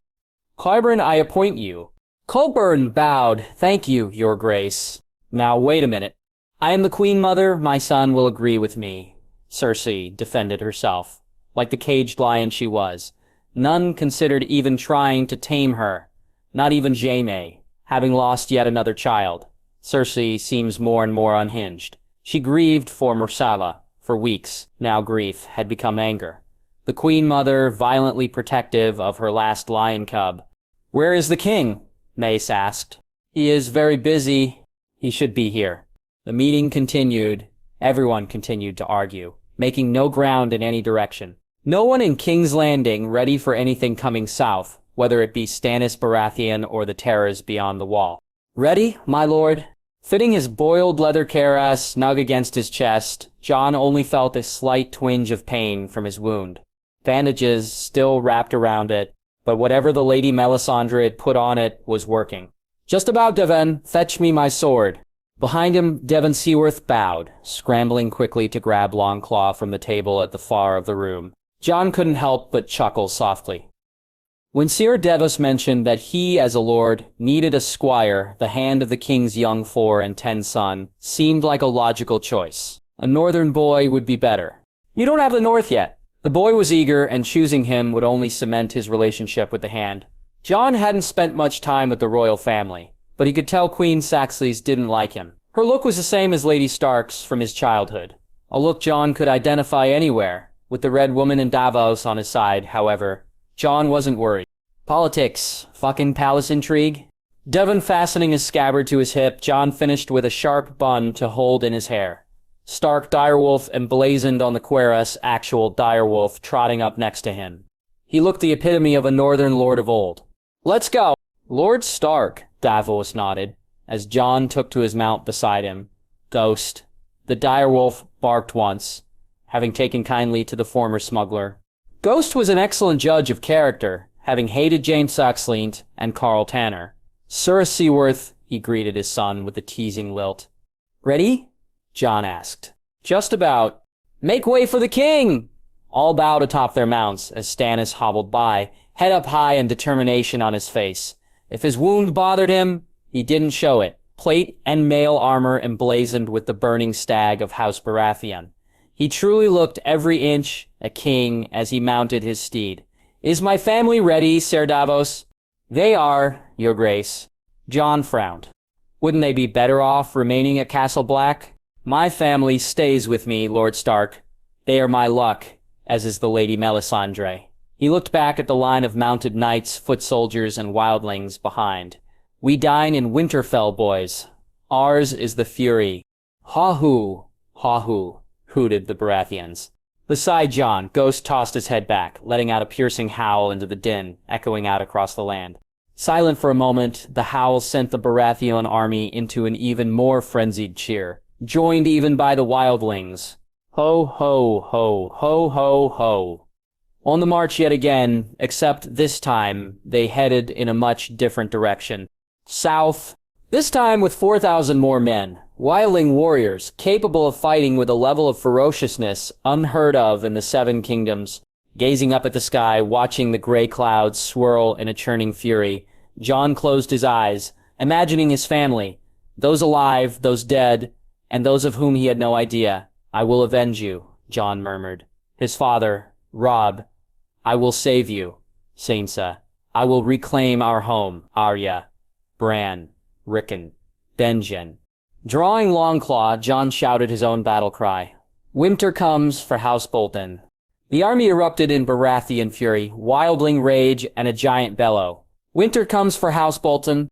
Corbyn, I appoint you. Coburn bowed. Thank you, Your Grace. Now wait a minute. I am the Queen Mother. My son will agree with me. Cersei defended herself, like the caged lion she was. None considered even trying to tame her. Not even Jaime, having lost yet another child. Cersei seems more and more unhinged. She grieved for Myrcella for weeks. Now grief had become anger. The Queen Mother, violently protective of her last lion cub. Where is the king? Mace asked. He is very busy. He should be here. The meeting continued. Everyone continued to argue, making no ground in any direction. No one in King's Landing ready for anything coming south, whether it be Stannis Baratheon or the terrors beyond the wall. Ready, my lord? Fitting his boiled leather cuirass snug against his chest, Jon only felt a slight twinge of pain from his wound. Bandages still wrapped around it, but whatever the Lady Melisandre had put on it was working. Just about, Devon. Fetch me my sword. Behind him, Devon Seaworth bowed, scrambling quickly to grab Longclaw from the table at the far of the room. Jon couldn't help but chuckle softly. When Ser Devos mentioned that he, as a lord, needed a squire, the hand of the king's young 4 and 10 son seemed like a logical choice. A northern boy would be better. You don't have the north yet. The boy was eager, and choosing him would only cement his relationship with the hand. Jon hadn't spent much time with the royal family, but he could tell Queen Saxley's didn't like him. Her look was the same as Lady Stark's from his childhood. A look Jon could identify anywhere. With the Red Woman in Davos on his side, however, Jon wasn't worried. Politics, fucking palace intrigue. Devon fastening his scabbard to his hip, Jon finished with a sharp bun to hold in his hair. Stark direwolf emblazoned on the cuirass, actual direwolf, trotting up next to him. He looked the epitome of a northern lord of old. "Let's go!" "Lord Stark," Davos nodded, as Jon took to his mount beside him. "Ghost." The direwolf barked once, having taken kindly to the former smuggler. Ghost was an excellent judge of character, having hated James Saxleent and Carl Tanner. "Sir Seaworth," he greeted his son with a teasing lilt. "Ready?" Jon asked. "Just about." "Make way for the king!" All bowed atop their mounts as Stannis hobbled by, head up high and determination on his face. If his wound bothered him, he didn't show it. Plate and mail armor emblazoned with the burning stag of House Baratheon. He truly looked every inch a king as he mounted his steed. "Is my family ready, Ser Davos?" "They are, your grace." Jon frowned. "Wouldn't they be better off remaining at Castle Black?" "My family stays with me, Lord Stark. They are my luck, as is the Lady Melisandre." He looked back at the line of mounted knights, foot soldiers, and wildlings behind. "We dine in Winterfell, boys. Ours is the fury." "Haw-hoo, haw-hoo," hooted the Baratheons. Beside Jon, Ghost tossed his head back, letting out a piercing howl into the din, echoing out across the land. Silent for a moment, the howl sent the Baratheon army into an even more frenzied cheer, joined even by the wildlings. Ho, ho, ho, ho, ho, ho. On the march yet again, except this time they headed in a much different direction. South, this time with 4,000 more men, wildling warriors, capable of fighting with a level of ferociousness unheard of in the Seven Kingdoms. Gazing up at the sky, watching the gray clouds swirl in a churning fury, Jon closed his eyes, imagining his family, those alive, those dead, and those of whom he had no idea. "I will avenge you," Jon murmured. His father, Robb. "I will save you," Sansa. "I will reclaim our home," Arya. Bran. Rickon. Benjen. Drawing Longclaw, Jon shouted his own battle cry. "Winter comes for House Bolton." The army erupted in Baratheon fury, wildling rage, and a giant bellow. "Winter comes for House Bolton.